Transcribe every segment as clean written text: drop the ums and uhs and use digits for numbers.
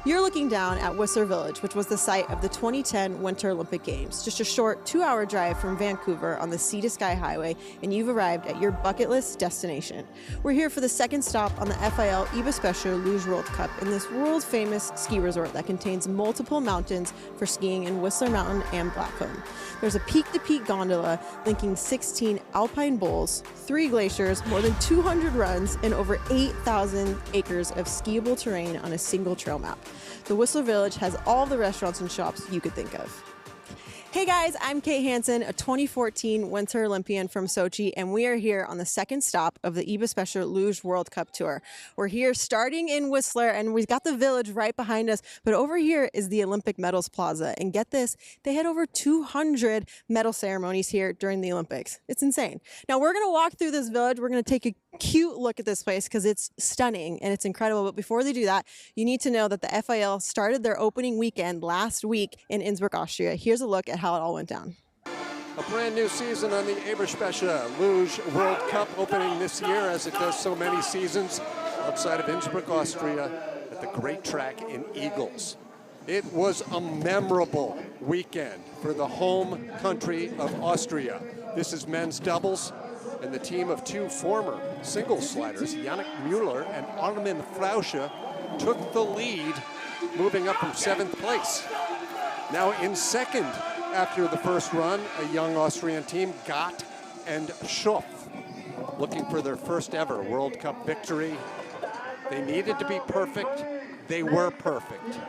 You're looking down at Whistler Village, which was the site of the 2010 Winter Olympic Games. Just a short 2-hour drive from Vancouver on the Sea to Sky Highway, and you've arrived at your bucket list destination. We're here for the second stop on the FIL EBERSPÄCHER Luge World Cup in this world-famous ski resort that contains multiple mountains for skiing in Whistler Mountain and Blackcomb. There's a peak-to-peak gondola linking 16 alpine bowls, 3 glaciers, more than 200 runs, and over 8,000 acres of skiable terrain on a single trail map. The Whistler Village has all the restaurants and shops you could think of. Hey guys, I'm Kate Hansen, a 2014 Winter Olympian from Sochi, and we are here on the second stop of the EBERSPÄCHER Luge World Cup Tour. We're here starting in Whistler, and we've got the village right behind us, but over here is the Olympic Medals Plaza. And get this, they had over 200 medal ceremonies here during the Olympics. It's insane. Now we're gonna walk through this village. We're gonna take a cute look at this place because it's stunning and it's incredible. But before they do that, you need to know that the FIL started their opening weekend last week in Innsbruck, Austria. Here's a look at how it all went down. A brand new season on the EBERSPÄCHER Luge World Cup opening this year, as it does so many seasons outside of Innsbruck, Austria, at the great track in Eagles. It was a memorable weekend for the home country of Austria. This is men's doubles, and the team of 2 former singles sliders, Yannick Müller and Armin Frausche, took the lead, moving up from 7th place. Now in second after the first run, a young Austrian team, Gott and Schoff, looking for their first ever World Cup victory. They needed to be perfect. They were perfect.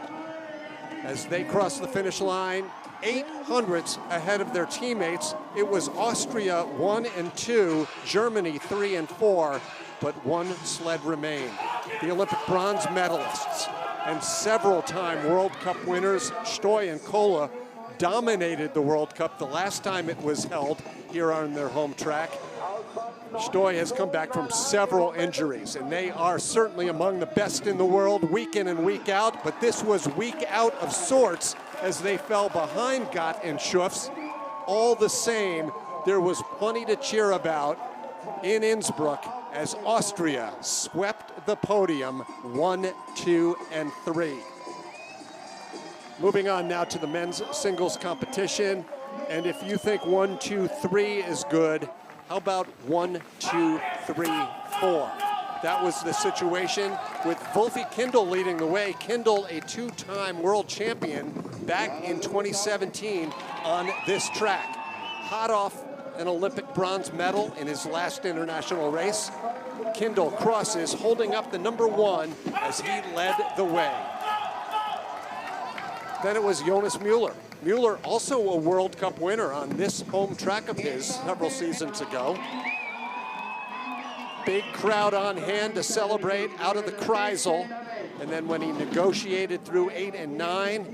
As they crossed the finish line, 800ths ahead of their teammates. It was Austria 1 and 2, Germany 3 and 4, but 1 sled remained. The Olympic bronze medalists and several-time World Cup winners, Stoy and Kola, dominated the World Cup the last time it was held here on their home track. Stoy has come back from several injuries, and they are certainly among the best in the world week in and week out, but this was week out of sorts as they fell behind Gott and Schoffs. All the same, there was plenty to cheer about in Innsbruck as Austria swept the podium 1, 2, and 3. Moving on now to the men's singles competition, and if you think 1, 2, 3 is good, how about 1, 2, 3, 4? That was the situation with Wolfie Kindl leading the way. Kindl, a 2-time world champion back in 2017 on this track. Hot off an Olympic bronze medal in his last international race. Kindl crosses, holding up the number 1 as he led the way. Then it was Jonas Müller. Müller, also a World Cup winner on this home track of his several seasons ago. Big crowd on hand to celebrate out of the Kreisel. And then when he negotiated through 8 and 9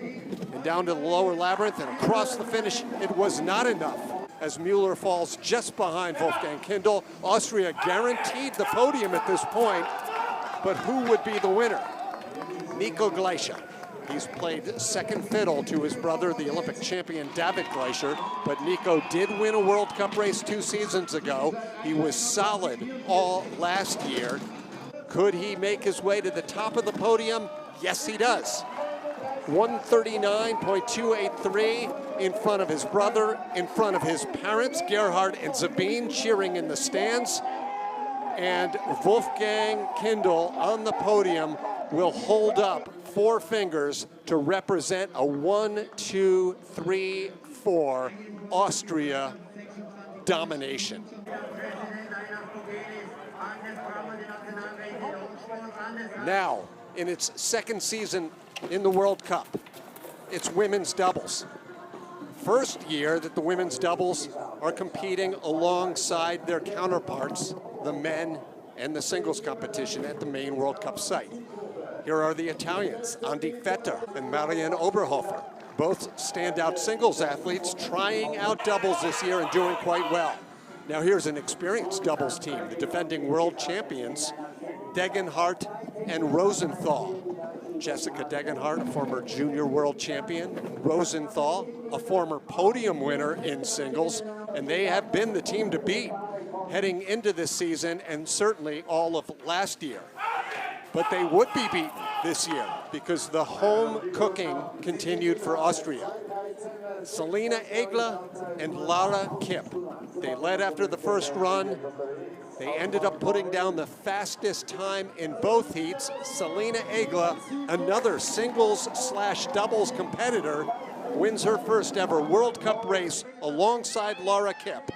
and down to the lower labyrinth and across the finish, it was not enough as Müller falls just behind Wolfgang Kindl. Austria guaranteed the podium at this point, but who would be the winner? Nico Gleicher. He's played second fiddle to his brother, the Olympic champion David Gleicher, but Nico did win a World Cup race 2 seasons ago. He was solid all last year. Could he make his way to the top of the podium? Yes, he does. 139.283 in front of his brother, in front of his parents, Gerhard and Sabine, cheering in the stands. And Wolfgang Kindl on the podium will hold up 4 fingers to represent a 1, 2, 3, 4 Austria domination. Now, in its second season in the World Cup, it's women's doubles. First year that the women's doubles are competing alongside their counterparts, the men and the singles competition at the main World Cup site. Here are the Italians, Andi Vetter and Marianne Oberhofer, both standout singles athletes trying out doubles this year and doing quite well. Now here's an experienced doubles team, the defending world champions, Degenhardt and Rosenthal. Jessica Degenhardt, a former junior world champion, Rosenthal, a former podium winner in singles, and they have been the team to beat heading into this season and certainly all of last year. But they would be beaten this year because the home cooking continued for Austria. Selina Egla and Lara Kipp. They led after the first run. They ended up putting down the fastest time in both heats. Selina Egla, another singles/doubles competitor, wins her first ever World Cup race alongside Lara Kipp.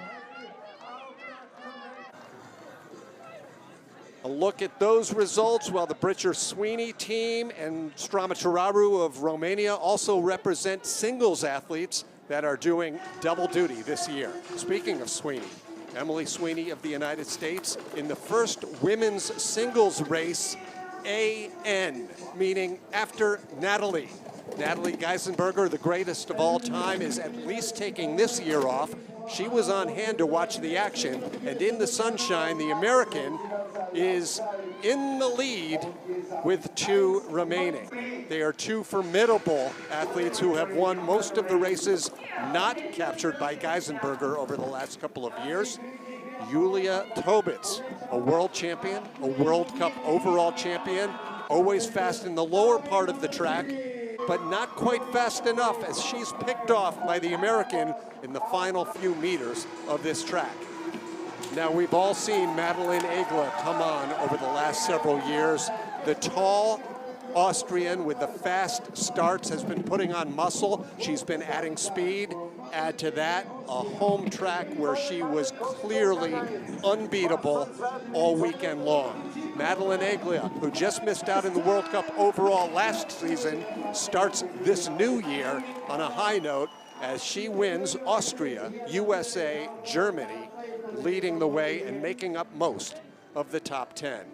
A look at those results, while the Britcher Sweeney team and Stramatraru of Romania also represent singles athletes that are doing double duty this year. Speaking of Sweeney, Emily Sweeney of the United States in the first women's singles race, AN, meaning after Natalie. Natalie Geisenberger, the greatest of all time, is at least taking this year off. She was on hand to watch the action, and in the sunshine, the American is in the lead with 2 remaining. They are 2 formidable athletes who have won most of the races not captured by Geisenberger over the last couple of years. Julia Tobitz, a world champion, a World Cup overall champion, always fast in the lower part of the track, but not quite fast enough as she's picked off by the American in the final few meters of this track. Now, we've all seen Madeleine Egla come on over the last several years. The tall Austrian with the fast starts has been putting on muscle. She's been adding speed. Add to that a home track where she was clearly unbeatable all weekend long. Madeleine Egla, who just missed out in the World Cup overall last season, starts this new year on a high note as she wins Austria, USA, Germany, leading the way and making up most of the top 10.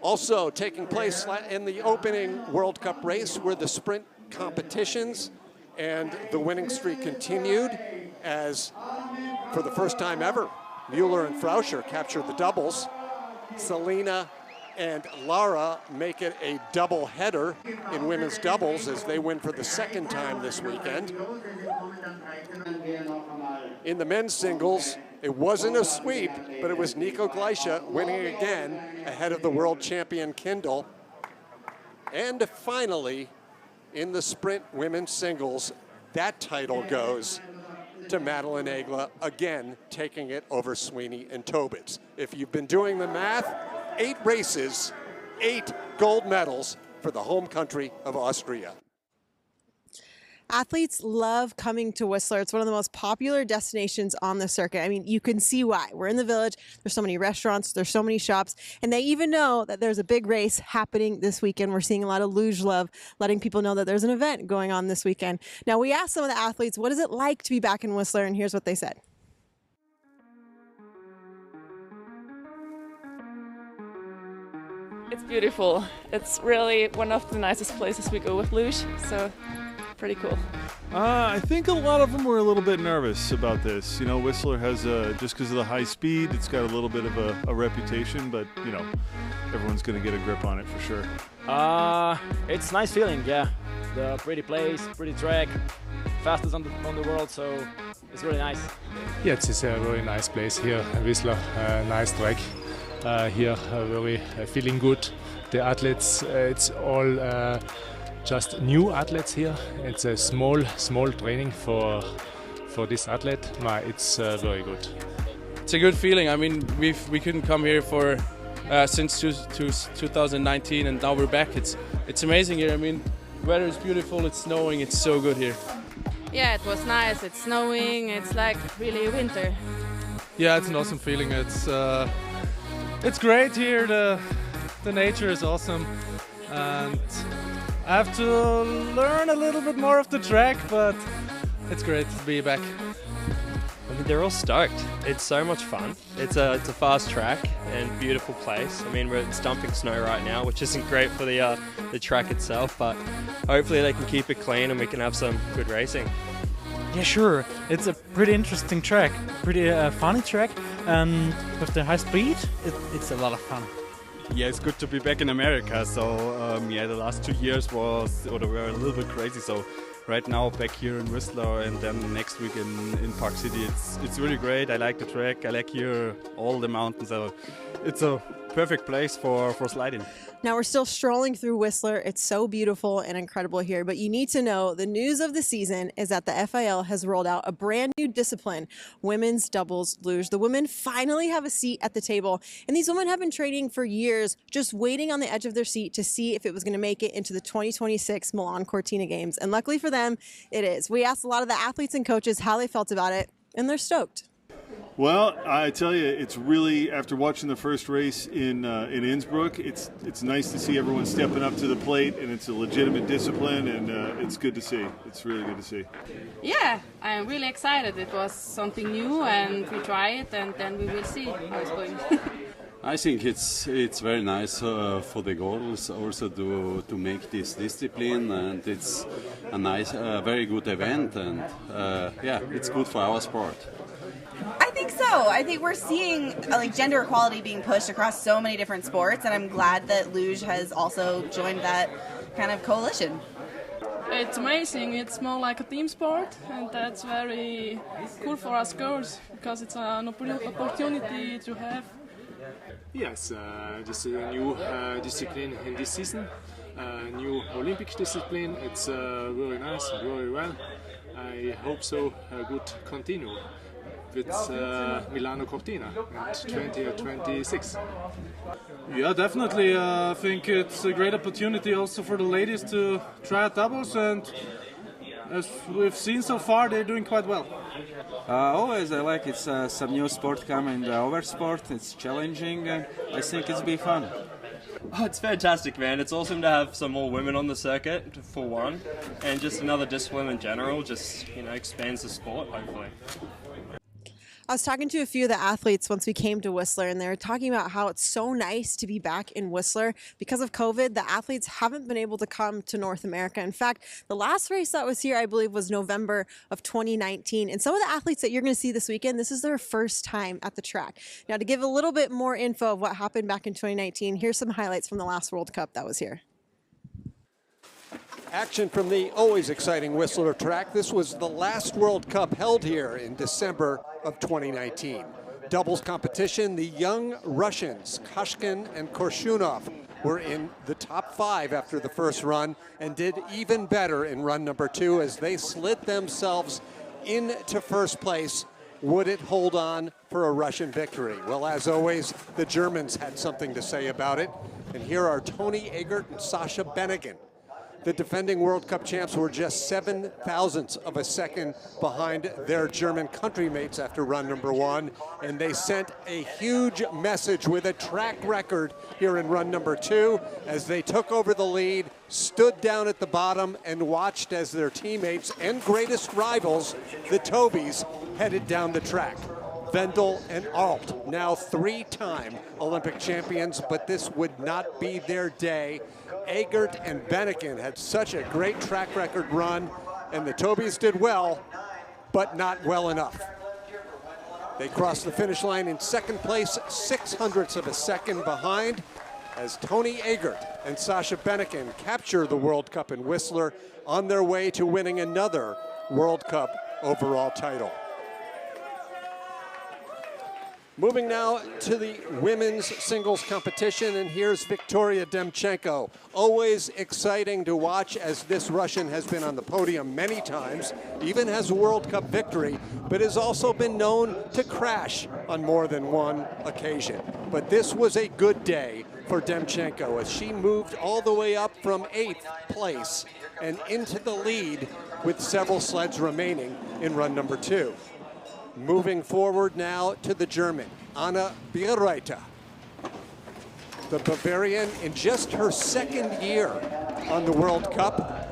Also taking place in the opening World Cup race were the sprint competitions, and the winning streak continued as, for the first time ever, Mueller and Frauscher captured the doubles. Selina and Lara make it a double header in women's doubles as they win for the second time this weekend. In the men's singles, it wasn't a sweep, but it was Nico Gleische winning again ahead of the world champion Kindle. And finally, in the sprint women's singles, that title goes to Madeleine Egla, again taking it over Sweeney and Tobitz. If you've been doing the math, 8 races, 8 gold medals for the home country of Austria. Athletes love coming to Whistler. It's one of the most popular destinations on the circuit. I mean, you can see why. We're in the village. There's so many restaurants. There's so many shops. And they even know that there's a big race happening this weekend. We're seeing a lot of Luge love, letting people know that there's an event going on this weekend. Now, we asked some of the athletes, what is it like to be back in Whistler? And here's what they said. It's beautiful. It's really one of the nicest places we go with Luge, so pretty cool. I think a lot of them were a little bit nervous about this. You know, Whistler has, just because of the high speed, it's got a little bit of a reputation, but, you know, everyone's going to get a grip on it for sure. It's a nice feeling, yeah. The pretty place, pretty track, fastest on the world, so it's really nice. Yeah, it's a really nice place here, Whistler, nice track. Here, really feeling good. The athletes, it's all just new athletes here. It's a small training for this athlete. It's very good. It's a good feeling. I mean, we couldn't come here for since 2019, and now we're back. It's amazing here. I mean, weather is beautiful. It's snowing. It's so good here. Yeah, it was nice. It's snowing. It's like really winter. Yeah, it's an awesome feeling. It's great here. The nature is awesome, and I have to learn a little bit more of the track, but it's great to be back. I mean, they're all stoked. It's so much fun. It's a fast track and beautiful place. I mean, it's dumping snow right now, which isn't great for the track itself, but hopefully they can keep it clean and we can have some good racing. Yeah, sure. It's a pretty interesting track, pretty funny track, and with the high speed, it's a lot of fun. Yeah, it's good to be back in America, so Yeah, the last 2 years were a little bit crazy. So right now back here in Whistler and then next week in Park City, it's really great. I like the track. I like here all the mountains. So it's a perfect place for sliding. Now we're still strolling through Whistler. It's so beautiful and incredible here, but you need to know the news of the season is that the FIL has rolled out a brand new discipline, women's doubles luge. The women finally have a seat at the table, and these women have been training for years, just waiting on the edge of their seat to see if it was going to make it into the 2026 Milan Cortina Games. And luckily for them, it is. We asked a lot of the athletes and coaches how they felt about it, and they're stoked. Well, I tell you, it's really, after watching the first race in Innsbruck, it's nice to see everyone stepping up to the plate, and it's a legitimate discipline, and it's good to see. It's really good to see. Yeah, I'm really excited. It was something new, and we try it, and then we will see how it's going. I think it's very nice for the girls also to make this discipline, and it's a nice, very good event, and yeah, it's good for our sport. I think so. I think we're seeing like gender equality being pushed across so many different sports, and I'm glad that Luge has also joined that kind of coalition. It's amazing. It's more like a team sport, and that's very cool for us girls because it's an opportunity to have. Yes, this is a new discipline in this season, new Olympic discipline. It's very nice, very well. I hope so. Good continue with Milano Cortina in 2026. Yeah, definitely. I think it's a great opportunity also for the ladies to try out doubles, and as we've seen so far, they're doing quite well. Always I like it's some new sport coming in the oversport. It's challenging, and I think it's be fun. Oh, it's fantastic, man. It's awesome to have some more women on the circuit, for one, and just another discipline in general, just, you know, expands the sport, hopefully. I was talking to a few of the athletes once we came to Whistler, and they were talking about how it's so nice to be back in Whistler. Because of COVID, the athletes haven't been able to come to North America. In fact, the last race that was here, I believe, was November of 2019. And some of the athletes that you're going to see this weekend, this is their first time at the track. Now, to give a little bit more info of what happened back in 2019, here's some highlights from the last World Cup that was here. Action from the always exciting Whistler track. This was the last World Cup held here in December of 2019. Doubles competition, the young Russians, Kashkin and Korshunov, were in the top 5 after the first run and did even better in run number 2 as they slid themselves into first place. Would it hold on for a Russian victory? Well, as always, the Germans had something to say about it. And here are Toni Egert and Sascha Bennigan. The defending World Cup champs were just 0.07 of a second behind their German countrymates after run number 1, and they sent a huge message with a track record here in run number 2 as they took over the lead, stood down at the bottom, and watched as their teammates and greatest rivals, the Tobys, headed down the track. Vendel and Alt, now 3-time Olympic champions, but this would not be their day. Egert and Bennigan had such a great track record run, and the Tobys did well, but not well enough. They crossed the finish line in second place, 0.06 of a second behind, as Toni Egert and Sascha Bennigan capture the World Cup in Whistler on their way to winning another World Cup overall title. Moving now to the women's singles competition, and here's Victoria Demchenko. Always exciting to watch as this Russian has been on the podium many times, even has a World Cup victory, but has also been known to crash on more than one occasion. But this was a good day for Demchenko as she moved all the way up from 8th place and into the lead with several sleds remaining in run number 2. Moving forward now to the German, Anna Bierreiter. The Bavarian in just her second year on the World Cup.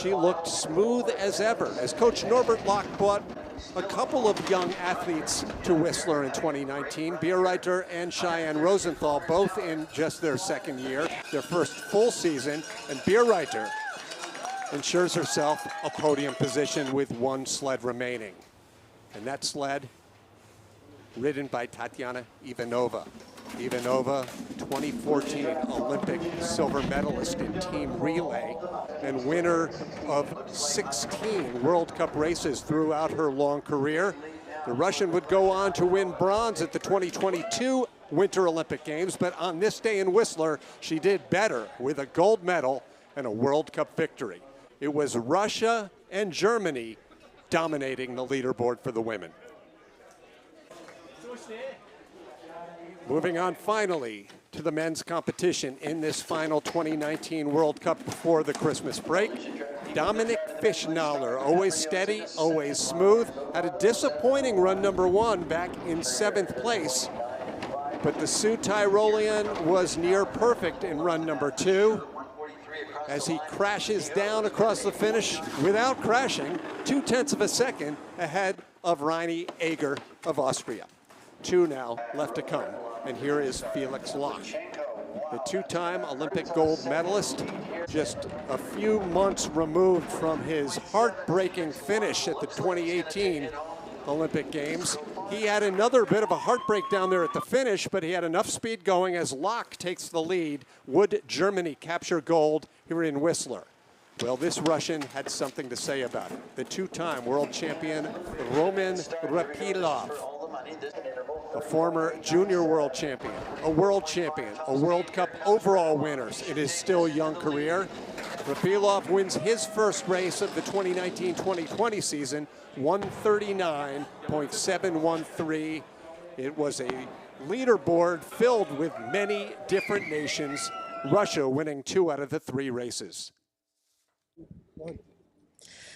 She looked smooth as ever as Coach Norbert Locke brought a couple of young athletes to Whistler in 2019. Bierreiter and Cheyenne Rosenthal, both in just their second year, their first full season, and Bierreiter ensures herself a podium position with one sled remaining. And that sled ridden by Tatiana Ivanova. Ivanova, 2014 Olympic silver medalist in team relay and winner of 16 World Cup races throughout her long career. The Russian would go on to win bronze at the 2022 Winter Olympic Games, but on this day in Whistler, she did better with a gold medal and a World Cup victory. It was Russia and Germany dominating the leaderboard for the women. Moving on finally to the men's competition in this final 2019 World Cup before the Christmas break. Dominic Fischnaller, always steady, always smooth, had a disappointing run number 1 back in 7th place. But the Sioux Tyrolean was near perfect in run number 2 as he crashes down across the finish without crashing, 0.2 of a second ahead of Reini Eger of Austria. 2 now left to come. And here is Felix Luge, the 2-time Olympic gold medalist, just a few months removed from his heartbreaking finish at the 2018 Olympic Games. He had another bit of a heartbreak down there at the finish, but he had enough speed going as Locke takes the lead. Would Germany capture gold here in Whistler? Well, this Russian had something to say about it. The 2-time world champion, Roman Repilov, a former junior world champion, a World Cup overall winners in his still young career. Repilov wins his first race of the 2019-2020 season, 139.713. It was a leaderboard filled with many different nations, Russia winning 2 out of the 3 races.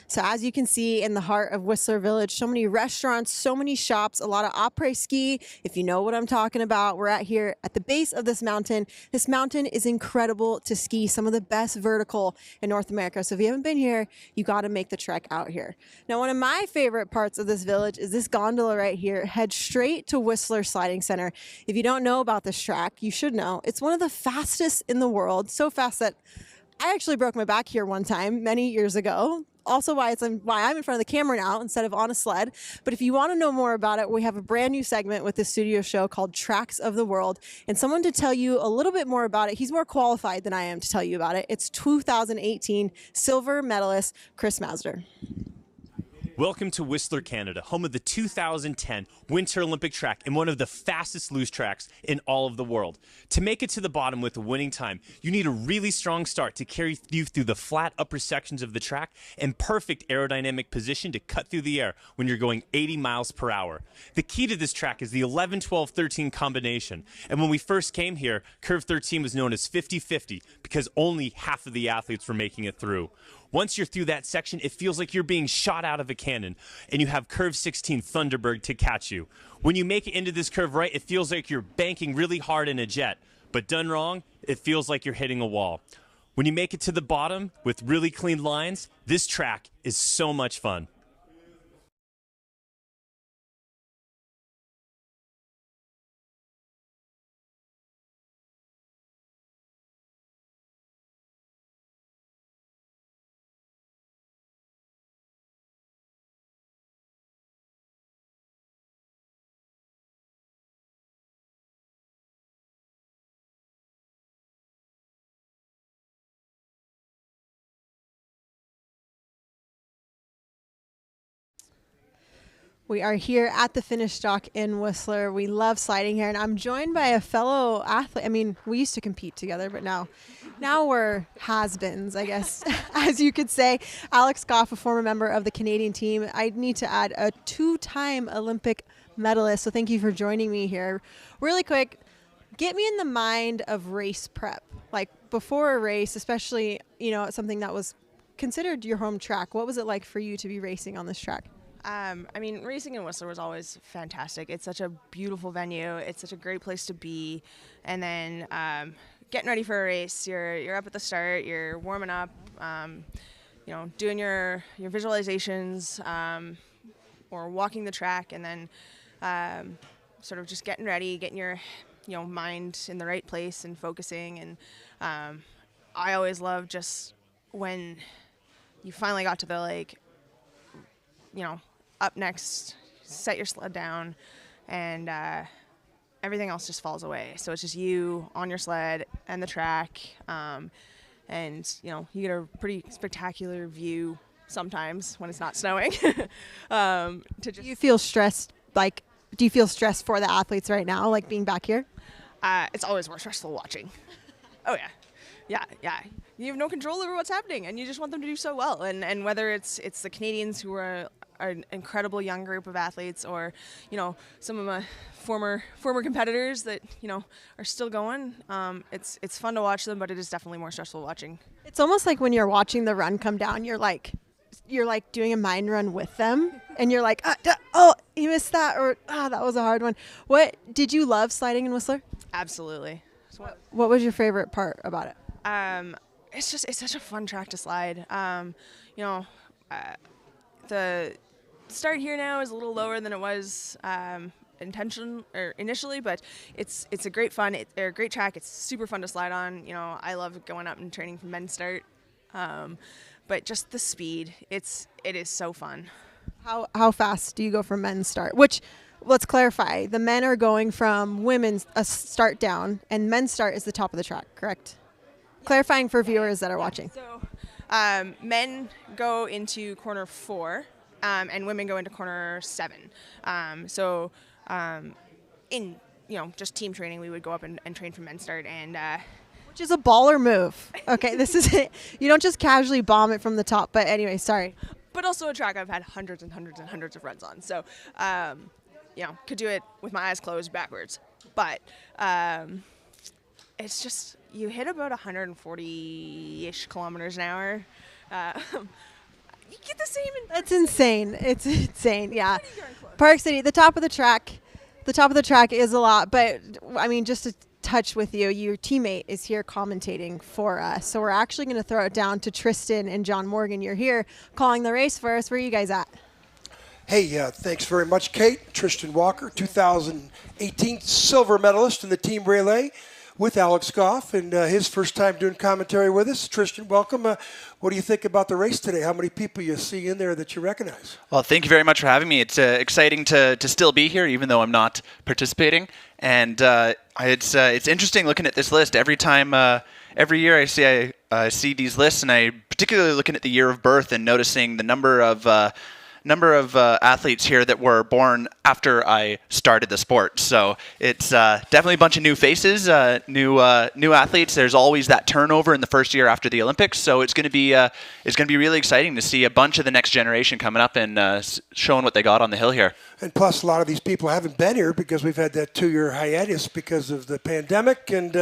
So as you can see in the heart of Whistler Village, so many restaurants, so many shops, a lot of après-ski. If you know what I'm talking about, we're at here at the base of this mountain. This mountain is incredible to ski, some of the best vertical in North America. So if you haven't been here, you got to make the trek out here. Now, one of my favorite parts of this village is this gondola right here. Head straight to Whistler Sliding Center. If you don't know about this track, you should know. It's one of the fastest in the world, so fast that I actually broke my back here one time many years ago. Also why I'm in front of the camera now instead of on a sled. But if you want to know more about it, we have a brand new segment with this studio show called Tracks of the World. And someone to tell you a little bit more about it, he's more qualified than I am to tell you about it. It's 2018 silver medalist Chris Masder. Welcome to Whistler, Canada, home of the 2010 Winter Olympic track and one of the fastest luge tracks in all of the world. To make it to the bottom with a winning time, you need a really strong start to carry you through the flat upper sections of the track and perfect aerodynamic position to cut through the air when you're going 80 miles per hour. The key to this track is the 11-12-13 combination. And when we first came here, Curve 13 was known as 50-50 because only half of the athletes were making it through. Once you're through that section, it feels like you're being shot out of a cannon, and you have Curve 16 Thunderbird to catch you. When you make it into this curve right, it feels like you're banking really hard in a jet, but done wrong, it feels like you're hitting a wall. When you make it to the bottom with really clean lines, this track is so much fun. We are here at the finish dock in Whistler. We love sliding here, and I'm joined by a fellow athlete. I mean, we used to compete together, but now we're has-beens, I guess, as you could say. Alex Goff, a former member of the Canadian team. I need to add a 2-time Olympic medalist, so thank you for joining me here. Really quick, get me in the mind of race prep. Like before a race, especially, you know, something that was considered your home track. What was it like for you to be racing on this track? I mean, racing in Whistler was always fantastic. It's such a beautiful venue. It's such a great place to be. And then getting ready for a race, you're up at the start, you're warming up, you know, doing your visualizations or walking the track, and then sort of just getting ready, getting your mind in the right place and focusing. And I always loved just when you finally got to the up next, set your sled down, and everything else just falls away. So it's just you on your sled and the track, and you get a pretty spectacular view sometimes when it's not snowing. Do you feel stressed? Do you feel stressed for the athletes right now, like being back here? It's always more stressful watching. Oh yeah. You have no control over what's happening, and you just want them to do so well. And whether it's the Canadians, who are an incredible young group of athletes, or some of my former competitors that are still going. It's fun to watch them, but it is definitely more stressful watching. It's almost like when you're watching the run come down, you're like doing a mind run with them, and you're like, oh, you missed that, or that was a hard one. What did you love sliding in Whistler? Absolutely. What was your favorite part about it? It's such a fun track to slide. The start here now is a little lower than it was initially, but it's a great fun, a great track. It's super fun to slide on. I love going up and training from men's start, but just the speed, it is so fun. How fast do you go from men's start? Which, let's clarify, the men are going from women's start down, and men's start is the top of the track, correct? Clarifying for viewers that are watching. So men go into corner 4, and women go into corner 7. In just team training, we would go up and train from men's start, and which is a baller move. Okay, this is it. You don't just casually bomb it from the top. But anyway, sorry. But also a track I've had hundreds and hundreds and hundreds of runs on. So, could do it with my eyes closed backwards. But it's just, you hit about 140-ish kilometers an hour. You get the same. That's insane. It's insane. Yeah. Park City, the top of the track. The top of the track is a lot, but I mean, just to touch with you, your teammate is here commentating for us. So we're actually going to throw it down to Tristan and John Morgan. You're here calling the race for us. Where are you guys at? Hey, thanks very much, Kate. Tristan Walker, 2018 silver medalist in the team relay with Alex Goff, and his first time doing commentary with us. Tristan, welcome. What do you think about the race today? How many people you see in there that you recognize? Well, thank you very much for having me. It's exciting to still be here, even though I'm not participating. And it's interesting looking at this list. Every year I see these lists, and I particularly looking at the year of birth and noticing the number of athletes here that were born after I started the sport. So it's definitely a bunch of new faces, new athletes. There's always that turnover in the first year after the Olympics. So it's going to be really exciting to see a bunch of the next generation coming up and showing what they got on the hill here. And plus, a lot of these people haven't been here because we've had that 2-year hiatus because of the pandemic. And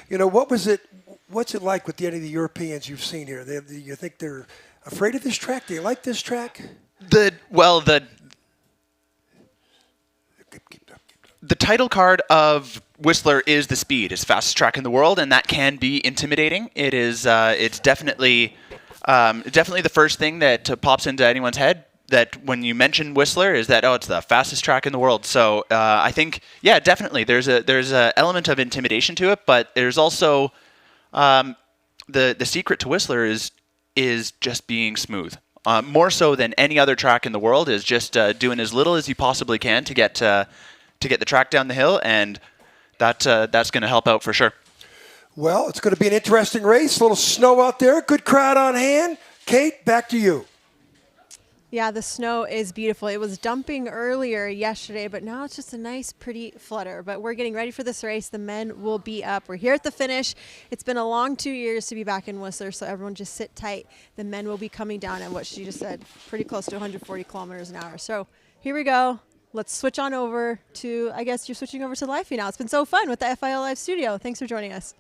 what's it like with any of the Europeans you've seen here? You think they're afraid of this track? Do you like this track? The title card of Whistler is the speed. It's the fastest track in the world, and that can be intimidating. It is. It's definitely the first thing that pops into anyone's head. That when you mention Whistler is that it's the fastest track in the world. So I think definitely there's a element of intimidation to it, but there's also the secret to Whistler is just being smooth. More so than any other track in the world is just doing as little as you possibly can to get the track down the hill, and that's going to help out for sure. Well, it's going to be an interesting race. A little snow out there. Good crowd on hand. Kate, back to you. Yeah, the snow is beautiful. It was dumping earlier yesterday, but now it's just a nice, pretty flutter. But we're getting ready for this race. The men will be up. We're here at the finish. It's been a long 2 years to be back in Whistler, so everyone just sit tight. The men will be coming down at what she just said, pretty close to 140 kilometers an hour. So here we go. Let's switch on over to, I guess you're switching over to the live feed now. It's been so fun with the FIL Live Studio. Thanks for joining us.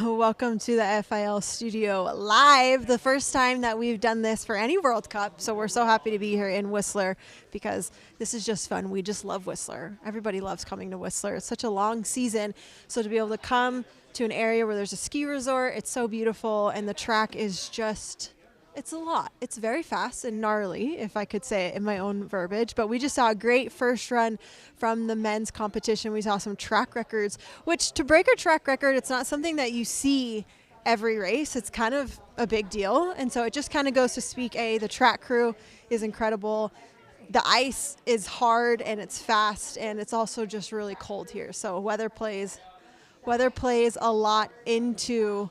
Welcome to the FIL studio live, the first time that we've done this for any World Cup. So we're so happy to be here in Whistler because this is just fun. We just love Whistler. Everybody loves coming to Whistler. It's such a long season. So to be able to come to an area where there's a ski resort, it's so beautiful, and the track is just, it's a lot. It's very fast and gnarly, if I could say it in my own verbiage. But we just saw a great first run from the men's competition. We saw some track records, which to break a track record, it's not something that you see every race. It's kind of a big deal. And so it just kind of goes to speak, the track crew is incredible. The ice is hard and it's fast, and it's also just really cold here. So weather plays a lot into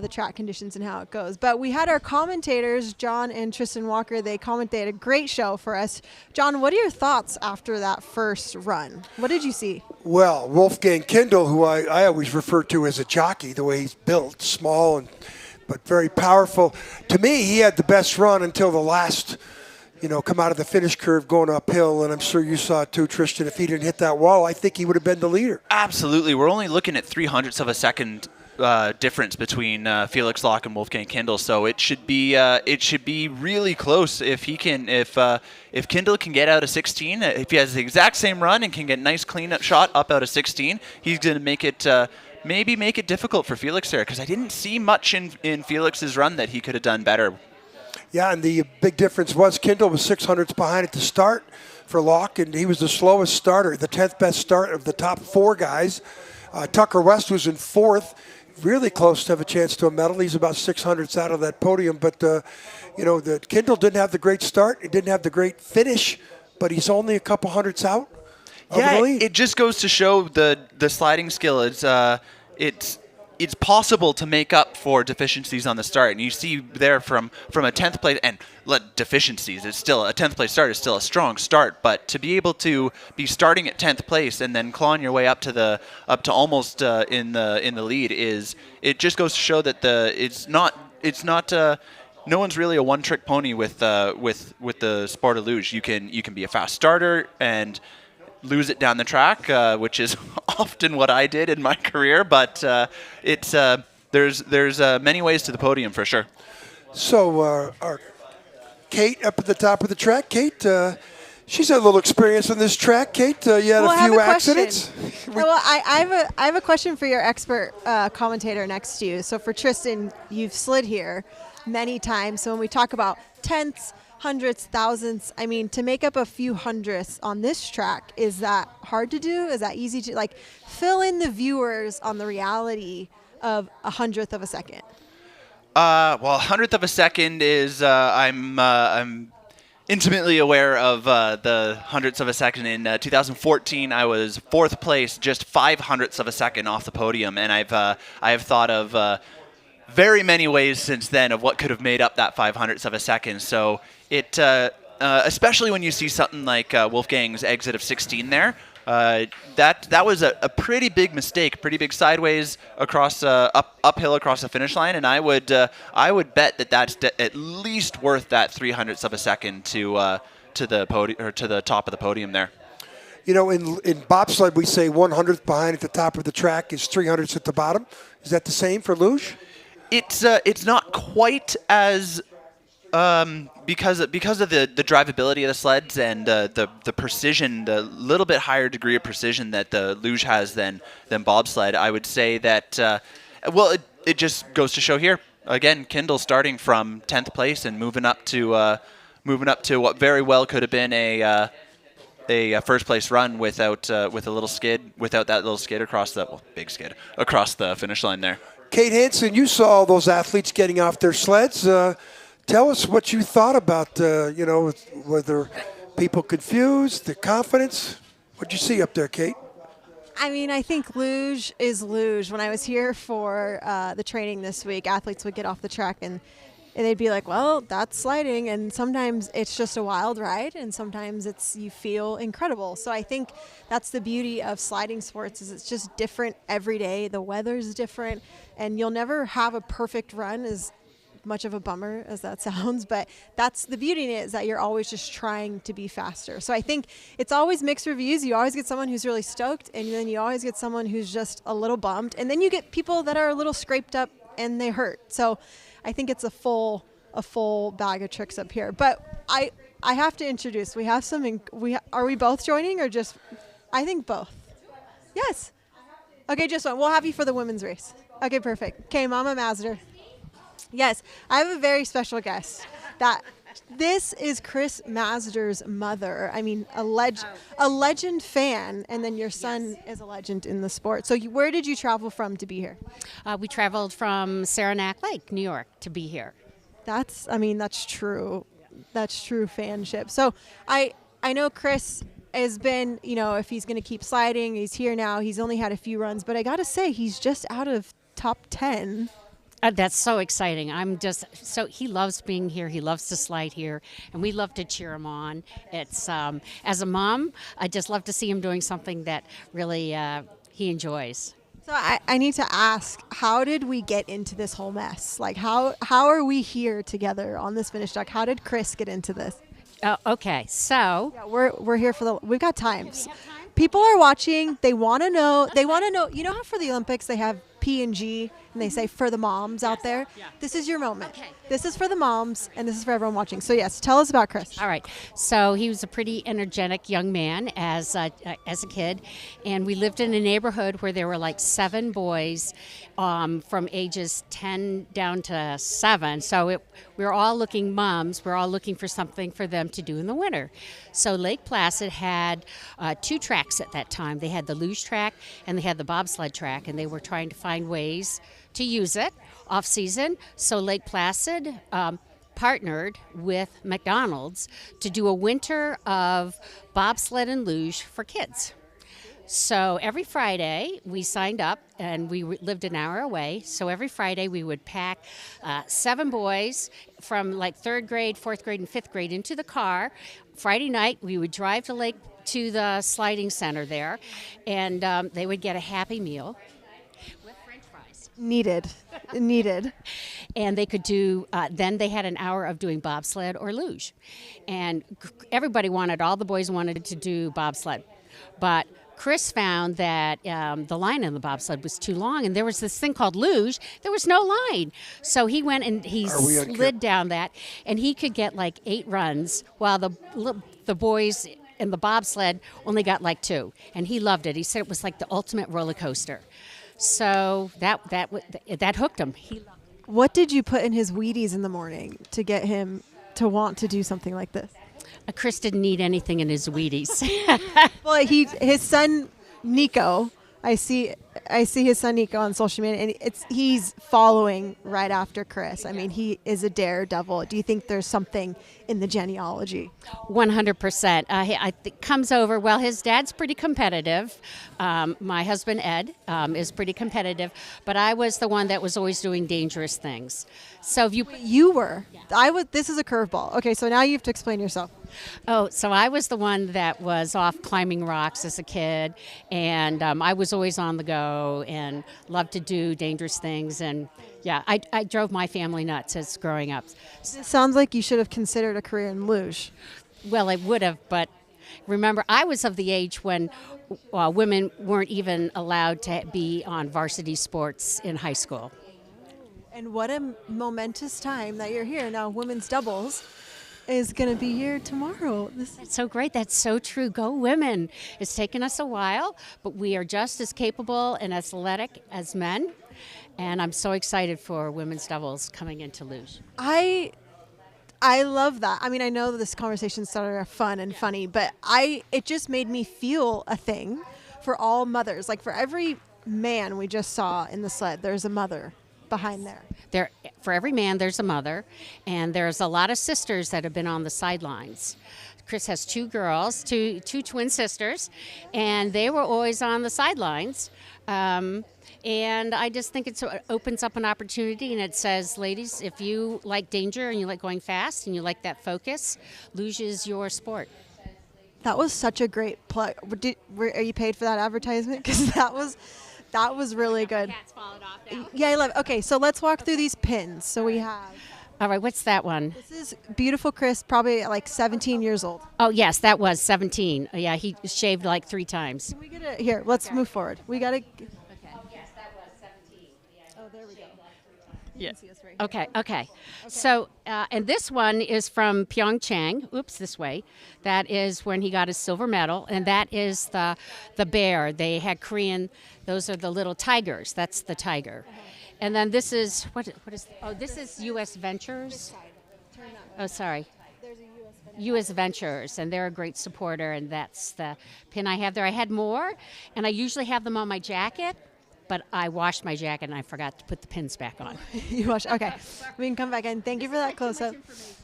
the track conditions and how it goes. But we had our commentators, John and Tristan Walker. They commentated a great show for us. John, what are your thoughts after that first run? What did you see? Well, Wolfgang Kindl, who I always refer to as a jockey, the way he's built, small but very powerful. To me, he had the best run until the last, come out of the finish curve going uphill, and I'm sure you saw it too, Tristan. If he didn't hit that wall, I think he would have been the leader. Absolutely. We're only looking at 0.03 of a second difference between Felix Locke and Wolfgang Kindl. So it should be really close if Kindl can get out of 16. If he has the exact same run and can get a nice clean shot up out of 16, he's going to make it maybe make it difficult for Felix there, because I didn't see much in Felix's run that he could have done better. Yeah, and the big difference was Kindl was 600ths behind at the start for Locke, and he was the slowest starter, the 10th best start of the top 4 guys. Tucker West was in 4th, really close to have a chance to a medal. He's about 600ths out of that podium, but the Kindl didn't have the great start. He didn't have the great finish, but he's only a couple hundredths out. Yeah, it just goes to show the sliding skill. It's possible to make up for deficiencies on the start, and you see there from a 10th place and deficiencies. It's still a 10th place start is still a strong start, but to be able to be starting at 10th place and then clawing your way up to almost in the lead it just goes to show that it's not. No one's really a one-trick pony with the sport of luge. You can be a fast starter and lose it down the track, which is often what I did in my career. But there's many ways to the podium for sure. So our Kate up at the top of the track. Kate, she's had a little experience on this track. Kate, you had a few accidents. Well, I have a question for your expert commentator next to you. So for Tristan, you've slid here many times. So when we talk about tenths, hundredths, thousandths, I mean, to make up a few hundredths on this track, is that hard to do? Is that easy to, fill in the viewers on the reality of a 100th of a second? Well, 100th of a second is, I'm intimately aware of the hundredths of a second. In 2014, I was 4th place, just 5 hundredths of a second off the podium, and I've thought of very many ways since then of what could have made up that 5 hundredths of a second. So it, especially when you see something like Wolfgang's exit of 16 there, that was a pretty big mistake, pretty big sideways across uphill across the finish line, and I would bet that that's at least worth that 3 hundredths of a second to the podium or to the top of the podium there. You know, in bobsled we say 100th behind at the top of the track is 300ths at the bottom. Is that the same for luge? It's not quite as because of the drivability of the sleds and the precision, the little bit higher degree of precision that the luge has than bobsled. I would say that it just goes to show here again, Kindl starting from 10th place and moving up to what very well could have been a first place run without that little skid across the finish line there. Kate Hansen, you saw all those athletes getting off their sleds. Tell us what you thought about, whether people confused, the confidence. What'd you see up there, Kate? I mean, I think luge is luge. When I was here for the training this week, athletes would get off the track and they'd be like, well, that's sliding. And sometimes it's just a wild ride, and sometimes you feel incredible. So I think that's the beauty of sliding sports, is it's just different every day. The weather's different, and you'll never have a perfect run, as much of a bummer as that sounds, but that's the beauty in it, is that you're always just trying to be faster. So I think it's always mixed reviews. You always get someone who's really stoked, and then you always get someone who's just a little bummed, and then you get people that are a little scraped up and they hurt. So I think it's a full bag of tricks up here. But I have to introduce, we have some, are we both joining or just, I think both. Yes. Okay, just one. We'll have you for the women's race. Okay, perfect. Okay, Mama Mazder. Yes, I have a very special guest. This is Chris Mazder's mother. I mean, a legend fan, and then your son is a legend in the sport. So where did you travel from to be here? We traveled from Saranac Lake, New York, to be here. That's true. That's true fanship. So I know Chris has been, if he's going to keep sliding, he's here now. He's only had a few runs, but I got to say, he's just out of top 10. That's so exciting. He loves being here. He loves to slide here, and we love to cheer him on. It's as a mom, I just love to see him doing something that really he enjoys. So I need to ask, how did we get into this whole mess? Like, how are we here together on this finish deck? How did Chris get into this? Okay, so yeah, we're here we've got times. People are watching. They want to know. You know how for the Olympics they have P&G, and they say for the moms out there. This is your moment. Okay. This is for the moms, and this is for everyone watching. So yes, tell us about Chris. All right. So he was a pretty energetic young man as a kid, and we lived in a neighborhood where there were like 7 boys from ages 10 down to 7. So we were all looking moms. We're all looking for something for them to do in the winter. So Lake Placid had 2 tracks at that time. They had the luge track and they had the bobsled track, and they were trying to find ways to use it off season. So Lake Placid partnered with McDonald's to do a winter of bobsled and luge for kids. So every Friday we signed up, and we lived an hour away. So every Friday we would pack 7 boys from like 3rd grade, 4th grade, and 5th grade into the car. Friday night we would drive to the sliding center there, and they would get a Happy Meal with French fries. Needed. And they could do, then they had an hour of doing bobsled or luge. And everybody all the boys wanted to do bobsled. But Chris found that the line on the bobsled was too long, and there was this thing called luge. There was no line. So he went and he slid down that, and he could get like 8 runs, while the boys in the bobsled only got like 2. And he loved it. He said it was like the ultimate roller coaster. So that hooked him. He loved it. What did you put in his Wheaties in the morning to get him to want to do something like this? Chris didn't need anything in his Wheaties. Well, his son Nico, I see his son Nico on social media, and he's following right after Chris. I mean, he is a daredevil. Do you think there's something in the genealogy? 100%. It comes over. Well, his dad's pretty competitive. My husband Ed is pretty competitive, but I was the one that was always doing dangerous things. So if you were, This is a curveball. Okay, so now you have to explain yourself. Oh, so I was the one that was off climbing rocks as a kid, and I was always on the go and loved to do dangerous things. And yeah, I drove my family nuts as growing up. It sounds like you should have considered a career in luge. Well, I would have, but remember, I was of the age when women weren't even allowed to be on varsity sports in high school. And what a momentous time that you're here. Now, women's doubles is going to be here tomorrow. That's so great. That's so true. Go women. It's taken us a while, but we are just as capable and athletic as men. And I'm so excited for women's doubles coming into luge. I love that. I mean, I know that this conversation started fun and funny, but it just made me feel a thing for all mothers. Like for every man we just saw in the sled, there's a mother behind there. For every man, there's a mother, and there's a lot of sisters that have been on the sidelines. Chris has 2 girls, two twin sisters, and they were always on the sidelines. And I just think it opens up an opportunity, and it says, ladies, if you like danger and you like going fast and you like that focus, luge is your sport. That was such a great plug. Are you paid for that advertisement? Because that was really good. Cats followed off now. Yeah, I love it. Okay, so let's walk through these pins. So we have... All right, what's that one? This is beautiful Chris, probably like 17 years old. Oh, yes, that was 17. Yeah, he shaved like 3 times. Can we get it? Here, let's move forward. We got to... Okay. Yes, that was 17. Oh, there we go. Yeah. Okay. So, and this one is from Pyeongchang. Oops, this way. That is when he got his silver medal, and that is the bear. They had Korean. Those are the little tigers. That's the tiger. And then this is what is? Oh, this is U.S. Ventures. Oh, sorry. U.S. Ventures, and they're a great supporter, and that's the pin I have there. I had more, and I usually have them on my jacket. But I washed my jacket and I forgot to put the pins back on. You washed? Okay. We can come back in. Thank you for that close-up.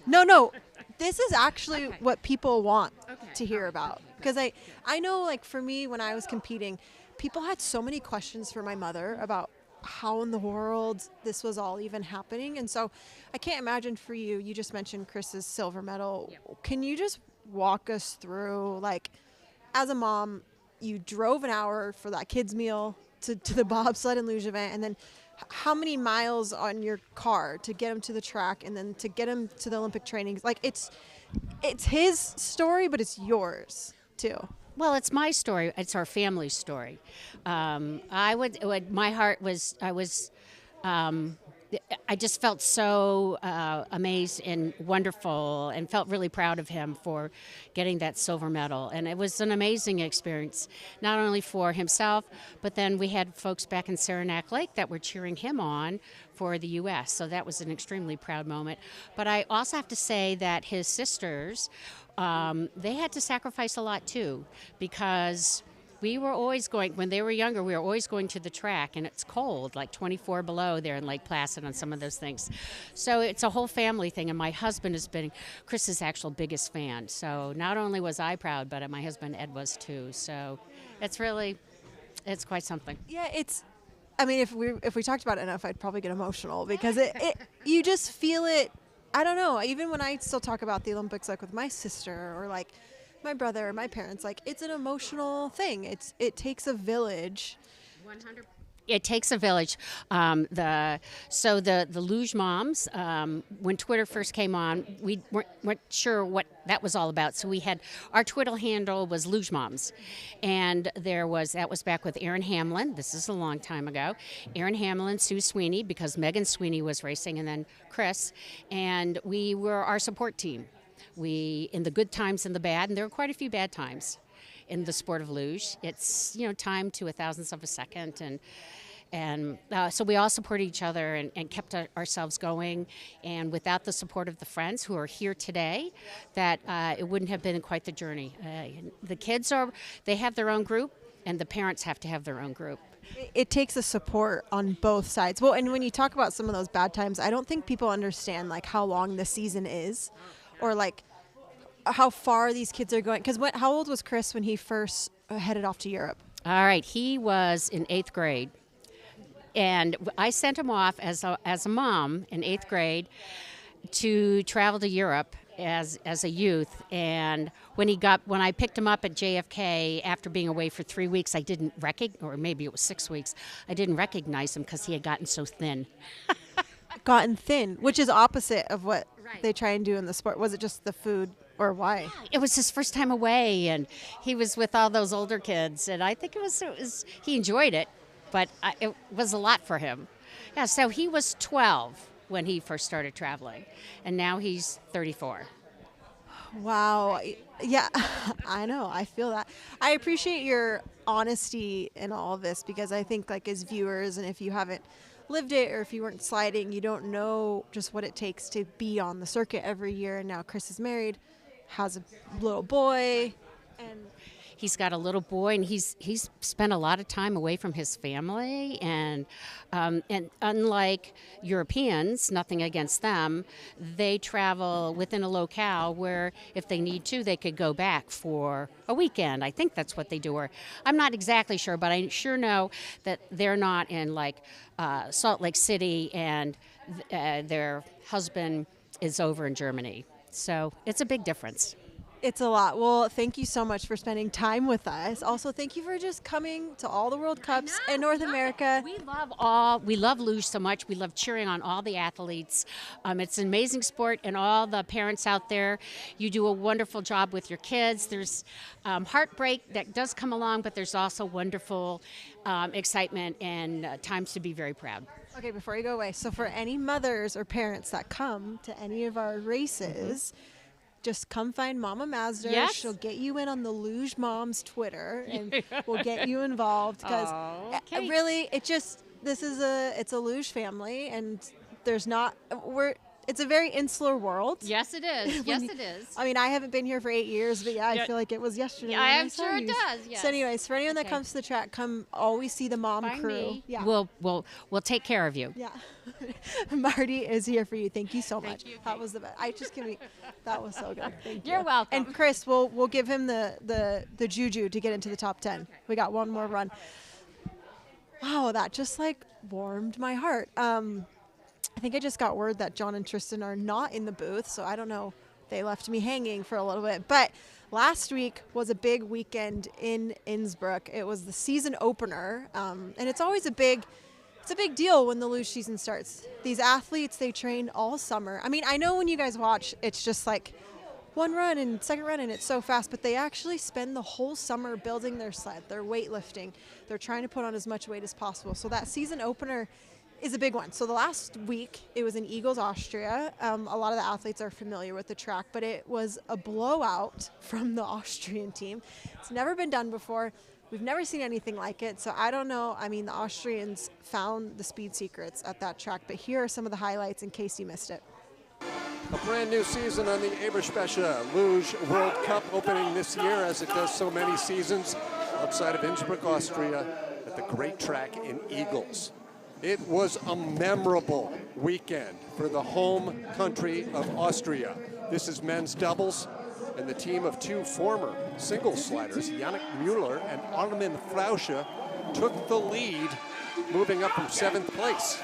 No. This is actually what people want to hear about. Because I know, like, for me, when I was competing, people had so many questions for my mother about how in the world this was all even happening. And so I can't imagine for you, you just mentioned Chris's silver medal. Yep. Can you just walk us through, like, as a mom, you drove an hour for that kid's meal to the bobsled and luge event, and then how many miles on your car to get him to the track and then to get him to the Olympic trainings? Like, it's his story, but it's yours too. Well, it's my story. It's our family's story. My heart was, I just felt so amazed and wonderful and felt really proud of him for getting that silver medal. And it was an amazing experience, not only for himself, but then we had folks back in Saranac Lake that were cheering him on for the U.S. So that was an extremely proud moment. But I also have to say that his sisters, they had to sacrifice a lot too, because we were always going, when they were younger, we were always going to the track, and it's cold, like 24 below there in Lake Placid on some of those things. So it's a whole family thing, and my husband has been Chris's actual biggest fan. So not only was I proud, but my husband Ed was too. So it's quite something. Yeah, I mean, if we talked about it enough, I'd probably get emotional because you just feel it. I don't know. Even when I still talk about the Olympics, like with my sister or like my brother or my parents, like it's an emotional thing. It takes a village. 100%. It takes a village. The Luge moms, when Twitter first came on, we weren't sure what that was all about. So we had, our Twitter handle was Luge moms, and that was back with Erin Hamlin. This is a long time ago. Erin Hamlin, Sue Sweeney, because Megan Sweeney was racing, and then Chris, and we were our support team. We, in the good times and the bad, and there were quite a few bad times in the sport of luge. It's, time to a thousandth of a second, and so we all supported each other and kept ourselves going. And without the support of the friends who are here today, that it wouldn't have been quite the journey. The kids they have their own group, and the parents have to have their own group. It takes a support on both sides. Well, and when you talk about some of those bad times, I don't think people understand like how long the season is, or like how far these kids are going. Because how old was Chris when he first headed off to Europe? All right, he was in 8th grade. And I sent him off as a mom in 8th grade to travel to Europe as a youth. And when I picked him up at JFK after being away for 3 weeks, I didn't or maybe it was 6 weeks, I didn't recognize him because he had gotten so thin. Gotten thin, which is opposite of what they try and do in the sport. Was it just the food, or why? Yeah, it was his first time away, and he was with all those older kids, and I think it was he enjoyed it, but it was a lot for him. Yeah, so he was 12 when he first started traveling, and now he's 34. Wow. Yeah, I know. I feel that. I appreciate your honesty in all of this, because I think like as viewers, and if you haven't lived it, or if you weren't sliding, you don't know just what it takes to be on the circuit every year. And now Chris is married, has a little boy, and he's got a little boy, and he's spent a lot of time away from his family, and unlike Europeans, nothing against them, they travel within a locale where if they need to, they could go back for a weekend. I think that's what they do, or I'm not exactly sure, but I sure know that they're not in like Salt Lake City, and their husband is over in Germany. So it's a big difference. It's a lot. Well, thank you so much for spending time with us. Also, thank you for just coming to all the World Cups in North America. We love luge so much. We love cheering on all the athletes. It's an amazing sport, and all the parents out there, you do a wonderful job with your kids. There's heartbreak that does come along, but there's also wonderful excitement and times to be very proud. Okay, before you go away, so for any mothers or parents that come to any of our races, just come find Mama Mazda. Yes. She'll get you in on the Luge Moms Twitter, and we'll get you involved, because really, it's a luge family, and it's a very insular world. Yes, it is. Yes, it is. I mean, I haven't been here for 8 years, but I feel like it was yesterday. Yeah, I'm sure it does. Yes. So, anyways, for anyone that comes to the track, come always see the mom Find crew. me. Yeah, We'll take care of you. Yeah. Marty is here for you. Thank you so much. That was the best. That was so good. Thank you. You're welcome. And Chris, we'll give him the juju to get into the top 10. We got one more run. Wow, that just like warmed my heart. I think I just got word that John and Tristan are not in the booth, so I don't know. They left me hanging for a little bit. But last week was a big weekend in Innsbruck. It was the season opener, and it's always a big deal when the luge season starts. These athletes, they train all summer. I mean, I know when you guys watch, it's just like one run and second run and it's so fast, but they actually spend the whole summer building their sled. They're weightlifting. They're trying to put on as much weight as possible. So that season opener is a big one. So the last week, it was in Eagles, Austria. A lot of the athletes are familiar with the track, but it was a blowout from the Austrian team. It's never been done before. We've never seen anything like it, so I don't know. I mean, the Austrians found the speed secrets at that track, but here are some of the highlights in case you missed it. A brand new season on the EBERSPÄCHER Luge World Cup opening this year, as it does so many seasons outside of Innsbruck, Austria, at the great track in Eagles. It was a memorable weekend for the home country of Austria. This is men's doubles, and the team of two former singles sliders, Yannick Müller and Armin Frausche, took the lead, moving up from 7th place.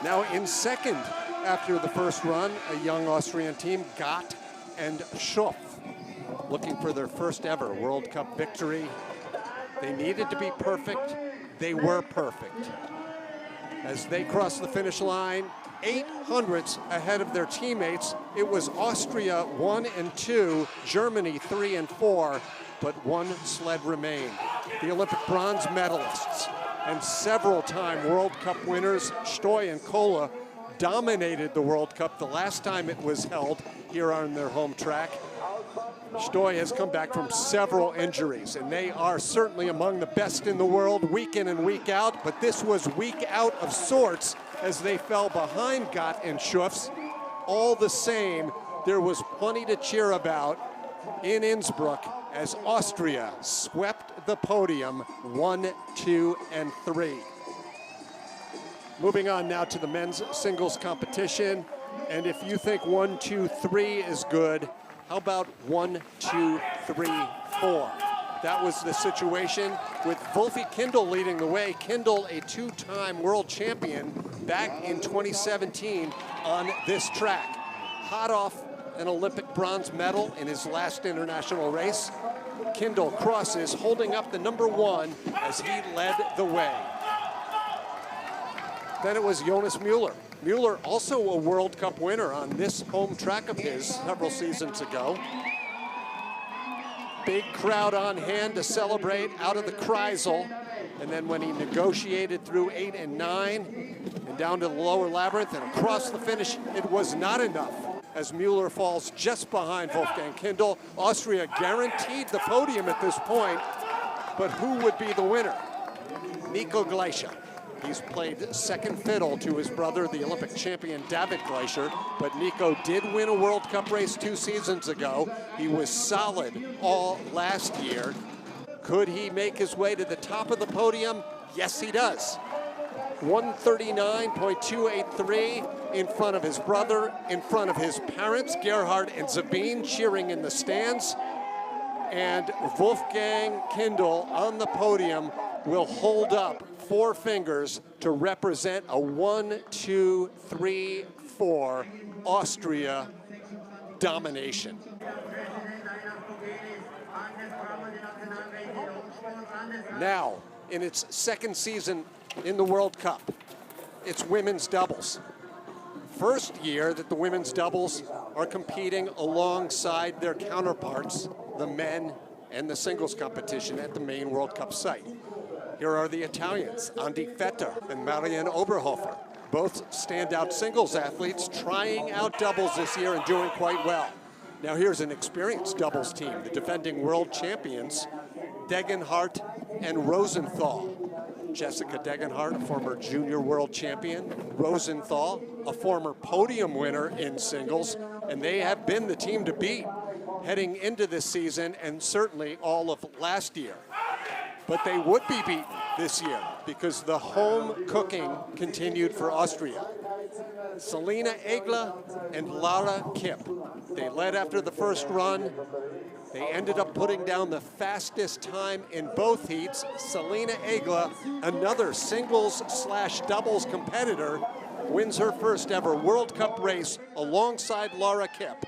Now in second after the first run, a young Austrian team, Gott and Schoff, looking for their first ever World Cup victory. They needed to be perfect. They were perfect. As they crossed the finish line, 800ths ahead of their teammates. It was Austria 1 and 2, Germany 3 and 4, but one sled remained. The Olympic bronze medalists and several-time World Cup winners, Stoy and Kola, dominated the World Cup the last time it was held here on their home track. Stoy has come back from several injuries, and they are certainly among the best in the world week in and week out, but this was week out of sorts as they fell behind Gott and Schoffs. All the same, there was plenty to cheer about in Innsbruck as Austria swept the podium 1, 2, and 3. Moving on now to the men's singles competition, and if you think 1, 2, 3 is good, how about 1, 2, 3, 4? That was the situation with Wolfie Kindl leading the way. Kindl, a two-time world champion back in 2017 on this track. Hot off an Olympic bronze medal in his last international race. Kindl crosses, holding up the #1 as he led the way. Then it was Jonas Müller. Müller, also a World Cup winner on this home track of his several seasons ago. Big crowd on hand to celebrate out of the Kreisel. And then when he negotiated through 8 and 9 and down to the lower labyrinth and across the finish, it was not enough as Müller falls just behind Wolfgang Kindl. Austria guaranteed the podium at this point, but who would be the winner? Nico Gleicher. He's played second fiddle to his brother, the Olympic champion David Gleicher, but Nico did win a World Cup race 2 seasons ago. He was solid all last year. Could he make his way to the top of the podium? Yes, he does. 139.283 in front of his brother, in front of his parents, Gerhard and Sabine, cheering in the stands. And Wolfgang Kindl on the podium will hold up 4 fingers to represent a 1, 2, 3, 4 Austria domination. Now, in its second season in the World Cup, it's women's doubles. First year that the women's doubles are competing alongside their counterparts, the men and the singles competition at the main World Cup site. Here are the Italians, Andi Vetter and Marianne Oberhofer, both standout singles athletes trying out doubles this year and doing quite well. Now here's an experienced doubles team, the defending world champions, Degenhardt and Rosenthal. Jessica Degenhardt, a former junior world champion, Rosenthal, a former podium winner in singles, and they have been the team to beat heading into this season and certainly all of last year. But they would be beaten this year because the home cooking continued for Austria. Selina Egler and Lara Kipp. They led after the first run. They ended up putting down the fastest time in both heats. Selina Egler, another singles/doubles competitor, wins her first ever World Cup race alongside Lara Kipp.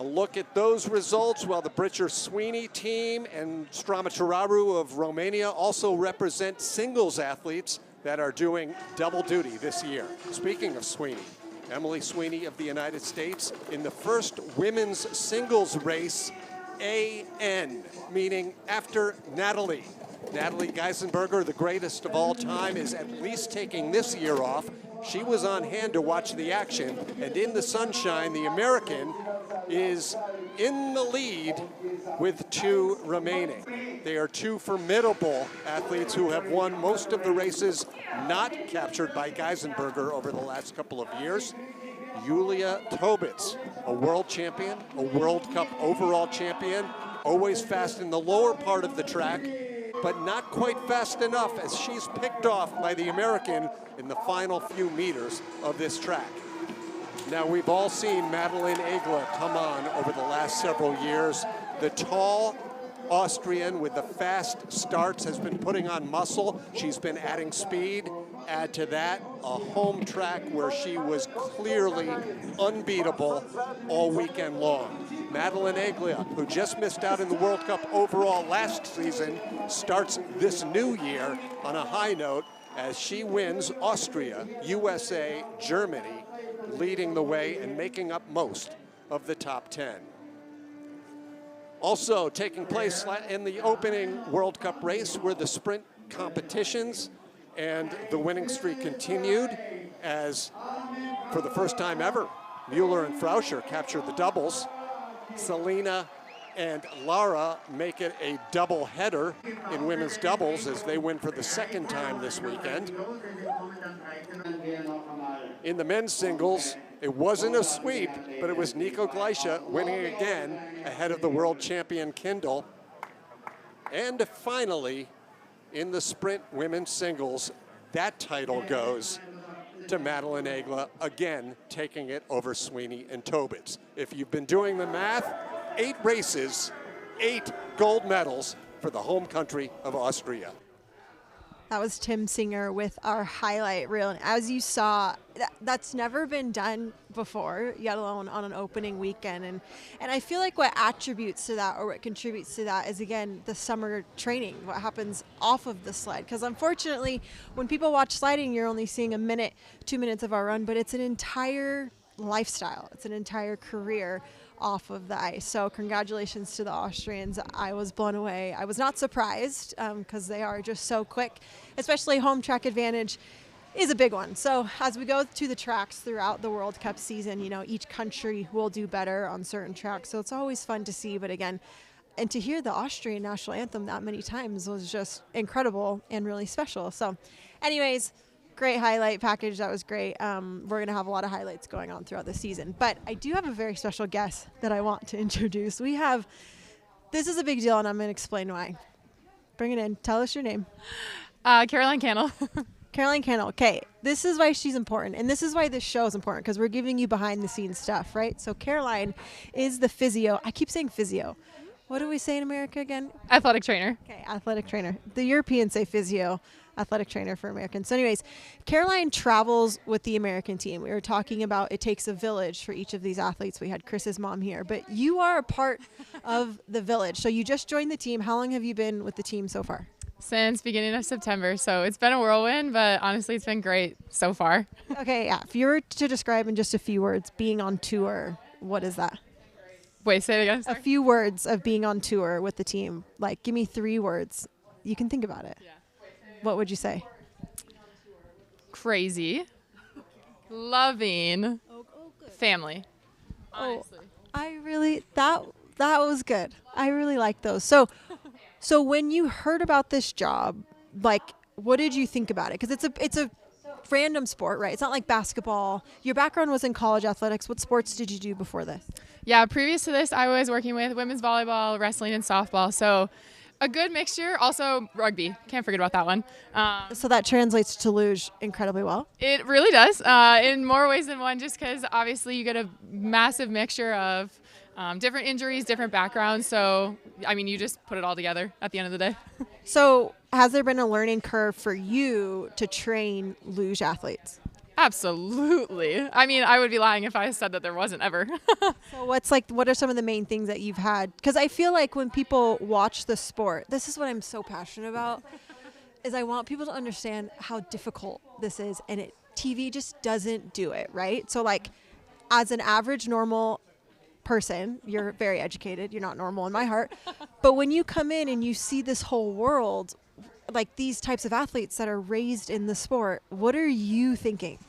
A look at those results, while the Britcher Sweeney team and Stramatraru of Romania also represent singles athletes that are doing double duty this year. Speaking of Sweeney, Emily Sweeney of the United States, in the first women's singles race, AN, meaning after Natalie. Natalie Geisenberger, the greatest of all time, is at least taking this year off. She was on hand to watch the action, and in the sunshine, the American is in the lead with 2 remaining. They are 2 formidable athletes who have won most of the races not captured by Geisenberger over the last couple of years. Yulia Tobits, a world champion, a World Cup overall champion, always fast in the lower part of the track, but not quite fast enough as she's picked off by the American in the final few meters of this track. Now, we've all seen Madeleine Egler come on over the last several years. The tall Austrian with the fast starts has been putting on muscle. She's been adding speed. Add to that a home track where she was clearly unbeatable all weekend long. Madeleine Egler, who just missed out in the World Cup overall last season, starts this new year on a high note as she wins Austria, USA, Germany, leading the way and making up most of the top 10. Also taking place in the opening World Cup race were the sprint competitions, and the winning streak continued as, for the first time ever, Mueller and Frauscher captured the doubles. Selena and Lara make it a double header in women's doubles as they win for the second time this weekend. In the men's singles, it wasn't a sweep, but it was Nico Gleische winning again ahead of the world champion Kindle. And finally, in the sprint women's singles, that title goes to Madeleine Egler, again taking it over Sweeney and Tobits. If you've been doing the math, 8 races, 8 gold medals for the home country of Austria. That was Tim Singer with our highlight reel. And as you saw, that's never been done before, yet alone on an opening weekend. And I feel like what attributes to that, or what contributes to that, is, again, the summer training, what happens off of the sled. Because unfortunately, when people watch sliding, you're only seeing a minute, 2 minutes of our run, but it's an entire lifestyle. It's an entire career off of the ice. So congratulations to the Austrians. I was blown away. I was not surprised because they are just so quick, especially home track advantage is a big one. So as we go to the tracks throughout the World Cup season, you know, each country will do better on certain tracks. So it's always fun to see. But again, and to hear the Austrian national anthem that many times was just incredible and really special. So anyways, great highlight package. That was great. We're going to have a lot of highlights going on throughout the season. But I do have a very special guest that I want to introduce. This is a big deal, and I'm going to explain why. Bring it in. Tell us your name. Caroline Cannell. Caroline Cannell. Okay, this is why she's important, and this is why this show is important, because we're giving you behind-the-scenes stuff, right? So Caroline is the physio. I keep saying physio. What do we say in America again? Athletic trainer. Okay, athletic trainer. The Europeans say physio. Athletic trainer for Americans. So anyways, Caroline travels with the American team. We were talking about it takes a village for each of these athletes. We had Chris's mom here, but you are a part of the village. So you just joined the team. How long have you been with the team so far? Since beginning of September. So it's been a whirlwind, but honestly, it's been great so far. Okay, yeah. If you were to describe in just a few words being on tour, what is that? Wait, say it again. Sorry. A few words of being on tour with the team. Like, give me 3 words. You can think about it. Yeah. What would you say? Crazy. Loving. Family. Honestly. That was good. I really like those. So when you heard about this job, like, what did you think about it? Because it's a random sport, right? It's not like basketball. Your background was in college athletics. What sports did you do before this? Yeah, previous to this, I was working with women's volleyball, wrestling, and softball. So a good mixture. Also rugby. Can't forget about that one. So that translates to luge incredibly well. It really does, in more ways than one, just because obviously you get a massive mixture of different injuries, different backgrounds. So, I mean, you just put it all together at the end of the day. So has there been a learning curve for you to train luge athletes? Absolutely. I mean, I would be lying if I said that there wasn't ever. So what are some of the main things that you've had? Because I feel like when people watch the sport, this is what I'm so passionate about, is I want people to understand how difficult this is, and it TV just doesn't do it, right? So like as an average normal person, you're very educated, you're not normal in my heart, but when you come in and you see this whole world, like these types of athletes that are raised in the sport, what are you thinking?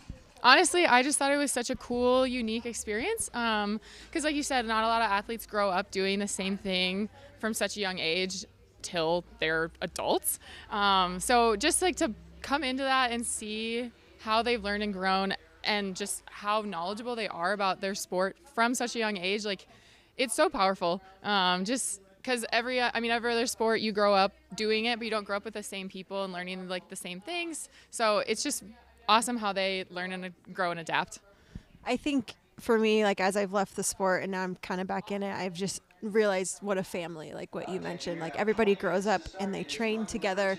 Honestly, I just thought it was such a cool, unique experience. Because like you said, not a lot of athletes grow up doing the same thing from such a young age till they're adults. So just like to come into that and see how they've learned and grown and just how knowledgeable they are about their sport from such a young age, like it's so powerful. Just because every other sport you grow up doing it, but you don't grow up with the same people and learning like the same things. So it's just awesome how they learn and grow and adapt. I think for me, like as I've left the sport and now I'm kind of back in it, I've just realized what a family, like what you mentioned, like everybody grows up and they train together.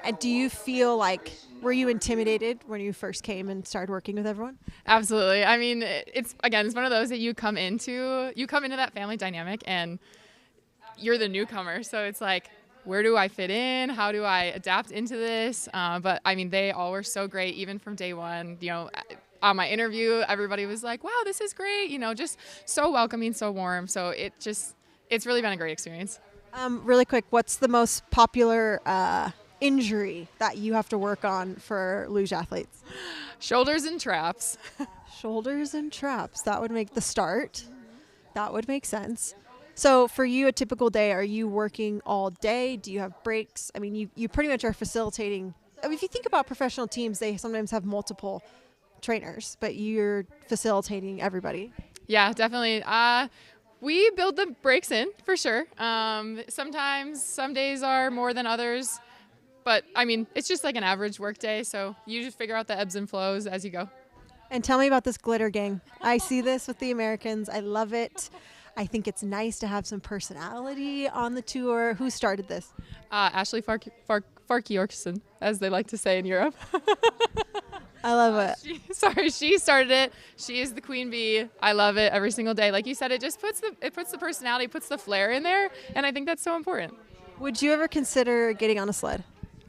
And do you feel like, were you intimidated when you first came and started working with everyone? Absolutely. I mean, it's one of those that you come into that family dynamic and you're the newcomer. So it's like, where do I fit in? How do I adapt into this? But I mean, they all were so great, even from day one. You know, on my interview, everybody was like, wow, this is great. You know, just so welcoming, so warm. So it's really been a great experience. Really quick, what's the most popular injury that you have to work on for luge athletes? Shoulders and traps. Shoulders and traps. That would make the start. That would make sense. So for you, a typical day, are you working all day? Do you have breaks? I mean, you pretty much are facilitating. I mean, if you think about professional teams, they sometimes have multiple trainers, but you're facilitating everybody. Yeah, definitely. We build the breaks in for sure. Sometimes some days are more than others, but I mean, it's just like an average work day. So you just figure out the ebbs and flows as you go. And tell me about this glitter gang. I see this with the Americans. I love it. I think it's nice to have some personality on the tour. Who started this? Ashley Fark-Yorkson, as they like to say in Europe. I love it. She started it. She is the queen bee. I love it every single day. Like you said, it just puts the personality, puts the flair in there, and I think that's so important. Would you ever consider getting on a sled?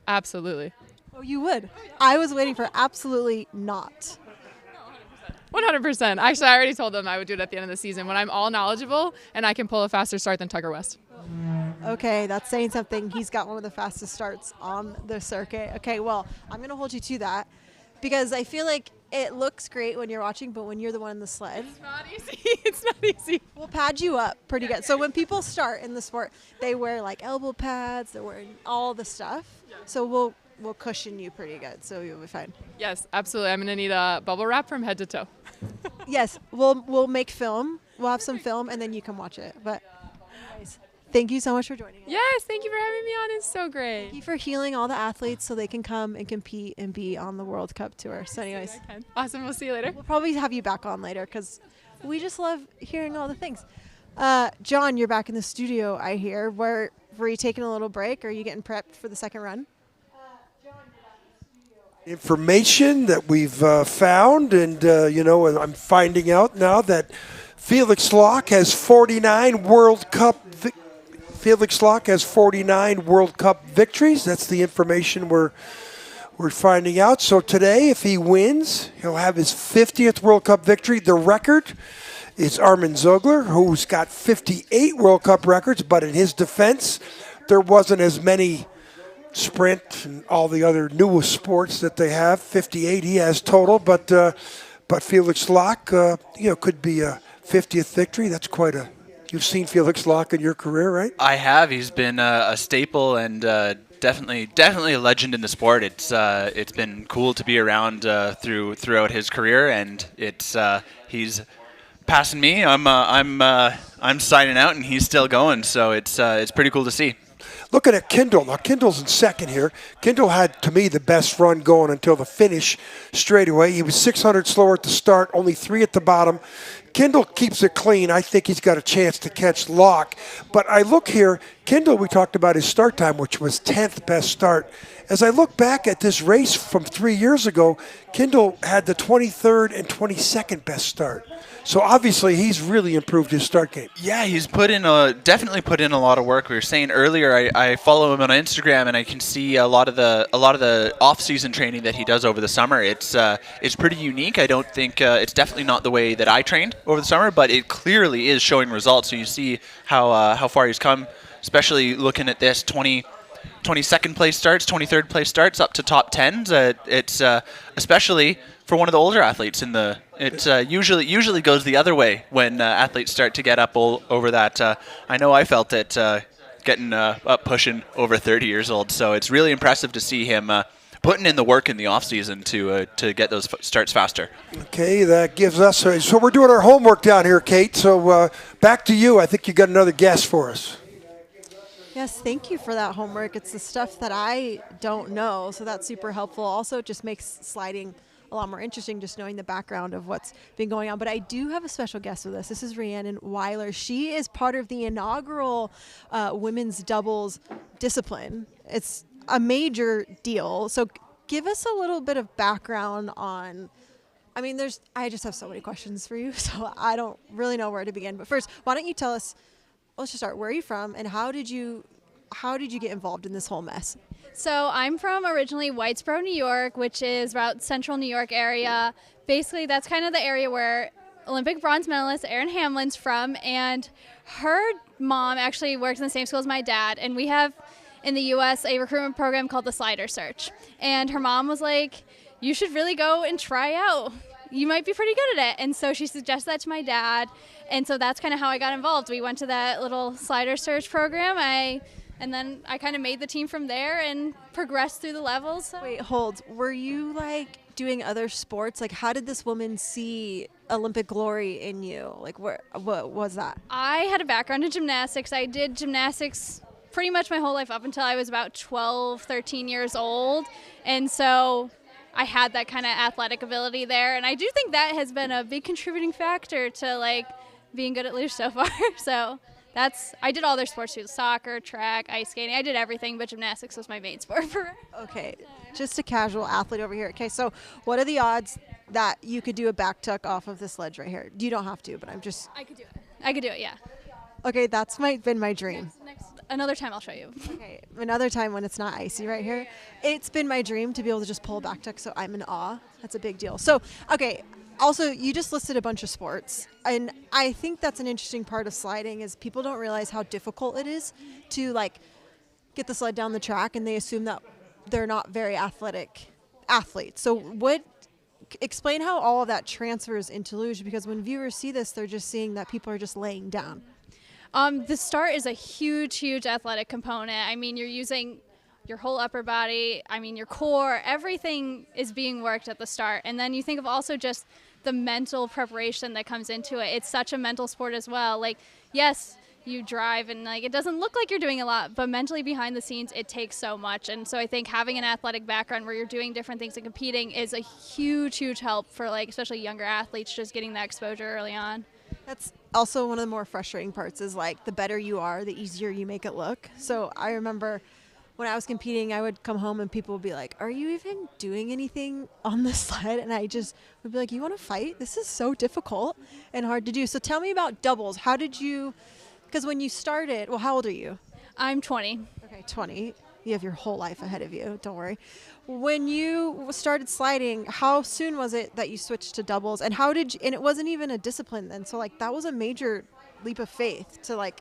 Absolutely. Oh, you would? I was waiting for absolutely not. 100%. Actually, I already told them I would do it at the end of the season when I'm all knowledgeable and I can pull a faster start than Tucker West. Okay, that's saying something. He's got one of the fastest starts on the circuit. Okay, well, I'm going to hold you to that because I feel like it looks great when you're watching, but when you're the one in the sled. It's not easy. It's not easy. We'll pad you up pretty good. So when people start in the sport, they wear like elbow pads, they're wearing all the stuff. So we'll cushion you pretty good, so you'll be fine. Yes, absolutely. I'm going to need a bubble wrap from head to toe. Yes, we'll make film. We'll have some film, and then you can watch it. But anyways, thank you so much for joining us. Yes, thank you for having me on. It's so great. Thank you for healing all the athletes so they can come and compete and be on the World Cup tour. So anyways. Awesome. We'll see you later. We'll probably have you back on later because we just love hearing all the things. John, you're back in the studio, I hear. Were you taking a little break? Or are you getting prepped for the second run? Information that we've found, and I'm finding out now that Felix Locke has 49 World Cup. Felix Locke has 49 World Cup victories. That's the information we're finding out. So today, if he wins, he'll have his 50th World Cup victory. The record is Armin Zogler, who's got 58 World Cup records. But in his defense, there wasn't as many sprint and all the other newest sports that they have. 58 he has total, but Felix Locke, could be a 50th victory. That's quite a. You've seen Felix Locke in your career, right? I have. He's been a staple and definitely a legend in the sport. It's been cool to be around throughout his career, and he's passing me. I'm signing out, and he's still going. So it's pretty cool to see. Looking at Kindle. Now, Kindle's in second here. Kindle had, to me, the best run going until the finish straightaway. He was 600 slower at the start, only 3 at the bottom. Kendall keeps it clean. I think he's got a chance to catch Locke. But I look here, Kendall, we talked about his start time, which was 10th best start. As I look back at this race from 3 years ago, Kendall had the 23rd and 22nd best start. So obviously he's really improved his start game. Yeah, he's definitely put in a lot of work. We were saying earlier, I follow him on Instagram, and I can see a lot of the off-season training that he does over the summer. It's pretty unique. I don't think it's definitely not the way that I trained over the summer, but it clearly is showing results. So you see how far he's come, especially looking at this 22nd place starts, 23rd place starts, up to top 10s. It's especially for one of the older athletes usually goes the other way when athletes start to get up over that. I know I felt it getting up pushing over 30 years old. So it's really impressive to see him putting in the work in the off season to get those starts faster. Okay, that gives us. So we're doing our homework down here, Kate. So back to you. I think you got another guess for us. Yes, thank you for that homework. It's the stuff that I don't know, so that's super helpful. Also, it just makes sliding a lot more interesting just knowing the background of what's been going on. But I do have a special guest with us. This is Rhiannon Weiler. She is part of the inaugural women's doubles discipline. It's a major deal. So give us a little bit of background on, I just have so many questions for you, so I don't really know where to begin. But first, why don't you tell us, let's just start, where are you from and how did you get involved in this whole mess? So I'm from originally Whitesboro, New York, which is about central New York area. Basically, that's kind of the area where Olympic bronze medalist Erin Hamlin's from, and her mom actually works in the same school as my dad, and we have in the U.S. a recruitment program called the Slider Search. And her mom was like, you should really go and try out. You might be pretty good at it. And so she suggested that to my dad, and so that's kind of how I got involved. We went to that little Slider Search program. And then I kind of made the team from there and progressed through the levels. So. Wait, hold. Were you doing other sports? How did this woman see Olympic glory in you? What was that? I had a background in gymnastics. I did gymnastics pretty much my whole life up until I was about 12, 13 years old. And so I had that kind of athletic ability there. And I do think that has been a big contributing factor to being good at luge so far. So. I did all their sports too, soccer, track, ice skating. I did everything, but gymnastics was my main sport. Okay, just a casual athlete over here. Okay, so what are the odds that you could do a back tuck off of this ledge right here? You don't have to, but I could do it. I could do it, yeah. Okay, that's been my dream. Another time I'll show you. Okay, another time when it's not icy right here. It's been my dream to be able to just pull a back tuck, so I'm in awe. That's a big deal. So, okay. Also, you just listed a bunch of sports, and I think that's an interesting part of sliding is people don't realize how difficult it is to get the sled down the track, and they assume that they're not very athletic athletes. So explain how all of that transfers into luge, because when viewers see this, they're just seeing that people are just laying down. The start is a huge, huge athletic component. You're using your whole upper body, your core, everything is being worked at the start. And then you think of also just the mental preparation that comes into it. It's such a mental sport as well. Yes, you drive and it doesn't look like you're doing a lot, but mentally behind the scenes, it takes so much. And so I think having an athletic background where you're doing different things and competing is a huge, huge help for especially younger athletes, just getting that exposure early on. That's also one of the more frustrating parts is the better you are, the easier you make it look. So I remember when I was competing, I would come home and people would be like, are you even doing anything on the sled? And I just would be like, you want to fight? This is so difficult and hard to do. So tell me about doubles. How did you, because when you started, how old are you? I'm 20. Okay, 20. You have your whole life ahead of you. Don't worry. When you started sliding, how soon was it that you switched to doubles? And and it wasn't even a discipline then. So that was a major leap of faith to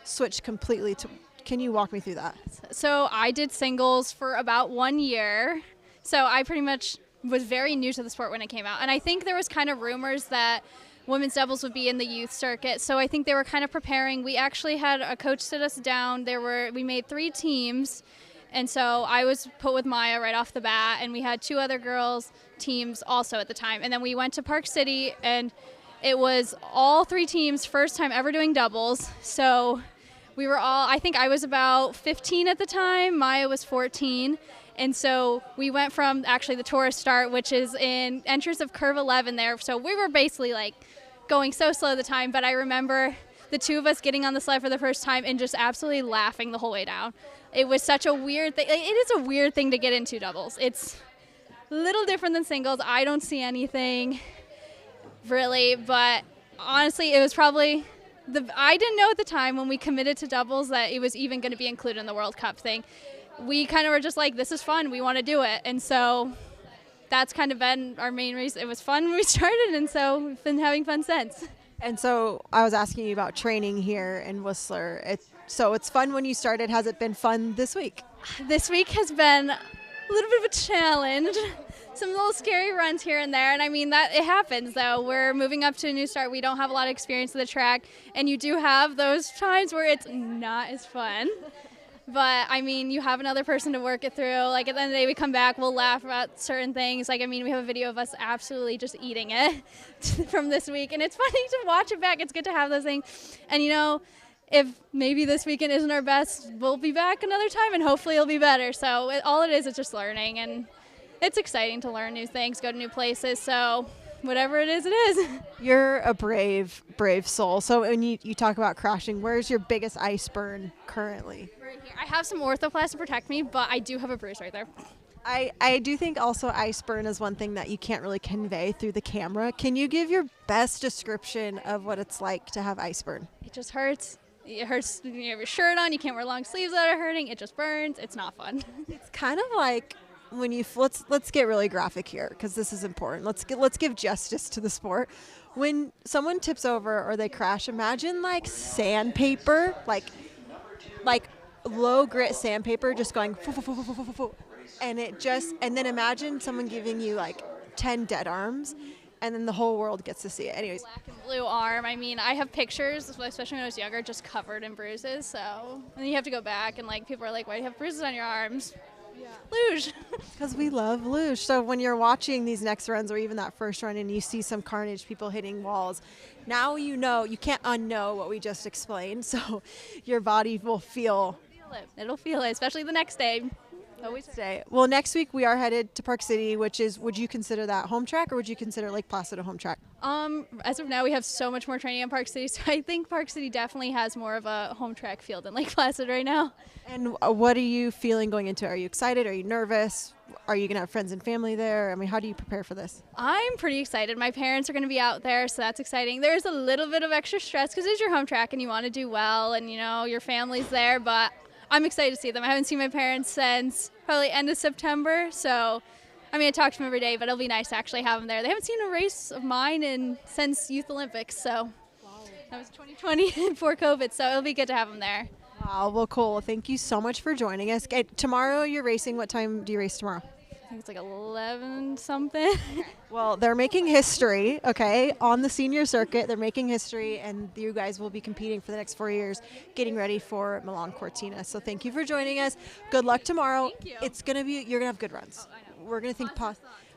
switch completely to. Can you walk me through that? So I did singles for about 1 year. So I pretty much was very new to the sport when it came out. And I think there was kind of rumors that women's doubles would be in the youth circuit. So I think they were kind of preparing. We actually had a coach sit us down. We made 3 teams. And so I was put with Maya right off the bat. And we had 2 other girls teams also at the time. And then we went to Park City, and it was all 3 teams, first time ever doing doubles. So we were all, I think I was about 15 at the time, Maya was 14, and so we went from actually the tourist start, which is in entrance of curve 11 there, so we were basically going so slow at the time, but I remember the two of us getting on the sled for the first time and just absolutely laughing the whole way down. It was such a weird thing. It is a weird thing to get into doubles. It's a little different than singles. I don't see anything really, but honestly, it was probably I didn't know at the time when we committed to doubles that it was even going to be included in the World Cup thing. We kind of were just like, this is fun, we want to do it. And so that's kind of been our main reason. It was fun when we started, and so we've been having fun since. And so I was asking you about training here in Whistler. So it's fun when you started. Has it been fun this week? This week has been a little bit of a challenge. Some little scary runs here and there, and I mean that it happens though. We're moving up to a new start. We don't have a lot of experience with the track, and you do have those times where it's not as fun. But I mean, you have another person to work it through. Like at the end of the day, we come back, we'll laugh about certain things. Like I mean, we have a video of us absolutely just eating it from this week, and it's funny to watch it back. It's good to have those things, and you know, if maybe this weekend isn't our best, we'll be back another time, and hopefully it'll be better. So all it is just learning, and it's exciting to learn new things, go to new places. So whatever it is, it is. You're a brave soul. So when you talk about crashing, where's your biggest ice burn currently? Right here. I have some orthoplast to protect me, but I do have a bruise right there. I do think also ice burn is one thing that you can't really convey through the camera. Can you give your best description of what it's like to have ice burn? It just hurts. It hurts when you have your shirt on. You can't wear long sleeves without it hurting. It just burns. It's not fun. It's kind of like when you let's get really graphic here because this is important. Let's give justice to the sport. When someone tips over or they crash, imagine like sandpaper, like low grit sandpaper just going and then imagine someone giving you like 10 dead arms, and then the whole world gets to see it. Anyways, black and blue arm. I mean, I have pictures, especially when I was younger, just covered in bruises. So, and then you have to go back, and like people are like, "Why do you have bruises on your arms?" Yeah. Luge. Because we love luge. So when you're watching these next runs or even that first run and you see some carnage, people hitting walls, now you know, you can't unknow what we just explained. So your body will feel it. It'll feel it, especially the next day. Always day. Well, next week we are headed to Park City, which is, would you consider that home track or would you consider Lake Placid a home track? As of now, we have so much more training in Park City, so I think Park City definitely has more of a home track field than Lake Placid right now. And what are you feeling going into it? Are you excited? Are you nervous? Are you going to have friends and family there? I mean, how do you prepare for this? I'm pretty excited. My parents are going to be out there, so that's exciting. There's a little bit of extra stress because it's your home track and you want to do well and, you know, your family's there, but I'm excited to see them. I haven't seen my parents since probably end of September, so I mean, I talk to them every day, but it'll be nice to actually have them there. They haven't seen a race of mine since Youth Olympics, so that was 2020 before COVID, so it'll be good to have them there. Wow, well, cool. Thank you so much for joining us. Tomorrow you're racing. What time do you race tomorrow? I think it's like 11 something. Well, they're making history, okay, on the senior circuit. They're making history, and you guys will be competing for the next 4 years, getting ready for Milan Cortina. So thank you for joining us. Good luck tomorrow. Thank you. It's going to be, you're going to have good runs. We're going to think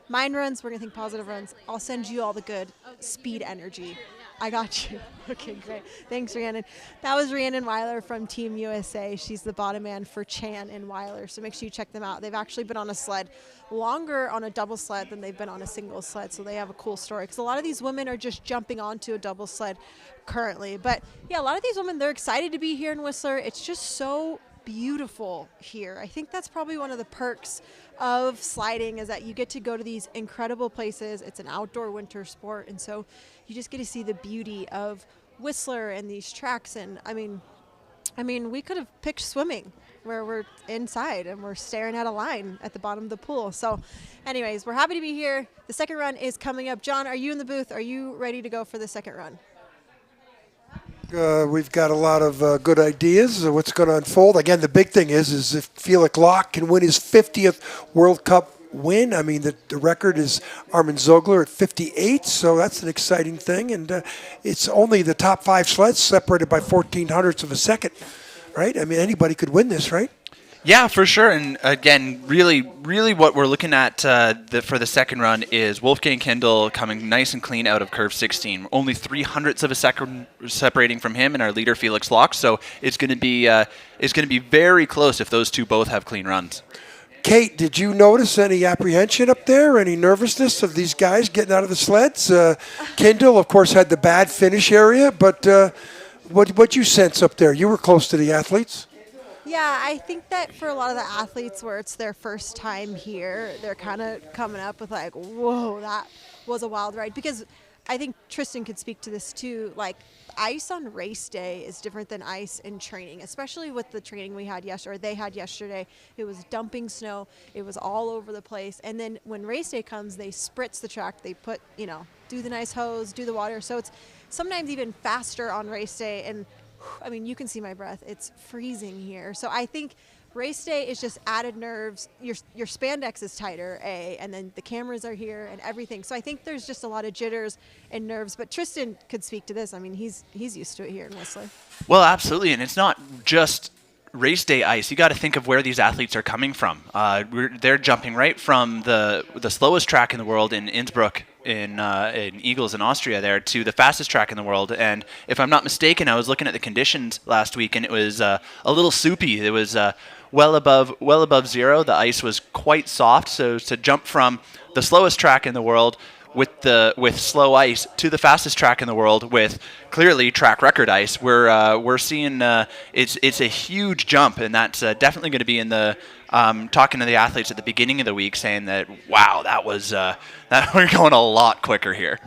mine runs, we're going to think positive runs. I'll send you all the good speed energy. I got you. Okay, great. Thanks, Rhiannon. That was Rhiannon Weiler from Team USA. She's the bottom man for Chan and Weiler, so make sure you check them out. They've actually been on a sled longer on a double sled than they've been on a single sled, so they have a cool story because a lot of these women are just jumping onto a double sled currently. But yeah, a lot of these women, they're excited to be here in Whistler. It's just so beautiful here. I think that's probably one of the perks of sliding is that you get to go to these incredible places. It's an outdoor winter sport, and so you just get to see the beauty of Whistler and these tracks. And I mean we could have picked swimming where we're inside and we're staring at a line at the bottom of the pool. So anyways, we're happy to be here. The second run is coming up. John, are you in the booth? Are you ready to go for the second run? We've got a lot of good ideas of what's going to unfold. Again, the big thing is if Felix Locke can win his 50th World Cup win. I mean, the record is Armin Zogler at 58, so that's an exciting thing. And it's only the top 5 sleds separated by 0.14 of a second, right? I mean, anybody could win this, right? Yeah, for sure. And again, really what we're looking at for the second run is Wolfgang Kindl coming nice and clean out of curve 16. Only 0.03 of a second separating from him and our leader Felix Locke. So it's going to be very close if those two both have clean runs. Kate, did you notice any apprehension up there, any nervousness of these guys getting out of the sleds? Kendall, of course, had the bad finish area, but what'd you sense up there? You were close to the athletes. Yeah, I think that for a lot of the athletes where it's their first time here, they're kind of coming up with like, whoa, that was a wild ride. Because I think Tristan could speak to this too. Like, ice on race day is different than ice in training, especially with the training we had yesterday, or they had yesterday. It was dumping snow. It was all over the place. And then when race day comes, they spritz the track. They put, do the nice hose, do the water. So it's sometimes even faster on race day. And I mean, you can see my breath. It's freezing here. So I think race day is just added nerves. Your spandex is tighter, and then the cameras are here and everything. So I think there's just a lot of jitters and nerves. But Tristan could speak to this. I mean, he's used to it here in Whistler. Well, absolutely, and it's not just race day ice. You got to think of where these athletes are coming from. They're jumping right from the slowest track in the world in Innsbruck, in Eagles in Austria there, to the fastest track in the world. And if I'm not mistaken, I was looking at the conditions last week, and it was a little soupy. It was well above zero. The ice was quite soft. So to jump from the slowest track in the world with slow ice to the fastest track in the world with clearly track record ice, we're seeing it's a huge jump, and that's definitely going to be in the talking to the athletes at the beginning of the week, saying that wow, that we're going a lot quicker here.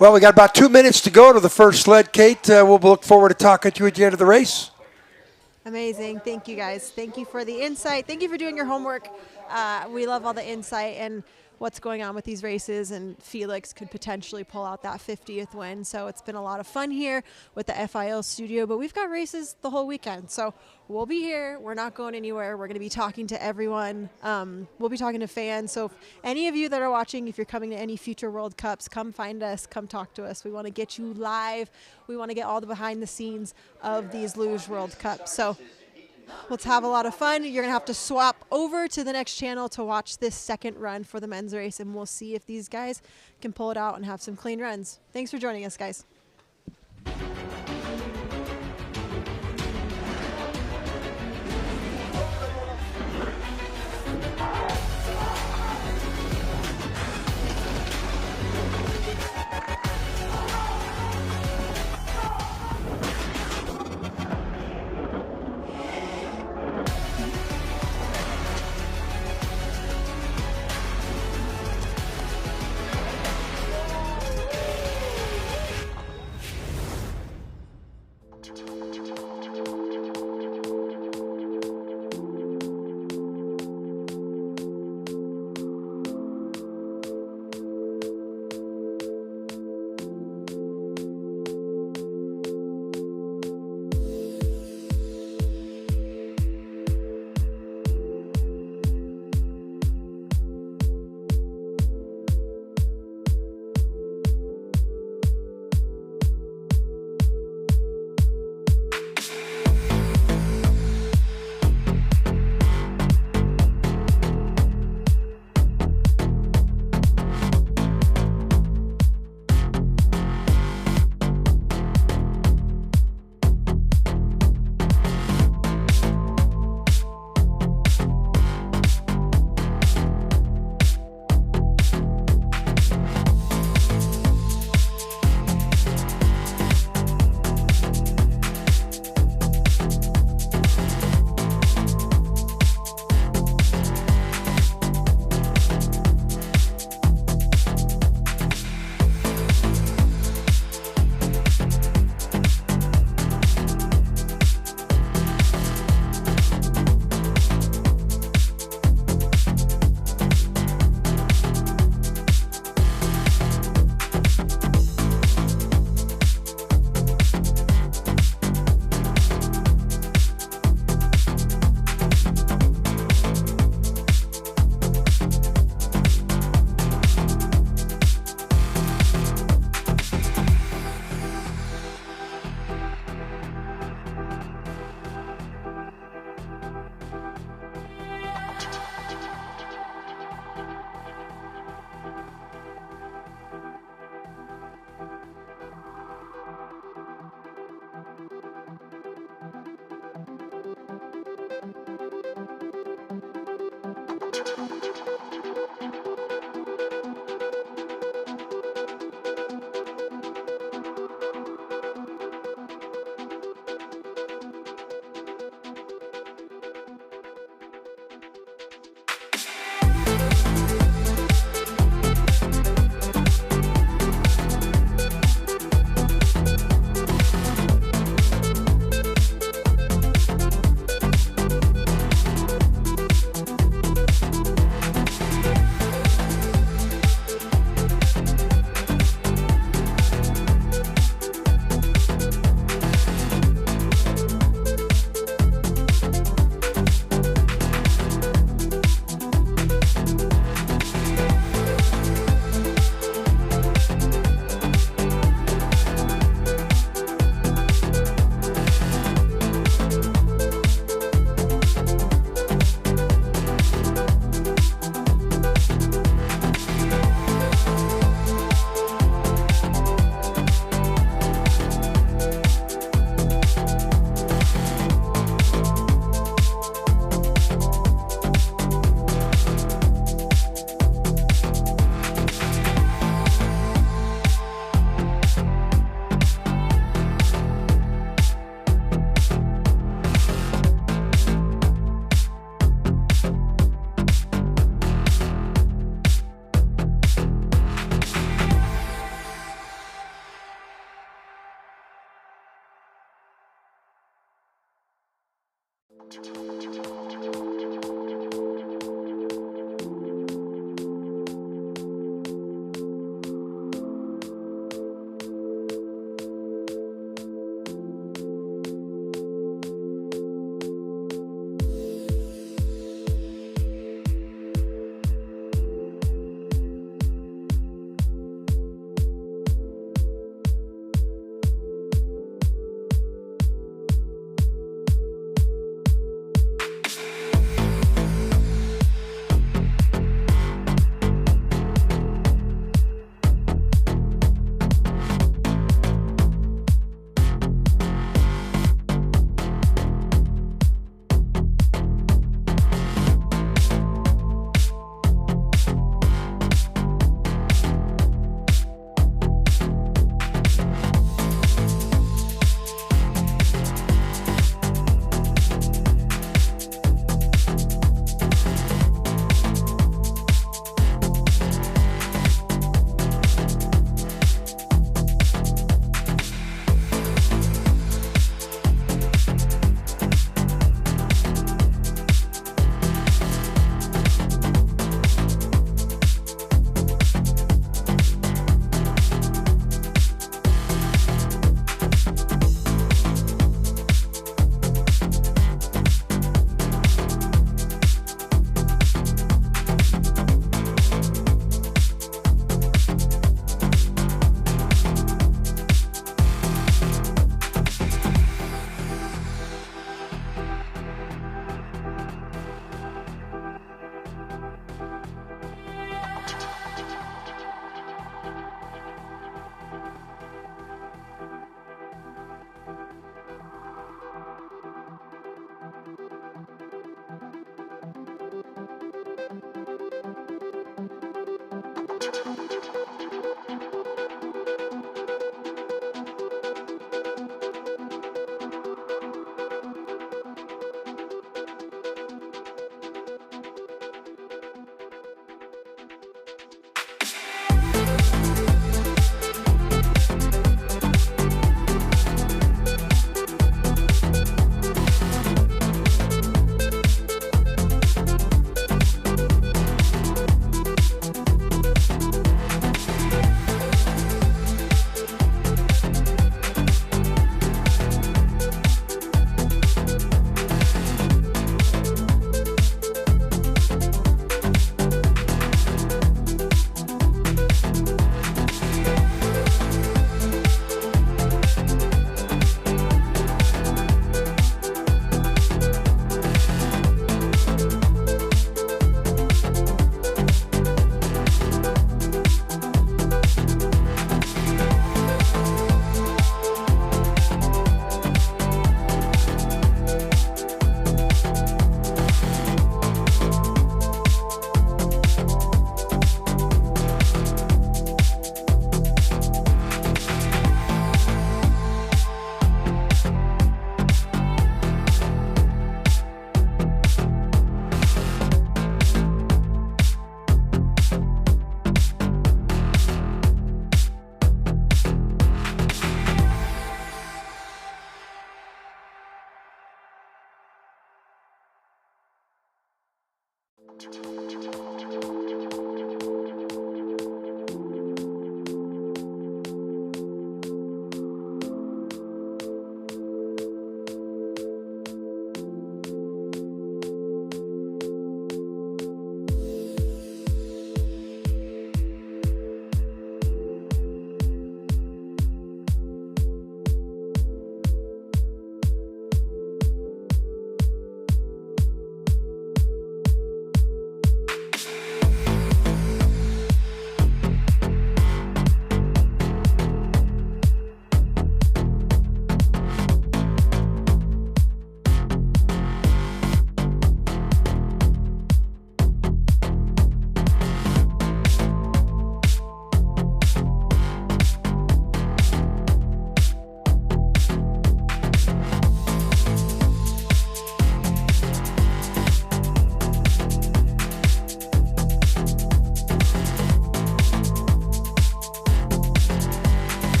Well, we got about 2 minutes to go to the first sled, Kate. We'll look forward to talking to you at the end of the race. Amazing. Thank you, guys. Thank you for the insight. Thank you for doing your homework. We love all the insight and what's going on with these races, and Felix could potentially pull out that 50th win. So it's been a lot of fun here with the FIL studio, but we've got races the whole weekend. So we'll be here. We're not going anywhere. We're going to be talking to everyone. We'll be talking to fans. So if any of you that are watching, if you're coming to any future World Cups, come find us, come talk to us. We want to get you live. We want to get all the behind the scenes of these Luge World Cups. So let's have a lot of fun. You're going to have to swap over to the next channel to watch this second run for the men's race, and we'll see if these guys can pull it out and have some clean runs. Thanks for joining us, guys.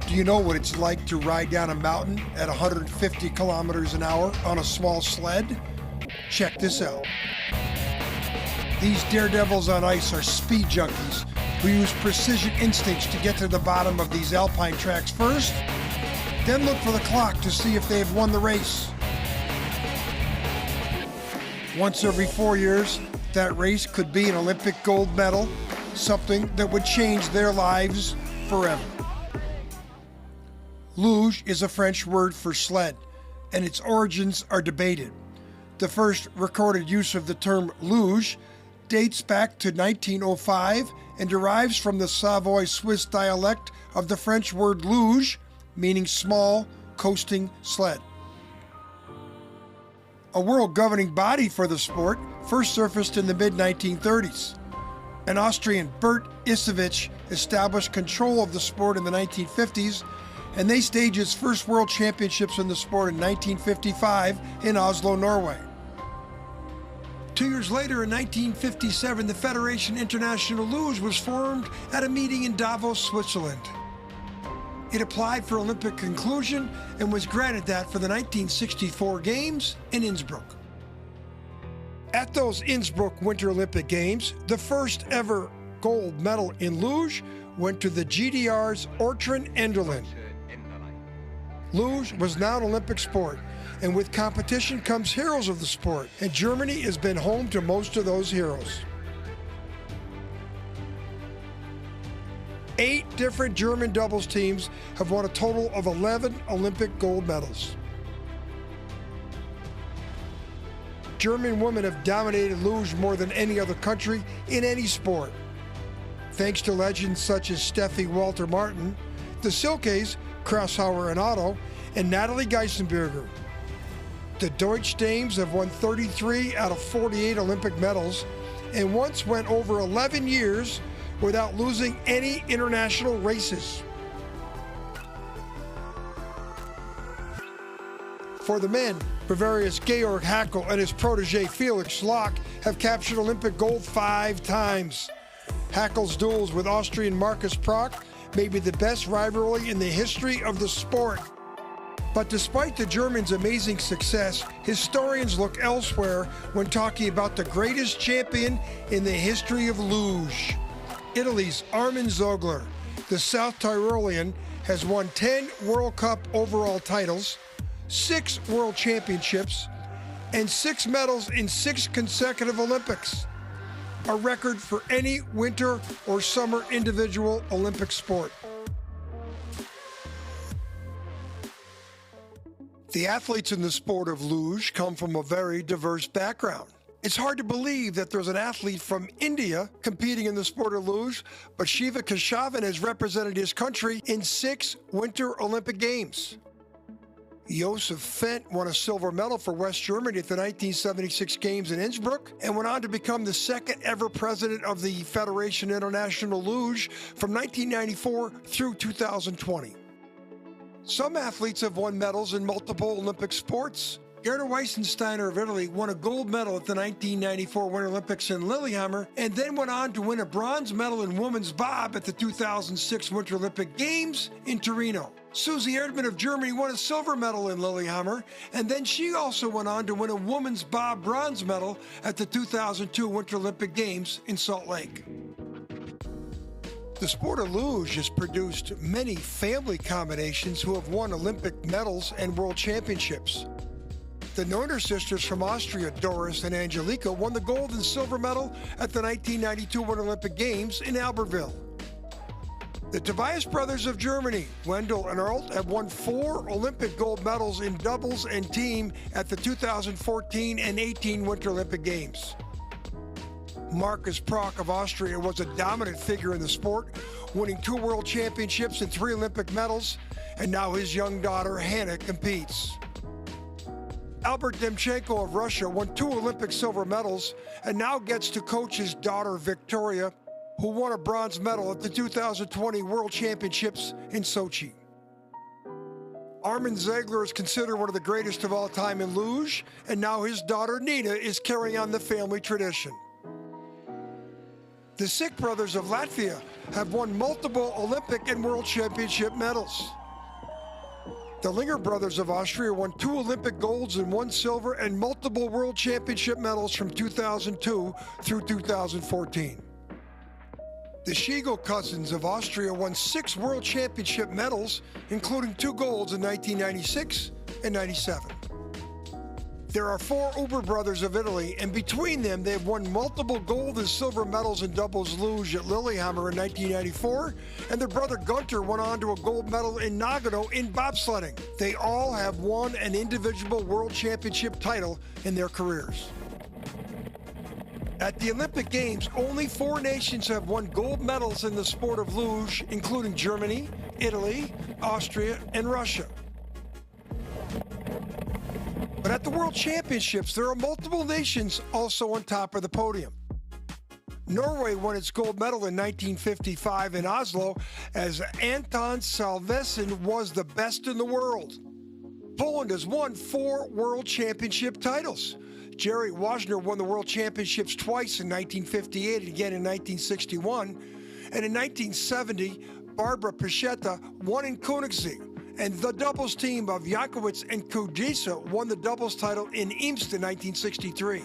Do you know what it's like to ride down a mountain at 150 kilometers an hour on a small sled? Check this out. These daredevils on ice are speed junkies who use precision instincts to get to the bottom of these alpine tracks first, then look for the clock to see if they've won the race. Once every 4 years, that race could be an Olympic gold medal, something that would change their lives forever. Luge is a French word for sled, and its origins are debated. The first recorded use of the term luge dates back to 1905 and derives from the Savoy-Swiss dialect of the French word luge, meaning small, coasting sled. A world governing body for the sport first surfaced in the mid-1930s. An Austrian, Bert Isevich, established control of the sport in the 1950s, and they staged its first world championships in the sport in 1955 in Oslo, Norway. 2 years later, in 1957, the Federation International Luge was formed at a meeting in Davos, Switzerland. It applied for Olympic inclusion and was granted that for the 1964 Games in Innsbruck. At those Innsbruck Winter Olympic Games, the first ever gold medal in luge went to the GDR's Austrian Enderlin. Luge was now an Olympic sport, and with competition comes heroes of the sport, and Germany has been home to most of those heroes. 8 different German doubles teams have won a total of 11 Olympic gold medals. German women have dominated luge more than any other country in any sport. Thanks to legends such as Steffi Walter-Martin, the Silkes, Kraushauer and Otto, and Natalie Geisenberger. The Deutsch Dames have won 33 out of 48 Olympic medals and once went over 11 years without losing any international races. For the men, Bavaria's Georg Hackl and his protege Felix Schlock have captured Olympic gold 5 times. Hackel's duels with Austrian Markus Prock may be the best rivalry in the history of the sport. But despite the Germans' amazing success, historians look elsewhere when talking about the greatest champion in the history of luge. Italy's Armin Zogler, the South Tyrolean, has won 10 World Cup overall titles, 6 World Championships, and 6 medals in 6 consecutive Olympics. A record for any winter or summer individual Olympic sport. The athletes in the sport of luge come from a very diverse background. It's hard to believe that there's an athlete from India competing in the sport of luge, but Shiva Keshavan has represented his country in 6 Winter Olympic Games. Josef Fendt won a silver medal for West Germany at the 1976 Games in Innsbruck and went on to become the second ever president of the Federation International Luge from 1994 through 2020. Some athletes have won medals in multiple Olympic sports. Gerda Weissensteiner of Italy won a gold medal at the 1994 Winter Olympics in Lillehammer and then went on to win a bronze medal in women's bob at the 2006 Winter Olympic Games in Torino. Susie Erdmann of Germany won a silver medal in Lillehammer, and then she also went on to win a women's bob bronze medal at the 2002 Winter Olympic Games in Salt Lake. The sport of luge has produced many family combinations who have won Olympic medals and world championships. The Neuner sisters from Austria, Doris and Angelika, won the gold and silver medal at the 1992 Winter Olympic Games in Albertville. The Tobias brothers of Germany, Wendell and Arlt, have won 4 Olympic gold medals in doubles and team at the 2014 and 18 Winter Olympic Games. Markus Prock of Austria was a dominant figure in the sport, winning 2 world championships and 3 Olympic medals, and now his young daughter Hannah competes. Albert Demchenko of Russia won 2 Olympic silver medals and now gets to coach his daughter Victoria, who won a bronze medal at the 2020 World Championships in Sochi. Armin Ziegler is considered one of the greatest of all time in luge, and now his daughter Nina is carrying on the family tradition. The Sick brothers of Latvia have won multiple Olympic and World Championship medals. The Linger brothers of Austria won 2 Olympic golds and 1 silver and multiple World Championship medals from 2002 through 2014. The Schiegel cousins of Austria won 6 World Championship medals, including 2 golds in 1996 and 97. There are 4 Uber brothers of Italy, and between them, they have won multiple gold and silver medals in doubles luge at Lillehammer in 1994, and their brother Gunter went on to a gold medal in Nagano in bobsledding. They all have won an individual world championship title in their careers. At the Olympic Games, only 4 nations have won gold medals in the sport of luge, including Germany, Italy, Austria, and Russia. But at the World Championships, there are multiple nations also on top of the podium. Norway won its gold medal in 1955 in Oslo as Anton Salvesen was the best in the world. Poland has won 4 World Championship titles. Jerry Wozniak won the World Championships twice in 1958 and again in 1961. And in 1970, Barbara Pichetta won in Königssee. And the doubles team of Jankowicz and Kujisa won the doubles title in Imst in 1963.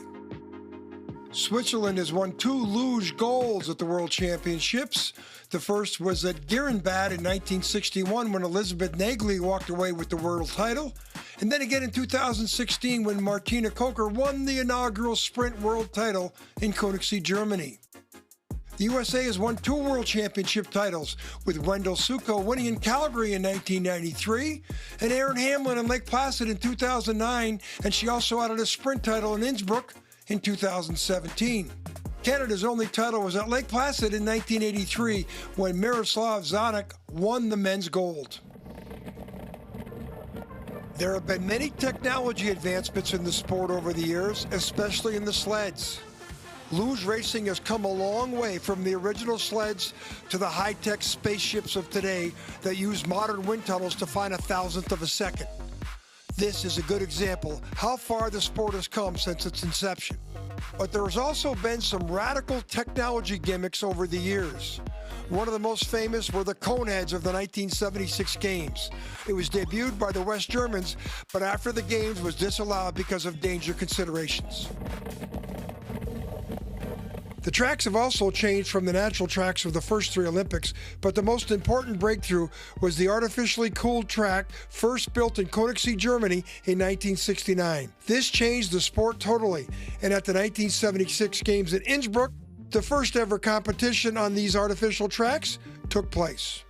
Switzerland has won 2 luge golds at the World Championships. The first was at Girenbad in 1961 when Elizabeth Nagli walked away with the world title. And then again in 2016 when Martina Kocher won the inaugural sprint world title in Königssee, Germany. The USA has won 2 World Championship titles, with Wendell Suko winning in Calgary in 1993, and Erin Hamlin in Lake Placid in 2009, and she also added a sprint title in Innsbruck in 2017. Canada's only title was at Lake Placid in 1983, when Miroslav Zanik won the men's gold. There have been many technology advancements in the sport over the years, especially in the sleds. Luge racing has come a long way from the original sleds to the high-tech spaceships of today that use modern wind tunnels to find 1,000th of a second. This is a good example how far the sport has come since its inception. But there has also been some radical technology gimmicks over the years. One of the most famous were the coneheads of the 1976 Games. It was debuted by the West Germans, but after the Games was disallowed because of danger considerations. The tracks have also changed from the natural tracks of the first 3 Olympics, but the most important breakthrough was the artificially cooled track first built in Königssee, Germany in 1969. This changed the sport totally, and at the 1976 Games in Innsbruck, the first ever competition on these artificial tracks took place.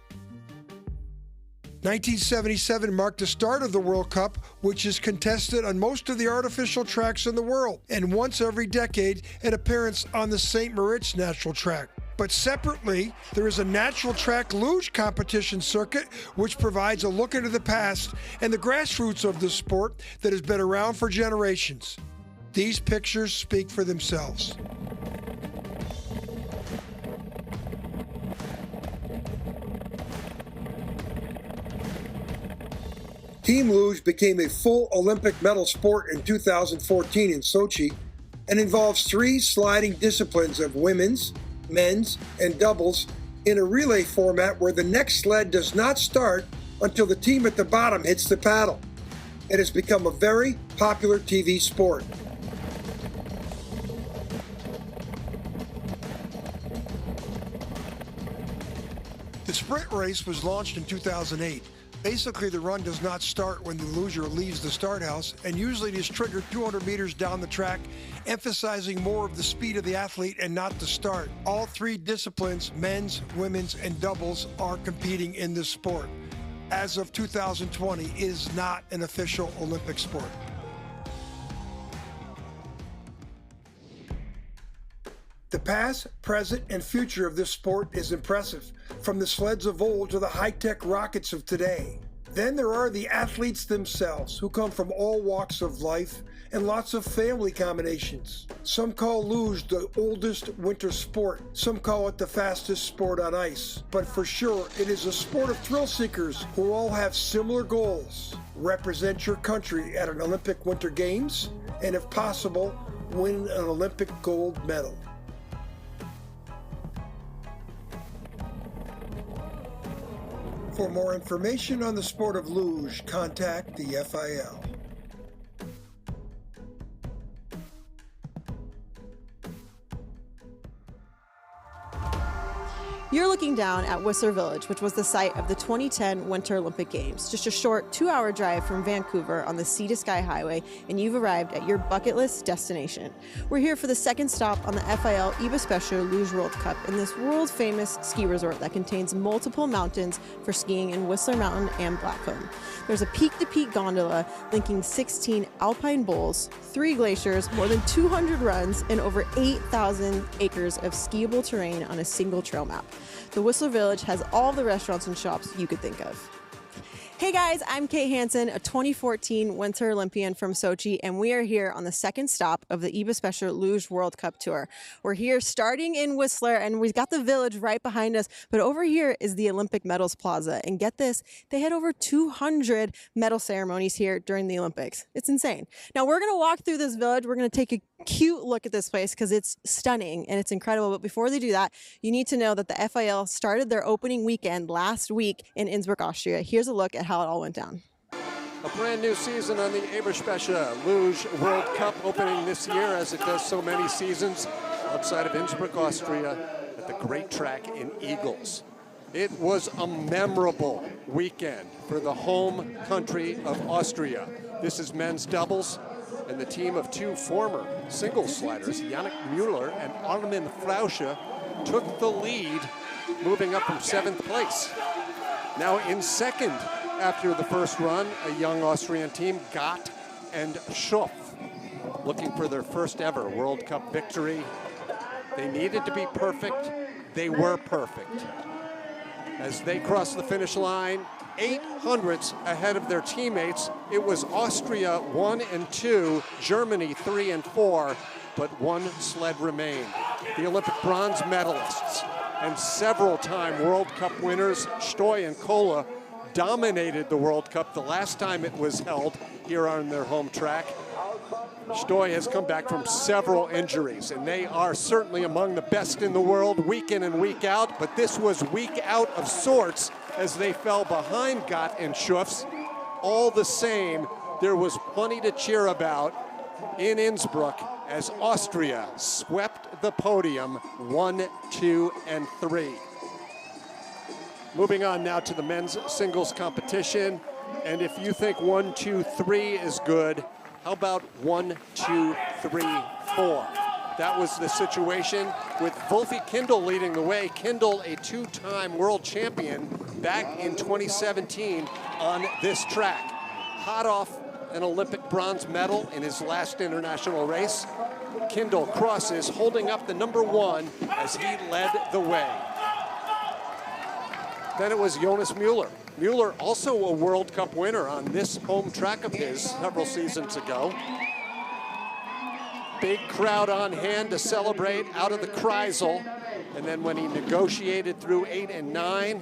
1977 marked the start of the World Cup, which is contested on most of the artificial tracks in the world, and once every decade, an appearance on the St. Moritz natural track. But separately, there is a natural track luge competition circuit, which provides a look into the past and the grassroots of the sport that has been around for generations. These pictures speak for themselves. Team luge became a full Olympic medal sport in 2014 in Sochi and involves 3 sliding disciplines of women's, men's, and doubles in a relay format where the next sled does not start until the team at the bottom hits the paddle. It has become a very popular TV sport. The sprint race was launched in 2008. Basically, the run does not start when the luger leaves the start house, and usually it is triggered 200 meters down the track, emphasizing more of the speed of the athlete and not the start. All 3 disciplines, men's, women's, and doubles, are competing in this sport. As of 2020, it is not an official Olympic sport. The past, present, and future of this sport is impressive, from the sleds of old to the high-tech rockets of today. Then there are the athletes themselves, who come from all walks of life and lots of family combinations. Some call luge the oldest winter sport. Some call it the fastest sport on ice. But for sure, it is a sport of thrill seekers who all have similar goals. Represent your country at an Olympic Winter Games, and if possible, win an Olympic gold medal. For more information on the sport of luge, contact the FIL. You're looking down at Whistler Village, which was the site of the 2010 Winter Olympic Games. Just a short 2-hour drive from Vancouver on the Sea to Sky Highway, and you've arrived at your bucket list destination. We're here for the second stop on the FIL EBERSPÄCHER Luge World Cup in this world-famous ski resort that contains multiple mountains for skiing in Whistler Mountain and Blackcomb. There's a peak-to-peak gondola linking 16 alpine bowls, 3 glaciers, more than 200 runs, and over 8,000 acres of skiable terrain on a single trail map. The Whistler Village has all the restaurants and shops you could think of. Hey guys, I'm Kate Hansen, a 2014 Winter Olympian from Sochi, and we are here on the second stop of the EBERSPÄCHER Luge World Cup Tour. We're here starting in Whistler, and we've got the village right behind us, but over here is the Olympic Medals Plaza, and get this, they had over 200 medal ceremonies here during the Olympics. It's insane. Now we're going to walk through this village, we're going to take a cute look at this place because it's stunning and it's incredible, but before they do that, you need to know that the FIL started their opening weekend last week in Innsbruck, Austria. Here's a look at how it all went down. A brand new season on the EBERSPÄCHER Luge World Cup opening this year, as it does so many seasons outside of Innsbruck, Austria, at the great track in Eagles. It was a memorable weekend for the home country of Austria. This is men's doubles, and the team of 2 former singles sliders, Yannick Müller and Armin Frausche, took the lead, moving up from 7th place. Now in second after the first run, a young Austrian team, Gott and Schoff, looking for their first ever World Cup victory. They needed to be perfect. They were perfect. As they crossed the finish line, 800ths ahead of their teammates, it was Austria 1 and 2, Germany 3 and 4, but 1 sled remained. The Olympic bronze medalists and several-time World Cup winners, Stoy and Kola, dominated the World Cup the last time it was held here on their home track. Stoy has come back from several injuries, and they are certainly among the best in the world week in and week out, but this was week out of sorts as they fell behind Gott and Schuffs. All the same, there was plenty to cheer about in Innsbruck as Austria swept the podium 1, 2, and 3. Moving on now to the men's singles competition, and if you think 1, 2, 3 is good, how about 1, 2, 3, 4? That was the situation with Wolfie Kindl leading the way. Kindl, a 2-time world champion back in 2017 on this track. Hot off an Olympic bronze medal in his last international race. Kindl crosses, holding up the number 1 as he led the way. Then it was Jonas Müller. Müller, also a World Cup winner on this home track of his several seasons ago. Big crowd on hand to celebrate out of the Kreisel. And then when he negotiated through 8 and 9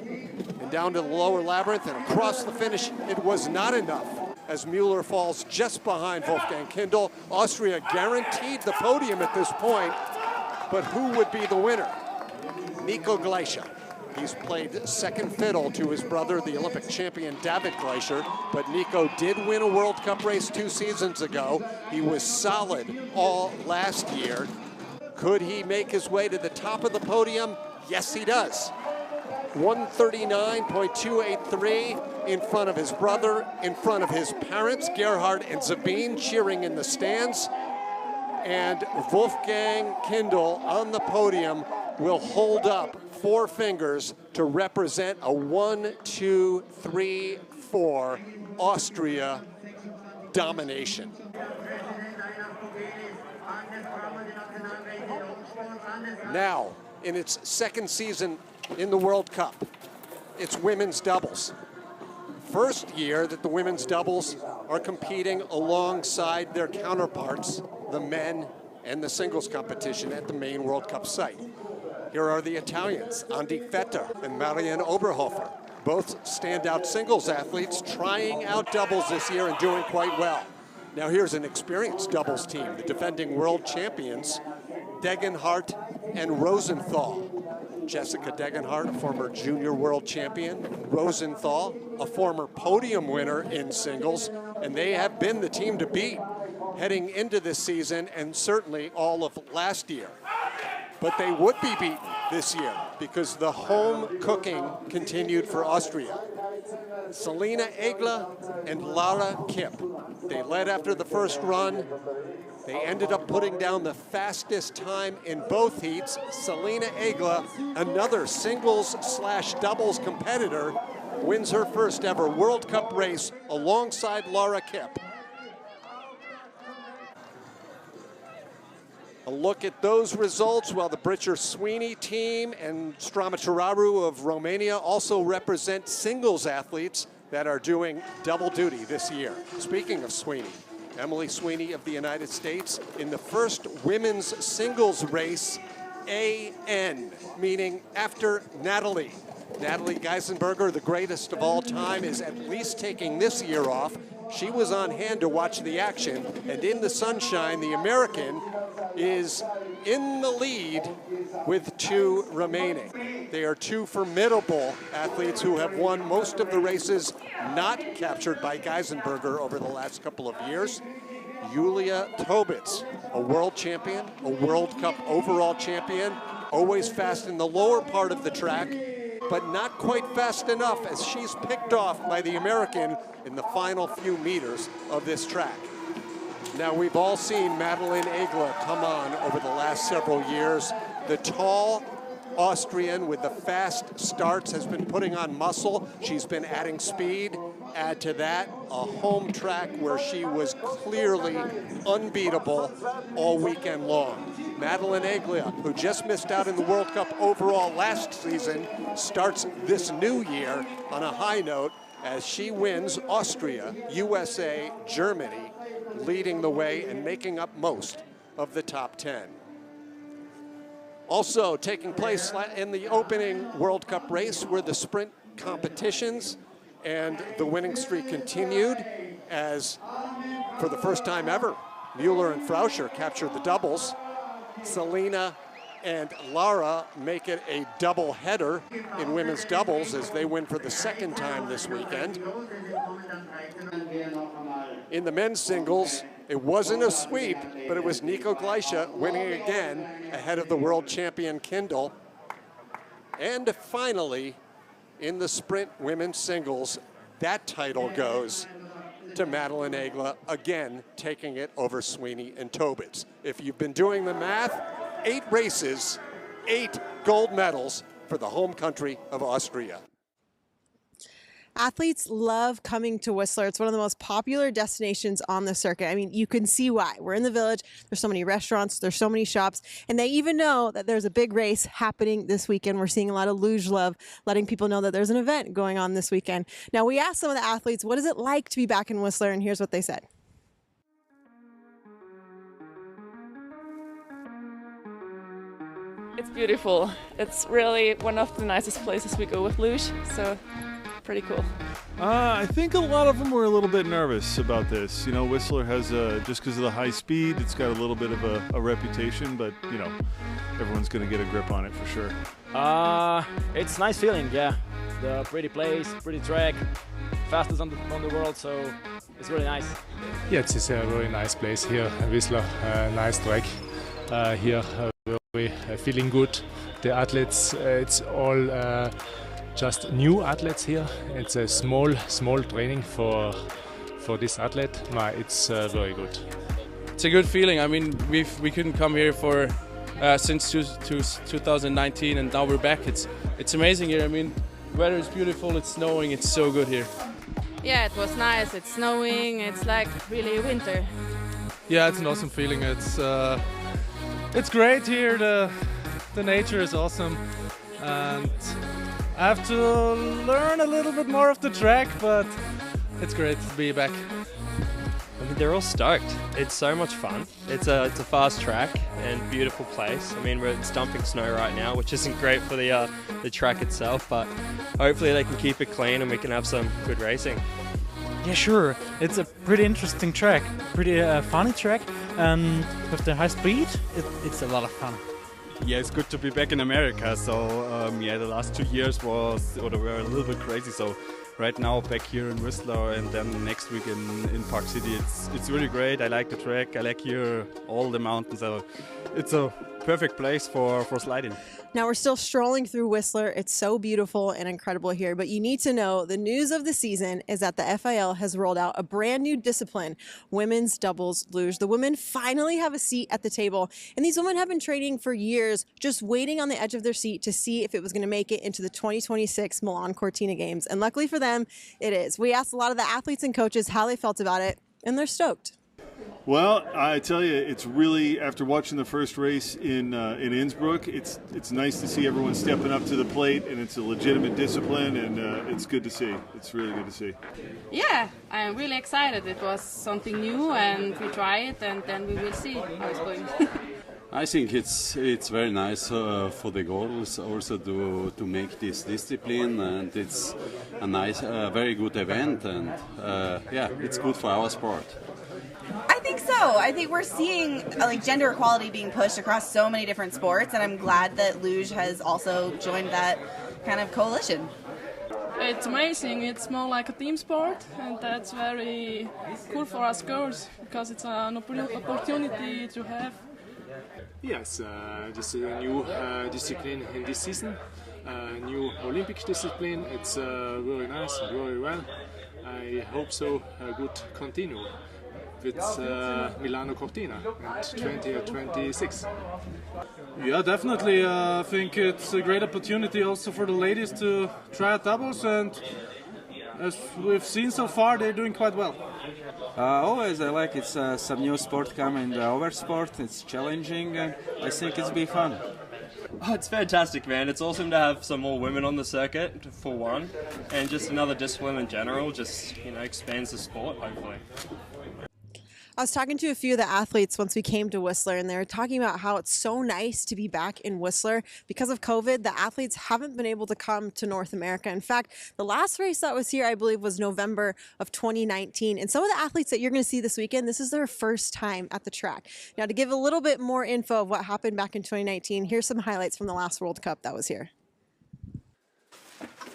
and down to the lower labyrinth and across the finish, it was not enough as Müller falls just behind Wolfgang Kindl. Austria guaranteed the podium at this point, but who would be the winner? Nico Gleicher. He's played second fiddle to his brother, the Olympic champion David Gleicher, but Nico did win a World Cup race 2 seasons ago. He was solid all last year. Could he make his way to the top of the podium? Yes, he does. 139.283 in front of his brother, in front of his parents, Gerhard and Sabine, cheering in the stands. And Wolfgang Kindl on the podium will hold up 4 fingers to represent a 1, 2, 3, 4 Austria domination. Now, in its second season in the World Cup, it's women's doubles. First year that the women's doubles are competing alongside their counterparts, the men and the singles competition at the main World Cup site. Here are the Italians, Andi Vetter and Marianne Oberhofer, both standout singles athletes trying out doubles this year and doing quite well. Now here's an experienced doubles team, the defending world champions, Degenhardt and Rosenthal. Jessica Degenhardt, a former junior world champion, Rosenthal, a former podium winner in singles, and they have been the team to beat heading into this season and certainly all of last year. But they would be beaten this year because the home cooking continued for Austria. Selina Egla and Lara Kipp. They led after the first run. They ended up putting down the fastest time in both heats. Selina Egla, another singles/doubles competitor, wins her first ever World Cup race alongside Lara Kipp. A look at those results, while the Britcher Sweeney team and Stramatraru of Romania also represent singles athletes that are doing double duty this year. Speaking of Sweeney, Emily Sweeney of the United States in the first women's singles race, AN, meaning after Natalie. Natalie Geisenberger, the greatest of all time, is at least taking this year off. She was on hand to watch the action, and in the sunshine, the American is in the lead with 2 remaining. They are 2 formidable athletes who have won most of the races not captured by Geisenberger over the last couple of years. Yulia Tobits, a world champion, a World Cup overall champion, always fast in the lower part of the track, but not quite fast enough as she's picked off by the American in the final few meters of this track. Now, we've all seen Madeleine Egla come on over the last several years. The tall Austrian with the fast starts has been putting on muscle. She's been adding speed. Add to that a home track where she was clearly unbeatable all weekend long. Madeleine Egla, who just missed out in the World Cup overall last season, starts this new year on a high note as she wins Austria, USA, Germany, leading the way and making up most of the top 10. Also taking place in the opening World Cup race were the sprint competitions, and the winning streak continued as, for the first time ever, Mueller and Frauscher captured the doubles. Selina and Lara make it a double header in women's doubles as they win for the second time this weekend. In the men's singles, it wasn't a sweep, but it was Nico Gleische winning again ahead of the world champion Kindle. And finally, in the sprint women's singles, that title goes to Madeleine Egla, again taking it over Sweeney and Tobits. If you've been doing the math, 8 races, 8 gold medals for the home country of Austria. Athletes love coming to Whistler. It's one of the most popular destinations on the circuit. I mean, you can see why. We're in the village. There's so many restaurants. There's so many shops. And they even know that there's a big race happening this weekend. We're seeing a lot of Luge love, letting people know that there's an event going on this weekend. Now, we asked some of the athletes, what is it like to be back in Whistler? And here's what they said. It's beautiful. It's really one of the nicest places we go with Luge, so pretty cool. I think a lot of them were a little bit nervous about this. You know, Whistler has, just because of the high speed, it's got a little bit of a reputation, but, you know, everyone's going to get a grip on it for sure. It's a nice feeling, yeah. The pretty place, pretty track, fastest on the world, so it's really nice. Yeah, it's a really nice place here, Whistler, nice track here. Very feeling good. The athletes, it's all just new athletes here. It's a small training for this athlete. It's very good. It's a good feeling. I mean, we couldn't come here for since 2019, and now we're back. It's amazing here. I mean, weather is beautiful. It's snowing. It's so good here. Yeah, it was nice. It's snowing. It's like really winter. Yeah, it's an awesome feeling. It's great here. The nature is awesome, and I have to learn a little bit more of the track, but it's great to be back. I mean, they're all stoked. It's so much fun. It's a fast track and beautiful place. I mean, we're dumping snow right now, which isn't great for the track itself, but hopefully they can keep it clean and we can have some good racing. Yeah, sure. It's a pretty interesting track, pretty funny track, and with the high speed, it's a lot of fun. Yeah, it's good to be back in America. So yeah, the last 2 years were a little bit crazy. So right now back here in Whistler, and then next week in Park City, it's really great. I like the track. I like here all the mountains. So it's a perfect place for sliding. Now we're still strolling through Whistler. It's so beautiful and incredible here, but you need to know the news of the season is that the FIL has rolled out a brand new discipline, women's doubles luge. The women finally have a seat at the table, and these women have been training for years, just waiting on the edge of their seat to see if it was going to make it into the 2026 Milan Cortina Games. And luckily for them, it is. We asked a lot of the athletes and coaches how they felt about it, and they're stoked. Well, I tell you, it's really, after watching the first race in Innsbruck, it's nice to see everyone stepping up to the plate, and it's a legitimate discipline, and it's good to see. It's really good to see. Yeah, I'm really excited. It was something new, and we try it, and then we will see how it's going. I think it's very nice for the girls also to make this discipline, and it's a nice, very good event, and yeah, it's good for our sport. I think so. I think we're seeing like gender equality being pushed across so many different sports, and I'm glad that Luge has also joined that kind of coalition. It's amazing. It's more like a team sport, and that's very cool for us girls because it's an opportunity to have. Yes, this is a new discipline in this season, new Olympic discipline. It's really nice, really well. I hope so. Good continue with Milano Cortina in 2026. Yeah, definitely. I think it's a great opportunity also for the ladies to try out doubles, and as we've seen so far, they're doing quite well. Always I like it's some new sport coming, the oversport. It's challenging. I think it's be fun. Oh, it's fantastic, man. It's awesome to have some more women on the circuit, for one, and just another discipline in general, just, you know, expands the sport, hopefully. I was talking to a few of the athletes once we came to Whistler, and they were talking about how it's so nice to be back in Whistler. Because of COVID, the athletes haven't been able to come to North America. In fact, the last race that was here, I believe, was November of 2019. And some of the athletes that you're going to see this weekend, this is their first time at the track. Now, to give a little bit more info of what happened back in 2019, here's some highlights from the last World Cup that was here.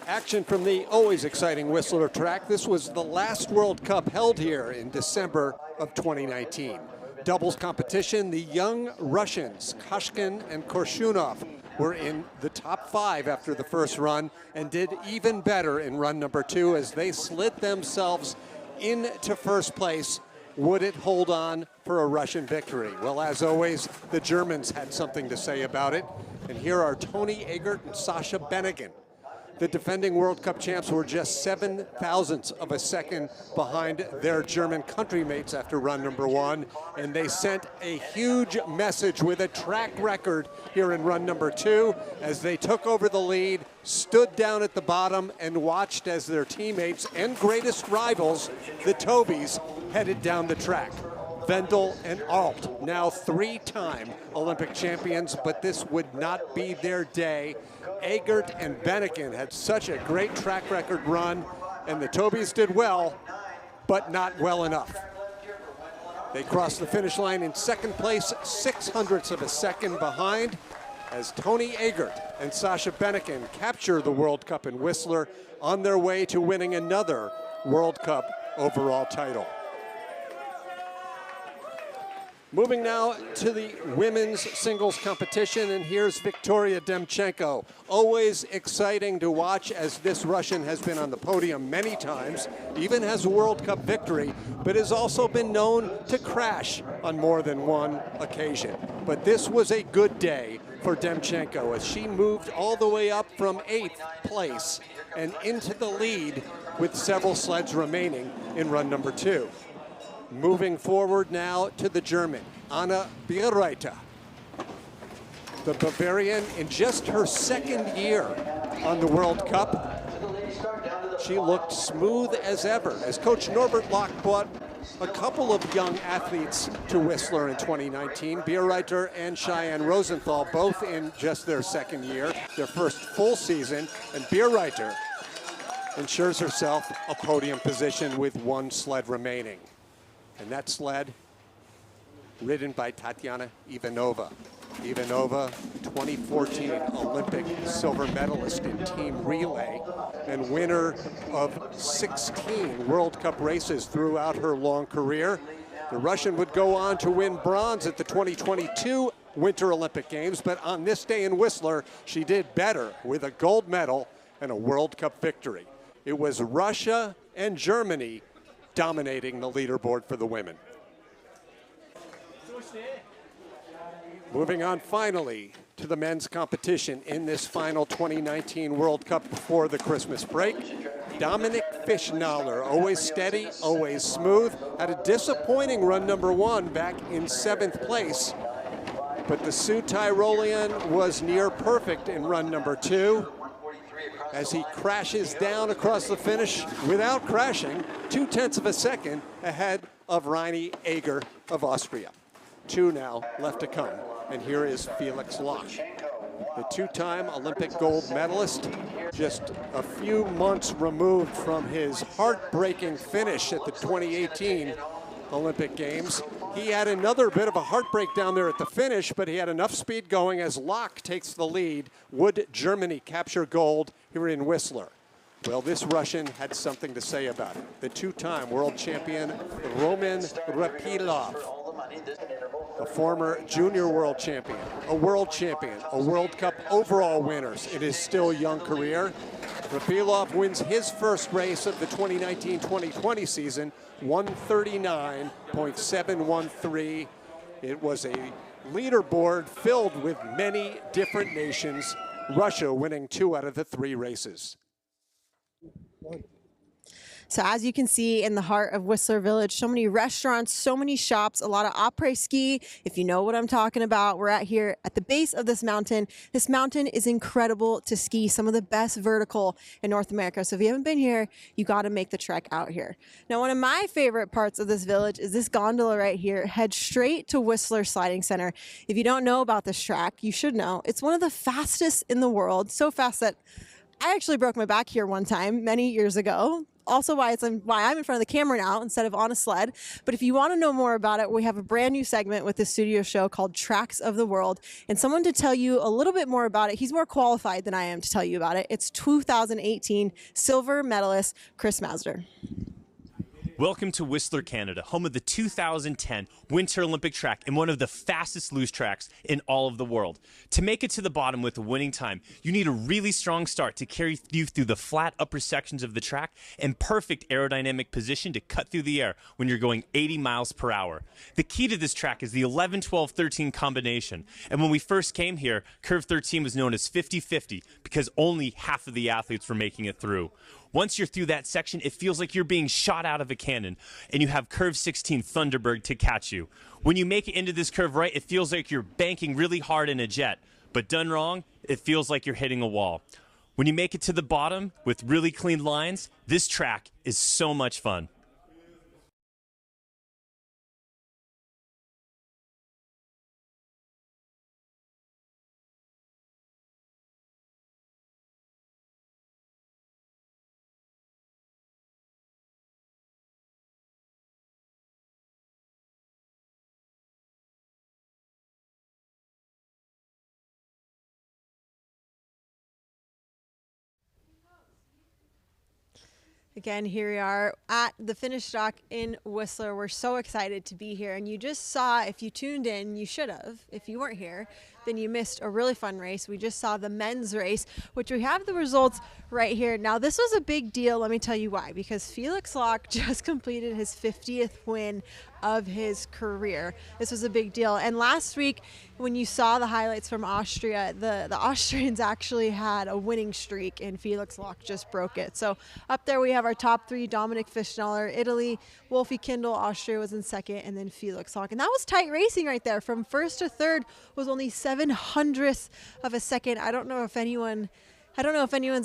Action from the always exciting Whistler track. This was the last World Cup held here in December of 2019. Doubles competition, the young Russians, Kashkin and Korshunov, were in the top 5 after the first run and did even better in run number 2 as they slid themselves into first place. Would it hold on for a Russian victory? Well, as always, the Germans had something to say about it. And here are Toni Egert and Sascha Bennigan. The defending World Cup champs were just 0.007 of a second behind their German countrymates after run number 1, and they sent a huge message with a track record here in run number 2 as they took over the lead, stood down at the bottom, and watched as their teammates and greatest rivals, the Tobys, headed down the track. Vendel and Alt, now 3-time Olympic champions, but this would not be their day. Egert and Bennigan had such a great track record run, and the Tobys did well, but not well enough. They crossed the finish line in second place, 0.06 of a second behind, as Toni Egert and Sascha Bennigan capture the World Cup in Whistler on their way to winning another World Cup overall title. Moving now to the women's singles competition, and here's Victoria Demchenko. Always exciting to watch as this Russian has been on the podium many times, even has a World Cup victory, but has also been known to crash on more than one occasion. But this was a good day for Demchenko as she moved all the way up from 8th place and into the lead with several sleds remaining in run number 2. Moving forward now to the German, Anna Bierreiter. The Bavarian, in just her second year on the World Cup, she looked smooth as ever, as Coach Norbert Locke brought a couple of young athletes to Whistler in 2019, Bierreiter and Cheyenne Rosenthal, both in just their second year, their first full season, and Bierreiter ensures herself a podium position with one sled remaining. And that sled ridden by Tatiana Ivanova. Ivanova, 2014 Olympic silver medalist in team relay and winner of 16 World Cup races throughout her long career. The Russian would go on to win bronze at the 2022 Winter Olympic Games, but on this day in Whistler, she did better with a gold medal and a World Cup victory. It was Russia and Germany dominating the leaderboard for the women. Moving on finally to the men's competition in this final 2019 World Cup before the Christmas break. Dominic Fischnaller, always steady, always smooth, had a disappointing run number 1 back in 7th place. But the Sioux Tyrolean was near perfect in run number 2 as he crashes down across the finish without crashing, 0.2 of a second ahead of Reini Eger of Austria. 2 now left to come, and here is Felix Lach, the 2-time Olympic gold medalist, just a few months removed from his heartbreaking finish at the 2018 Olympic Games. He had another bit of a heartbreak down there at the finish, but he had enough speed going as Lach takes the lead. Would Germany capture gold here in Whistler? Well, this Russian had something to say about it. The 2-time world champion, Roman Rapilov, a former junior world champion, a world champion, a World Cup overall winner in his still young career. Rapilov wins his first race of the 2019-2020 season, 139.713. It was a leaderboard filled with many different nations, Russia winning 2 out of the 3 races. So as you can see in the heart of Whistler Village, so many restaurants, so many shops, a lot of après-ski. If you know what I'm talking about, we're at here at the base of this mountain. This mountain is incredible to ski, some of the best vertical in North America. So if you haven't been here, you got to make the trek out here. Now, one of my favorite parts of this village is this gondola right here. Head straight to Whistler Sliding Center. If you don't know about this track, you should know. It's one of the fastest in the world, so fast that I actually broke my back here one time many years ago. Also why I'm in front of the camera now instead of on a sled. But if you want to know more about it, we have a brand new segment with the studio show called Tracks of the World. And someone to tell you a little bit more about it, he's more qualified than I am to tell you about it. It's 2018 silver medalist Chris Masder. Welcome to Whistler, Canada, home of the 2010 Winter Olympic track and one of the fastest luge tracks in all of the world. To make it to the bottom with a winning time, you need a really strong start to carry you through the flat upper sections of the track and perfect aerodynamic position to cut through the air when you're going 80 miles per hour. The key to this track is the 11-12-13 combination. And when we first came here, Curve 13 was known as 50-50 because only half of the athletes were making it through. Once you're through that section, it feels like you're being shot out of a cannon, and you have Curve 16 Thunderbird to catch you. When you make it into this curve right, it feels like you're banking really hard in a jet, but done wrong, it feels like you're hitting a wall. When you make it to the bottom with really clean lines, this track is so much fun. Again, here we are at the finish dock in Whistler. We're so excited to be here. And you just saw, if you tuned in, you should have. If you weren't here, then you missed a really fun race. We just saw the men's race, which we have the results right here. Now, this was a big deal. Let me tell you why. Because Felix Lach just completed his 50th win of his career. This was a big deal. And last week, when you saw the highlights from Austria, the Austrians actually had a winning streak, and Felix Lach just broke it. So up there we have our top 3, Dominic Fischnaller, Italy, Wolfie Kindle, Austria was in second, and then Felix Lach. And that was tight racing right there. From first to third was only 7/100ths of a second. I don't know if anyone's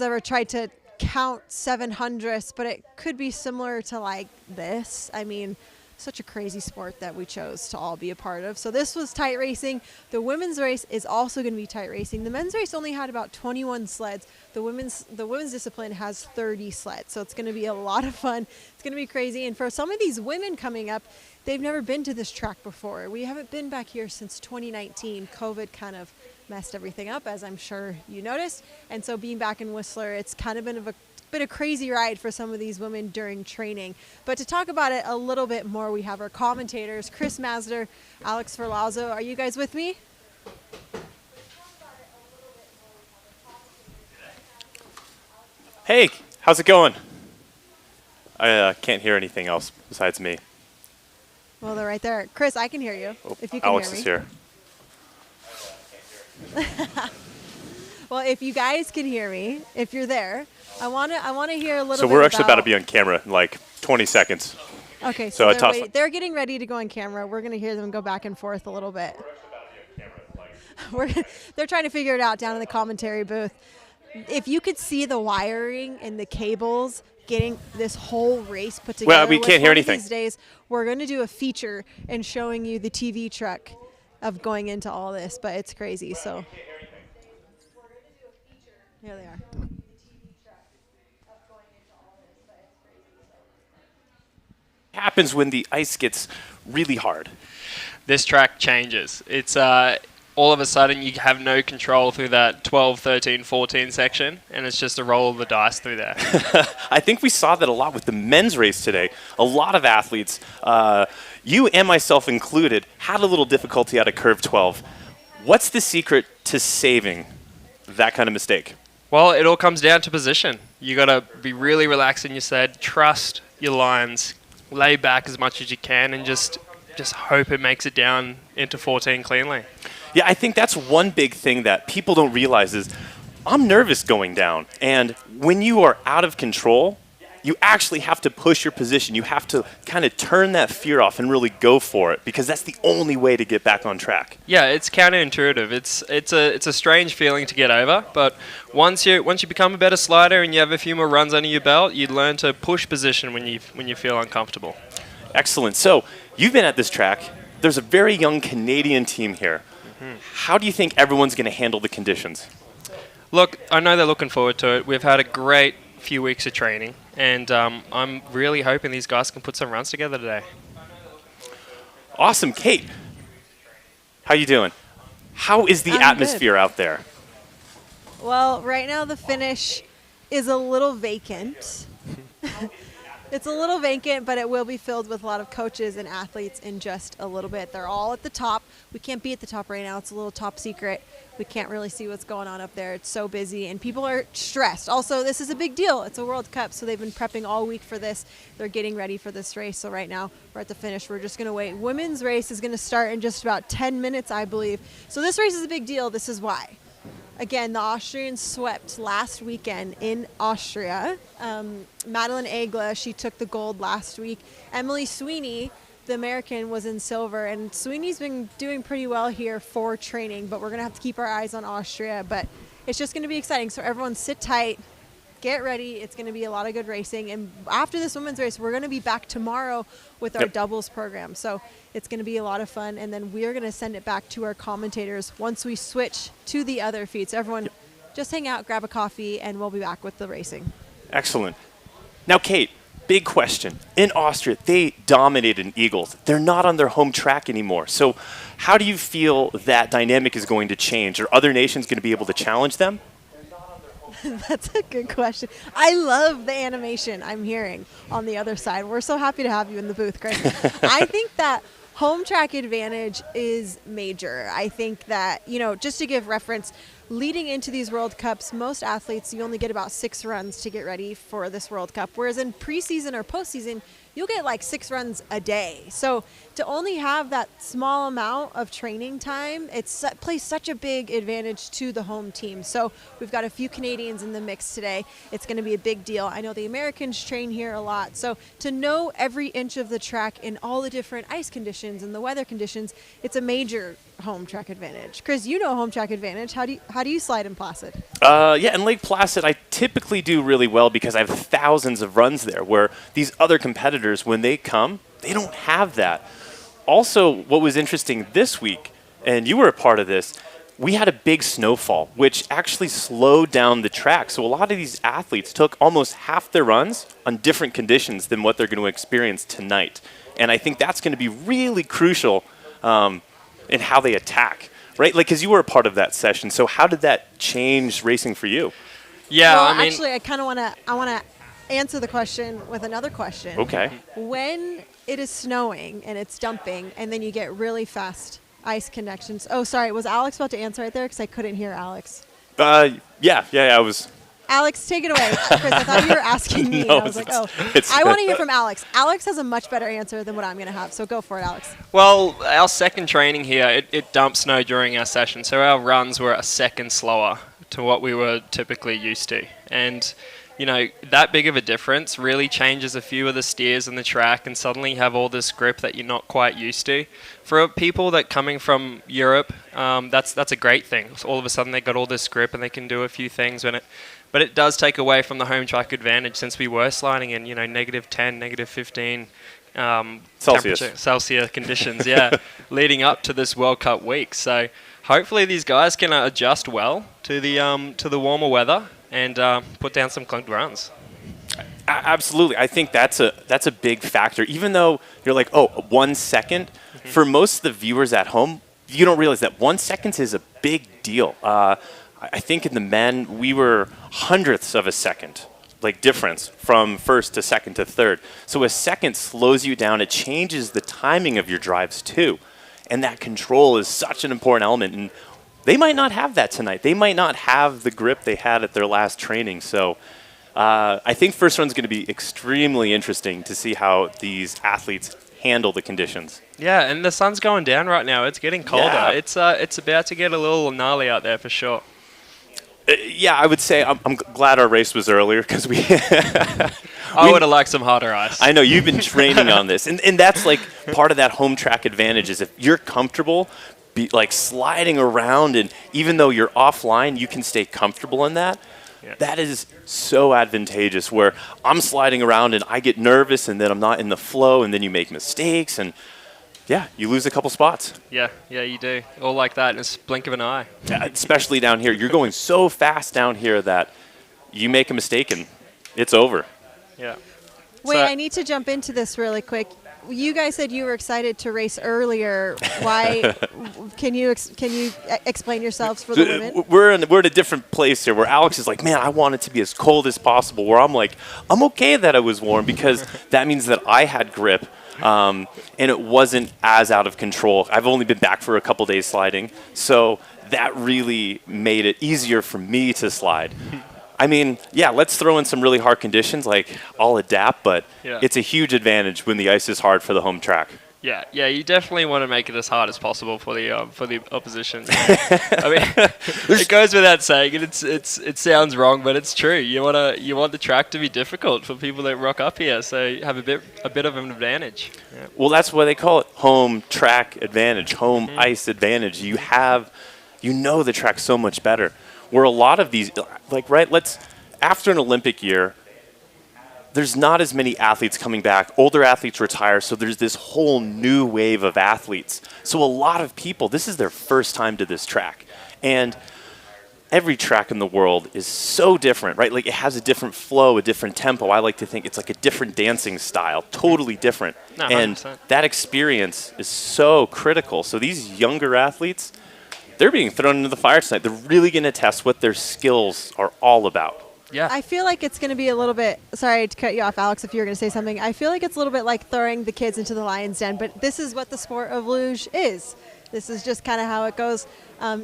ever tried to count 7/100ths, but it could be similar to like this. I mean, such a crazy sport that we chose to all be a part of. So this was tight racing. The women's race is also going to be tight racing. The men's race only had about 21 sleds. The women's discipline has 30 sleds. So it's going to be a lot of fun. It's going to be crazy. And for some of these women coming up, they've never been to this track before. We haven't been back here since 2019. COVID kind of messed everything up, as I'm sure you noticed. And so being back in Whistler, it's kind of been a crazy ride for some of these women during training. But to talk about it a little bit more, we have our commentators, Chris Masder, Alex Ferlazzo. Are you guys with me? Hey, how's it going? I can't hear anything else besides me. Well, they're right there. Chris, I can hear you. If you can Alex hear me. is here. Well, if you guys can hear me, if you're there, I want to hear a little bit. So we're actually about to be on camera in like 20 seconds. Okay, So they're getting ready to go on camera. We're going to hear them go back and forth a little bit. They're trying to figure it out down in the commentary booth. If you could see the wiring and the cables getting this whole race put together. Well, we can't hear anything. These days, we're going to do a feature and showing you the TV truck of going into all this, but it's crazy. So here they are. Happens when the ice gets really hard. This track changes. It's all of a sudden you have no control through that 12, 13, 14 section, and it's just a roll of the dice through there. I think we saw that a lot with the men's race today. A lot of athletes, you and myself included, had a little difficulty out of curve 12. What's the secret to saving that kind of mistake? Well, it all comes down to position. You got to be really relaxed in your sled, trust your lines, lay back as much as you can, and just hope it makes it down into 14 cleanly. Yeah, I think that's one big thing that people don't realize is I'm nervous going down. And when you are out of control, you actually have to push your position. You have to kind of turn that fear off and really go for it, because that's the only way to get back on track. Yeah, it's counterintuitive. It's a strange feeling to get over, but once you become a better slider and you have a few more runs under your belt, you learn to push position when you feel uncomfortable. Excellent. So you've been at this track. There's a very young Canadian team here. How do you think everyone's going to handle the conditions? Look, I know they're looking forward to it. We've had a great few weeks of training, and I'm really hoping these guys can put some runs together today. Awesome. Kate, how you doing? How is the atmosphere out there? Well, right now the finish is a little vacant. It's a little vacant, but it will be filled with a lot of coaches and athletes in just a little bit. They're all at the top. We can't be at the top right now. It's a little top secret. We can't really see what's going on up there. It's so busy, and people are stressed. Also, this is a big deal. It's a World Cup, so they've been prepping all week for this. They're getting ready for this race. So right now, we're at the finish. We're just going to wait. Women's race is going to start in just about 10 minutes, I believe. So this race is a big deal. This is why. Again, the Austrians swept last weekend in Austria. Madeline Egla, she took the gold last week. Emily Sweeney, the American, was in silver. And Sweeney's been doing pretty well here for training, but we're going to have to keep our eyes on Austria. But it's just going to be exciting. So everyone sit tight, get ready. It's going to be a lot of good racing. And after this women's race, we're going to be back tomorrow with our doubles program. So it's going to be a lot of fun. And then we're going to send it back to our commentators once we switch to the other feeds. Everyone just hang out, grab a coffee, and we'll be back with the racing. Excellent. Now, Kate, big question. In Austria, they dominated in Eagles. They're not on their home track anymore. So how do you feel that dynamic is going to change? Are other nations going to be able to challenge them? That's a good question. I love the animation I'm hearing on the other side. We're so happy to have you in the booth, Chris. I think that home track advantage is major. I think that, just to give reference, leading into these World Cups, most athletes, you only get about 6 runs to get ready for this World Cup. Whereas in preseason or postseason, you'll get like 6 runs a day. So to only have that small amount of training time, it plays such a big advantage to the home team. So we've got a few Canadians in the mix today. It's going to be a big deal. I know the Americans train here a lot. So to know every inch of the track in all the different ice conditions and the weather conditions, it's a major home track advantage. Chris, you know home track advantage. How do you slide in Placid? Yeah, in Lake Placid, I typically do really well because I have thousands of runs there, where these other competitors, when they come, they don't have that. Also, what was interesting this week, and you were a part of this, we had a big snowfall, which actually slowed down the track. So a lot of these athletes took almost half their runs on different conditions than what they're going to experience tonight. And I think that's going to be really crucial in how they attack. right? Like, because you were a part of that session. So how did that change racing for you? Yeah, well, I mean, actually, I want to answer the question with another question. Okay. When it is snowing and it's dumping, and then you get really fast ice connections. Oh, sorry, was Alex about to answer right there? Because I couldn't hear Alex. Yeah, I was. Alex, take it away. Chris, I thought you were asking me. No, and I was like, oh, it's I want to hear from Alex. Alex has a much better answer than what I'm going to have, so go for it, Alex. well, our second training here, it dumped snow during our session, so our runs were a second slower to what we were typically used to. And, you know, that big of a difference really changes a few of the steers in the track, and suddenly you have all this grip that you're not quite used to. For people that coming from Europe, that's a great thing. So all of a sudden they got all this grip and they can do a few things but it does take away from the home track advantage, since we were sliding in, -10, -15 Celsius conditions, leading up to this World Cup week. So hopefully these guys can adjust well to the warmer weather and put down some clunked runs. Absolutely. I think that's a big factor. Even though you're like, oh, 1 second, for most of the viewers at home, you don't realize that 1 second is a big deal. I think in the men, we were hundredths of a second, like difference from first to second to third. So a second slows you down. It changes the timing of your drives too. And that control is such an important element. And they might not have that tonight. They might not have the grip they had at their last training. So I think first run's going to be extremely interesting to see how these athletes handle the conditions. Yeah, and the sun's going down right now. It's getting colder. Yeah. It's about to get a little gnarly out there for sure. Yeah, I would say I'm glad our race was earlier, because I would have liked some hotter ice. I know, you've been training on this. And that's like part of that home track advantage is if you're comfortable like sliding around, and even though you're offline, you can stay comfortable in that. Yeah. That is so advantageous, where I'm sliding around and I get nervous and then I'm not in the flow, and then you make mistakes and you lose a couple spots. Yeah, you do. All like that in a blink of an eye. Yeah, especially down here. You're going so fast down here that you make a mistake and it's over. Yeah. Wait, I need to jump into this really quick. You guys said you were excited to race earlier. Why? Can you explain yourselves for the women? We're in a different place here, where Alex is like, man, I want it to be as cold as possible. Where I'm like, I'm okay that it was warm, because that means that I had grip. And it wasn't as out of control. I've only been back for a couple days sliding, so that really made it easier for me to slide. I mean, let's throw in some really hard conditions, like I'll adapt, but it's a huge advantage when the ice is hard for the home track. Yeah, you definitely want to make it as hard as possible for the opposition. I mean, it goes without saying, and it sounds wrong, but it's true. You want the track to be difficult for people that rock up here, so you have a bit of an advantage. Yeah. Well, that's why they call it home track advantage, home ice advantage. You know the track so much better. Where a lot of these, after an Olympic year, there's not as many athletes coming back. Older athletes retire, so there's this whole new wave of athletes. So a lot of people, this is their first time to this track. And every track in the world is so different, right? Like, it has a different flow, a different tempo. I like to think it's like a different dancing style, totally different. No, and that experience is so critical. So these younger athletes, they're being thrown into the fire tonight. They're really going to test what their skills are all about. Yeah. I feel like it's going to be a little bit, sorry to cut you off, Alex, if you were going to say something. I feel like it's a little bit like throwing the kids into the lion's den, but this is what the sport of luge is. This is just kind of how it goes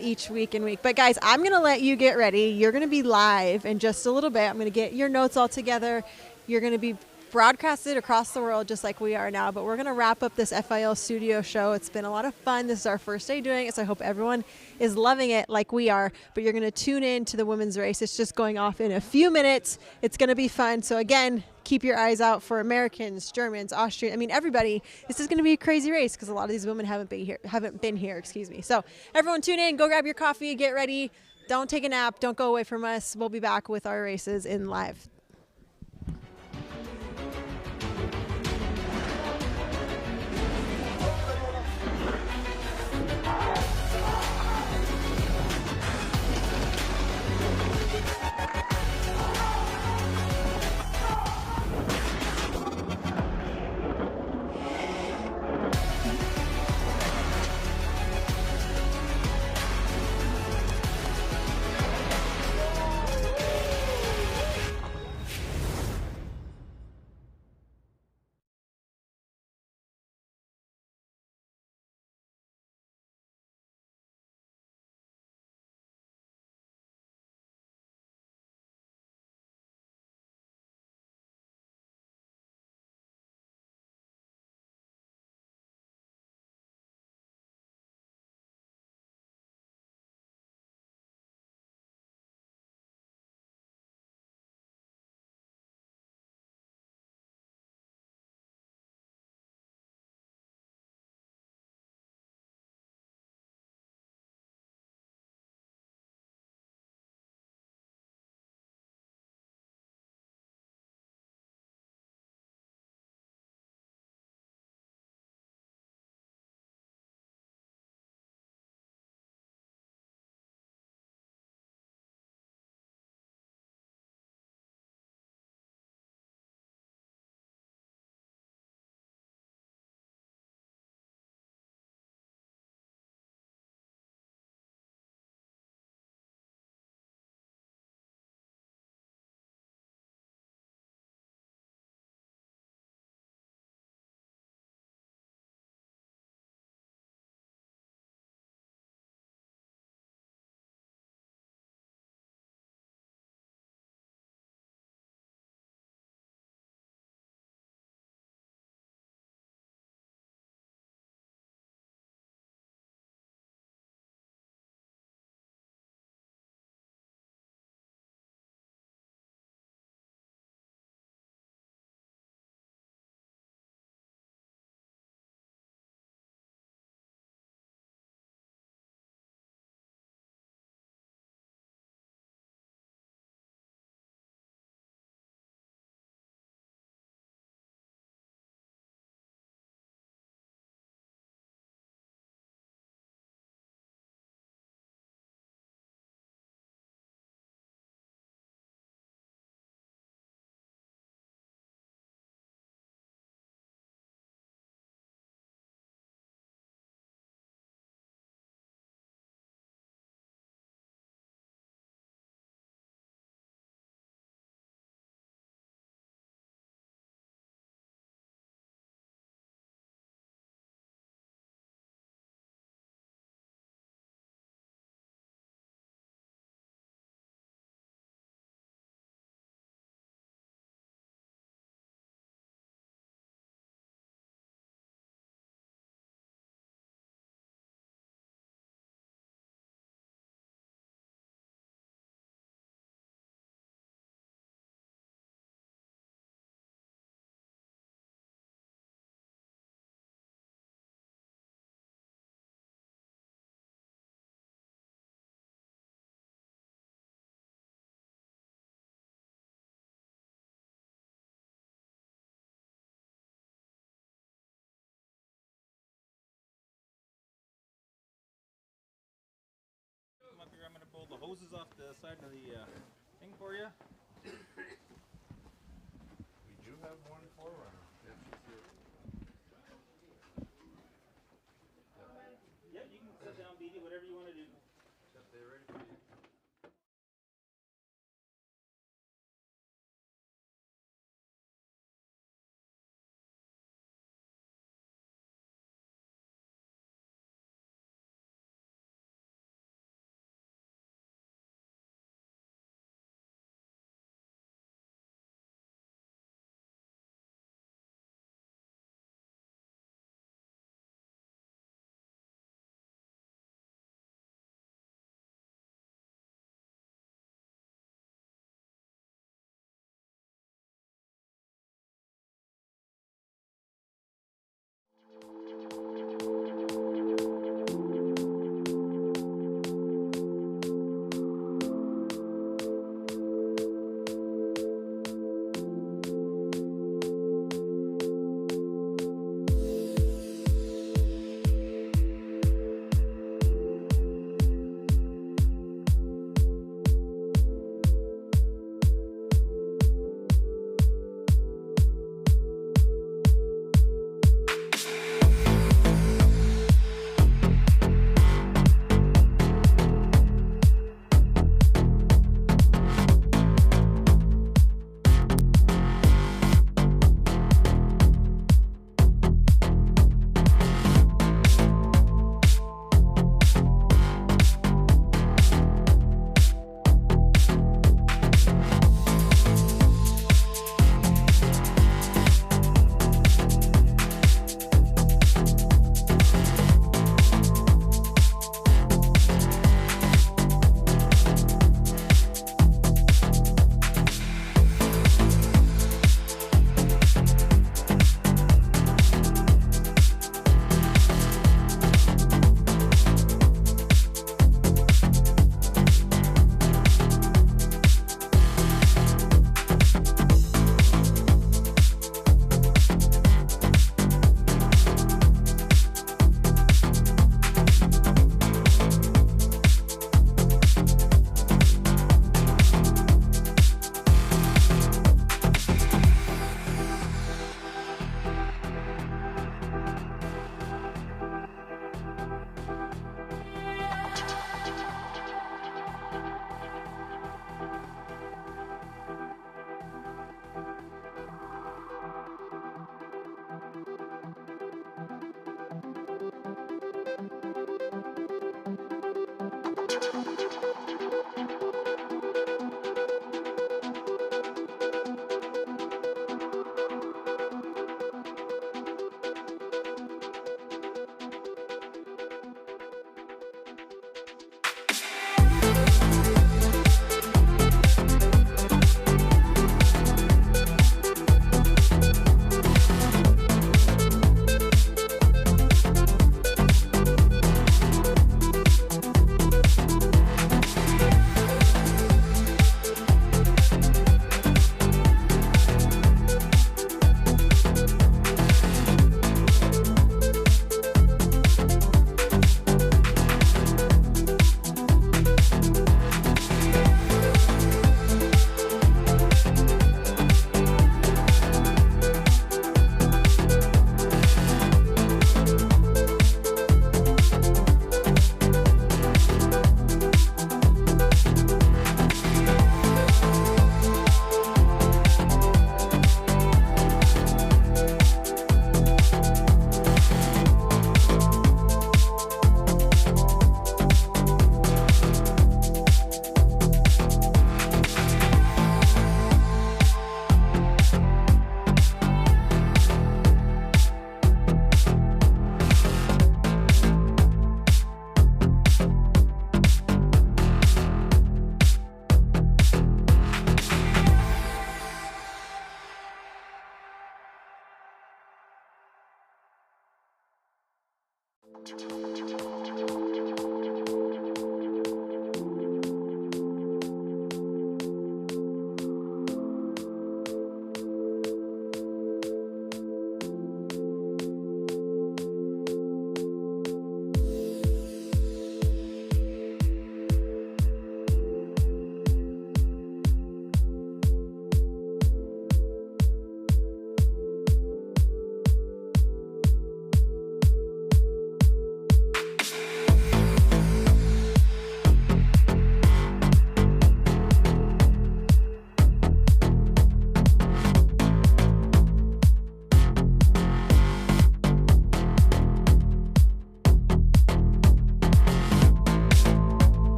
each week and week. But guys, I'm going to let you get ready. You're going to be live in just a little bit. I'm going to get your notes all together. You're going to be broadcasted across the world just like we are now, but we're going to wrap up this FIL studio show. It's been a lot of fun. This is our first day doing it, so I hope everyone is loving it like we are, but you're going to tune in to the women's race. It's just going off in a few minutes. It's going to be fun. So again, keep your eyes out for Americans, Germans, Austrian. I mean, everybody. This is going to be a crazy race because a lot of these women haven't been here. So everyone tune in, go grab your coffee, get ready. Don't take a nap. Don't go away from us. We'll be back with our races in live. hoses off the side of the thing for you. We do have one forerunner. Yep, you can sit down, Beatty, whatever you want to do. Yep, they're ready for you.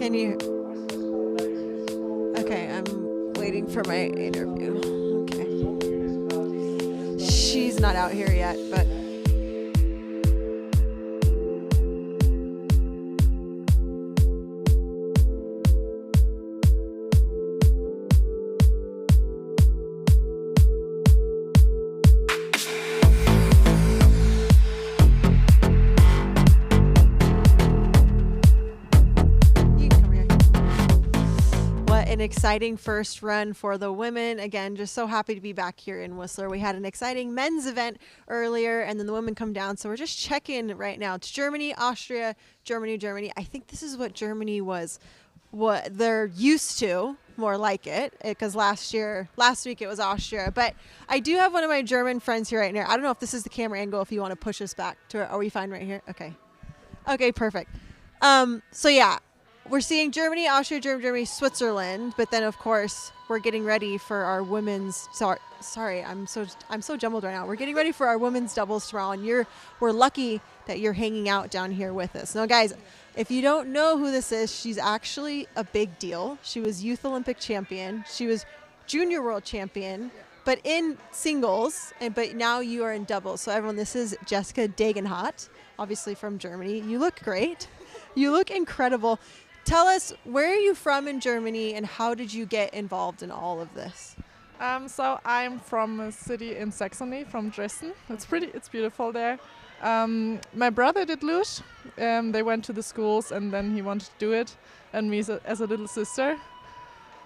Can you? Okay, I'm waiting for my interview. Okay. She's not out here yet, but. An exciting first run for the women. Again, just so happy to be back here in Whistler. We had an exciting men's event earlier, and then the women come down. So we're just checking right now. It's Germany, Austria, Germany. I think this is what Germany was, what they're used to, more like it, because last week it was Austria. But I do have one of my German friends here right now. I don't know if this is the camera angle, if you want to push us back to, are we fine right here? Okay, perfect. So yeah, we're seeing Germany, Austria, Germany, Switzerland, but then of course we're getting ready for our women's. Sorry, I'm so jumbled right now. We're getting ready for our women's doubles tomorrow, and we're lucky that you're hanging out down here with us. Now, guys, if you don't know who this is, she's actually a big deal. She was Youth Olympic champion. She was Junior World champion, but in singles, but now you are in doubles. So everyone, this is Jessica Degenhardt, obviously from Germany. You look great. You look incredible. Tell us, where are you from in Germany, and how did you get involved in all of this? So I'm from a city in Saxony, from Dresden. It's beautiful there. My brother did luge. They went to the schools, and then he wanted to do it. And me as a little sister,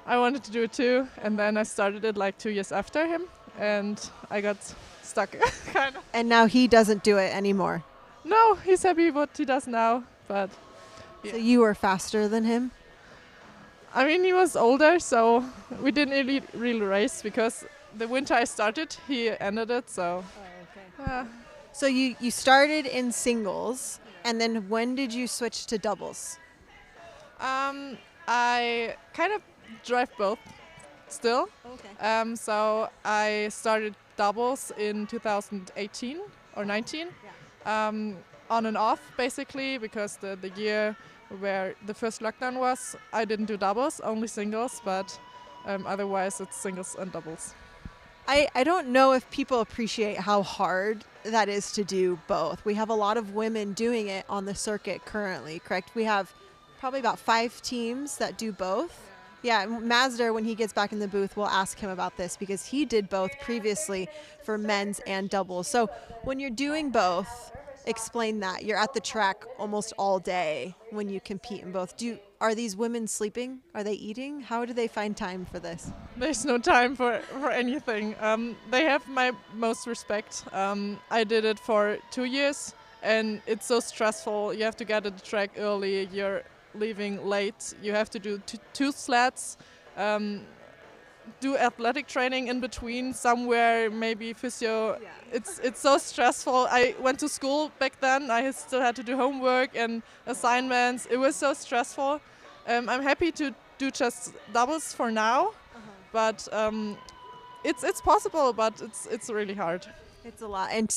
I wanted to do it too. And then I started it like 2 years after him, and I got stuck, kind of. And now he doesn't do it anymore? No, he's happy what he does now, but... So you were faster than him? I mean, he was older, so we didn't really race, because the winter I started, he ended it, so... Oh, okay. So you started in singles, and then when did you switch to doubles? I kind of drive both still. Okay. So I started doubles in 2018 or 19. Yeah. On and off, basically, because the year where the first lockdown was, I didn't do doubles, only singles, but otherwise it's singles and doubles. I don't know if people appreciate how hard that is to do both. We have a lot of women doing it on the circuit currently, correct? We have probably about 5 teams that do both. Yeah, Mazda, when he gets back in the booth, we'll ask him about this, because he did both previously for men's and doubles. So when you're doing both, explain that. You're at the track almost all day when you compete in both. Are these women sleeping? Are they eating? How do they find time for this? There's no time for anything. They have my most respect. I did it for 2 years, and it's so stressful. You have to get at the track early. You're leaving late. You have to do 2 sleds. Do athletic training in between somewhere, maybe physio. Yeah. It's so stressful. I went to school back then. I still had to do homework and assignments. It was so stressful. I'm happy to do just doubles for now, but it's possible, but it's really hard. It's a lot, and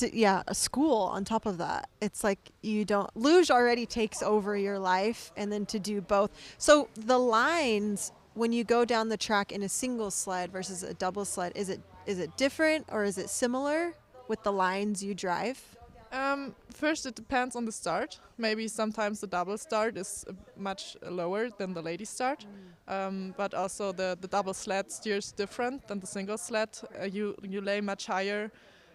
a school on top of that. It's like luge already takes over your life, and then to do both. So the lines, when you go down the track in a single sled versus a double sled, is it different, or is it similar with the lines you drive? First, it depends on the start. Maybe sometimes the double start is much lower than the lady start, but also the double sled steers different than the single sled. You lay much higher.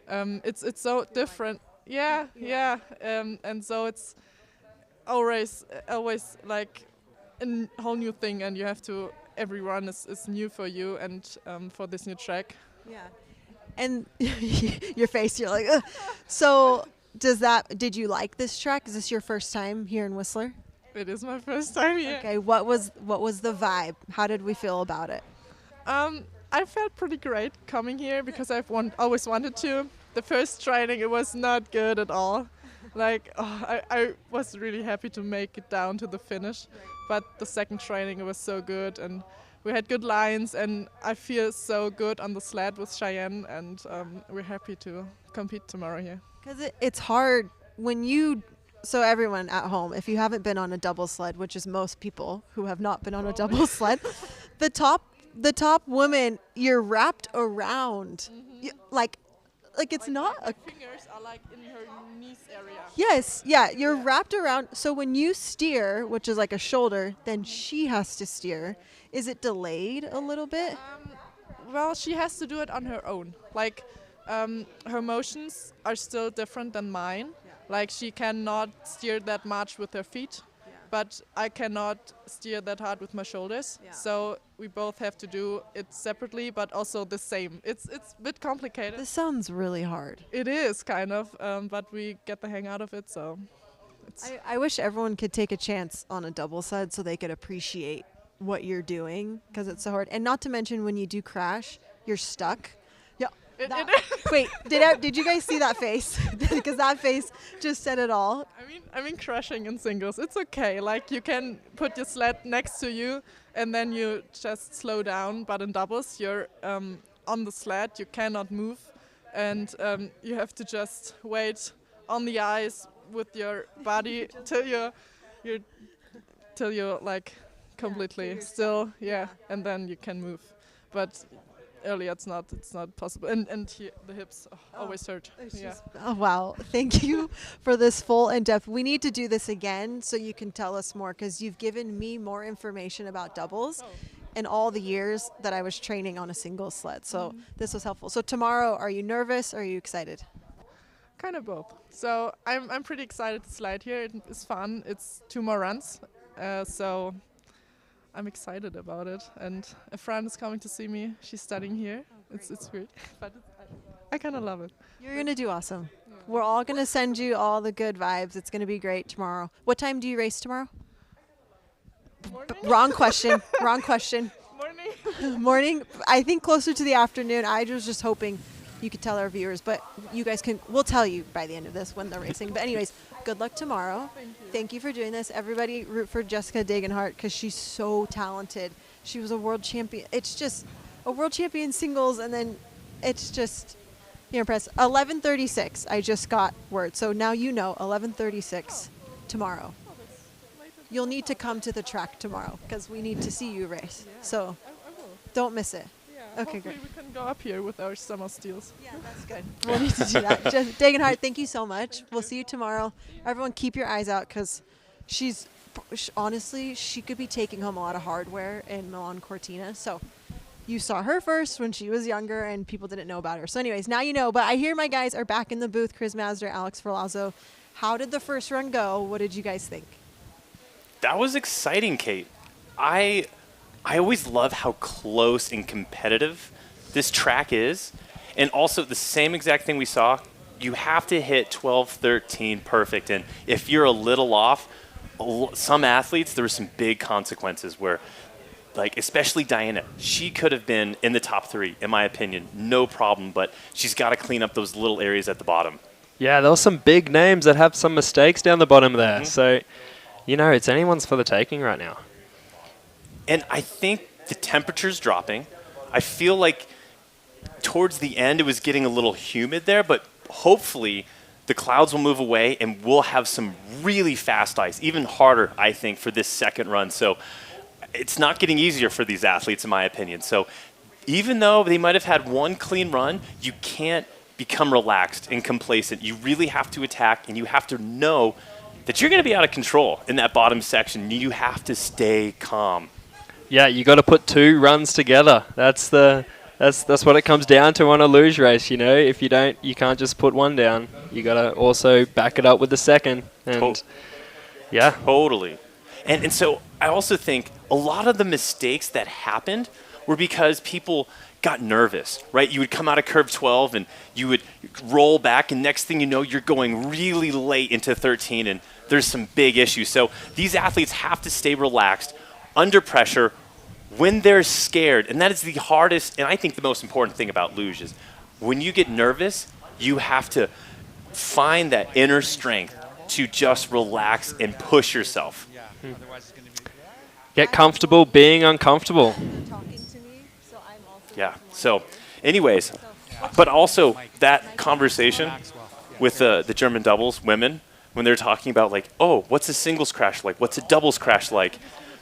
It's so different. Yeah. And so it's always like a whole new thing, and you have to. Every run is new for you and for this new track. Yeah. And your face, you're like, ugh. So did you like this track? Is this your first time here in Whistler? It is my first time here. Okay, what was the vibe? How did we feel about it? I felt pretty great coming here, because I've always wanted to. The first training, it was not good at all. I was really happy to make it down to the finish, but the second training, it was so good, and we had good lines, and I feel so good on the sled with Cheyenne, and we're happy to compete tomorrow here. Because it's hard when you So everyone at home, if you haven't been on a double sled, which is most people who have not been on a double sled, the top woman, you're wrapped around. Like it's not a fingers are like in her knees area. Yes, yeah, you're wrapped around. So when you steer, which is like a shoulder, then she has to steer. Is it delayed a little bit? Well, she has to do it on her own. Like, her motions are still different than mine. Like, she cannot steer that much with her feet, but I cannot steer that hard with my shoulders. So we both have to do it separately, but also the same. It's a bit complicated. This sounds really hard. It is, kind of, but we get the hang out of it, so. I wish everyone could take a chance on a double sled so they could appreciate what you're doing, because it's so hard. And not to mention, when you do crash, you're stuck. Yeah. Wait, did you guys see that face? Because that face just said it all. I mean, crashing in singles, it's okay. Like, you can put your sled next to you and then you just slow down. But in doubles, you're on the sled, you cannot move, and you have to just wait on the ice with your body till you're like completely still, and then you can move. But earlier it's not possible, and the hips always hurt. Oh wow, thank you for this full in-depth. We need to do this again so you can tell us more, because you've given me more information about doubles in all the years that I was training on a single sled. So this was helpful. So tomorrow, are you nervous or are you excited? Kind of both. So I'm pretty excited to slide here. It's fun. It's 2 more runs, so I'm excited about it. And a friend is coming to see me. She's studying here. It's weird, but I kind of love it. You're gonna do awesome. We're all gonna send you all the good vibes. It's gonna be great tomorrow. What time do you race tomorrow? Wrong question. Wrong question. Morning. Morning. I think closer to the afternoon. I was just hoping you could tell our viewers, but you guys can. We'll tell you by the end of this when they're racing. But anyways, good luck tomorrow. Thank you for doing this. Everybody root for Jessica Degenhardt, because she's so talented. She was a world champion. It's just a world champion singles, and then it's just, you're impressed. 11:36. I just got word. So now you know 11:36 tomorrow. You'll need to come to the track tomorrow because we need to see you race. So don't miss it. Okay, great. We can go up here with our summer steels. Yeah, that's good. We'll need to do that. Degenhardt, thank you so much. We'll see you tomorrow. Everyone, keep your eyes out, because honestly, she could be taking home a lot of hardware in Milan Cortina. So you saw her first when she was younger and people didn't know about her. So anyways, now you know. But I hear my guys are back in the booth, Chris Mazder, Alex Ferlazzo. How did the first run go? What did you guys think? That was exciting, Kate. I always love how close and competitive this track is. And also the same exact thing we saw, you have to hit 12-13 perfect. And if you're a little off, some athletes, there were some big consequences where, like, especially Diana, she could have been in the top 3, in my opinion, no problem, but she's got to clean up those little areas at the bottom. Yeah, there were some big names that have some mistakes down the bottom there. So, you know, it's anyone's for the taking right now. And I think the temperature's dropping. I feel like towards the end it was getting a little humid there, but hopefully the clouds will move away and we'll have some really fast ice, even harder, I think, for this second run. So it's not getting easier for these athletes, in my opinion. So even though they might have had one clean run, you can't become relaxed and complacent. You really have to attack, and you have to know that you're going to be out of control in that bottom section. You have to stay calm. Yeah, you got to put 2 runs together. That's what it comes down to on a luge race. You know, if you don't, you can't just put one down. You got to also back it up with the second. And yeah, totally. And so I also think a lot of the mistakes that happened were because people got nervous, right? You would come out of curve 12 and you would roll back, and next thing you know, you're going really late into 13, and there's some big issues. So these athletes have to stay relaxed under pressure when they're scared. And that is the hardest, and I think the most important thing about luge is when you get nervous, you have to find that inner strength to just relax and push yourself. Get comfortable being uncomfortable. Yeah. So anyways, but also that conversation with the German doubles women, when they're talking about like, oh, what's a singles crash like? What's a doubles crash like?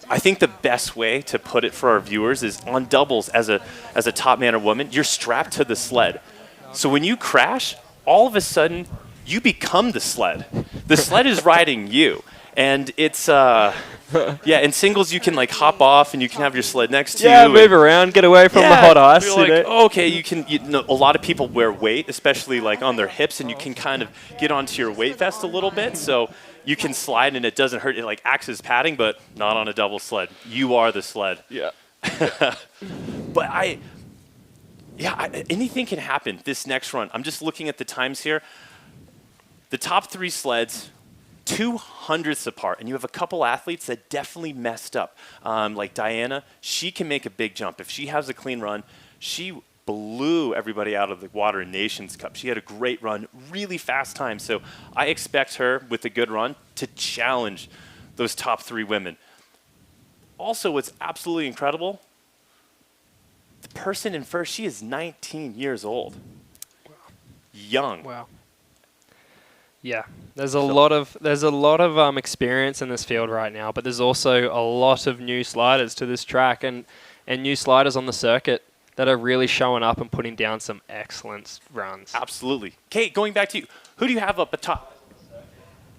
I think the best way to put it for our viewers is on doubles as a top man or woman, you're strapped to the sled. So when you crash, all of a sudden you become the sled. The sled is riding you. And it's, yeah, in singles you can like hop off and you can have your sled next to you. Yeah, move around, get away from the hot ice. Like, okay, you know, a lot of people wear weight, especially like on their hips, and you can kind of get onto your weight vest a little bit. So you can slide and it doesn't hurt. It like acts as padding, but not on a double sled. You are the sled. Yeah. But anything can happen this next run. I'm just looking at the times here. The top 3 sleds, 200ths apart, and you have a couple athletes that definitely messed up. Like Diana, she can make a big jump. If she has a clean run, she blew everybody out of the water in Nations Cup. She had a great run, really fast time. So I expect her, with a good run, to challenge those top 3 women. Also, what's absolutely incredible, the person in first, she is 19 years old. Wow. Young. Wow. Yeah, there's a lot of experience in this field right now, but there's also a lot of new sliders to this track and new sliders on the circuit that are really showing up and putting down some excellent runs. Absolutely. Kate, going back to you, who do you have up at top?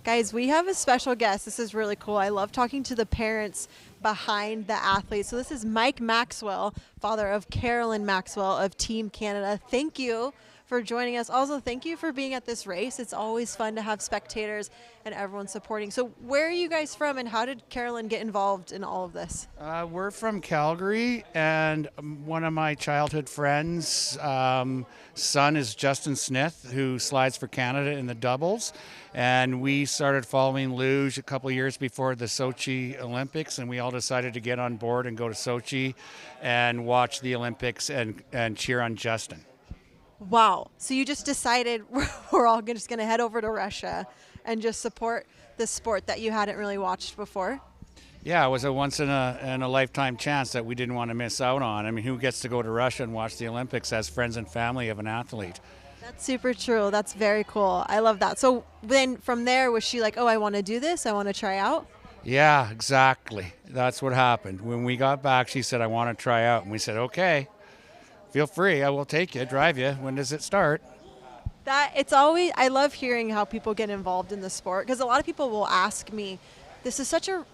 Guys, we have a special guest. This is really cool. I love talking to the parents behind the athletes. So this is Mike Maxwell, father of Carolyn Maxwell of Team Canada. Thank you for joining us. Also, thank you for being at this race. It's always fun to have spectators and everyone supporting. So where are you guys from, and how did Carolyn get involved in all of this? We're from Calgary, and one of my childhood friends' son is Justin Smith, who slides for Canada in the doubles. And we started following Luge a couple of years before the Sochi Olympics, and we all decided to get on board and go to Sochi and watch the Olympics and cheer on Justin. Wow. So you just decided we're all just going to head over to Russia and just support the sport that you hadn't really watched before? Yeah, it was a once in a lifetime chance that we didn't want to miss out on. I mean, who gets to go to Russia and watch the Olympics as friends and family of an athlete? That's super true. That's very cool. I love that. So then from there, was she like, oh, I want to do this? I want to try out? Yeah, exactly. That's what happened. When we got back, she said, I want to try out. And we said, okay. Feel free. I will take you, drive you. When does it start? I love hearing how people get involved in the sport, because a lot of people will ask me, this is such a,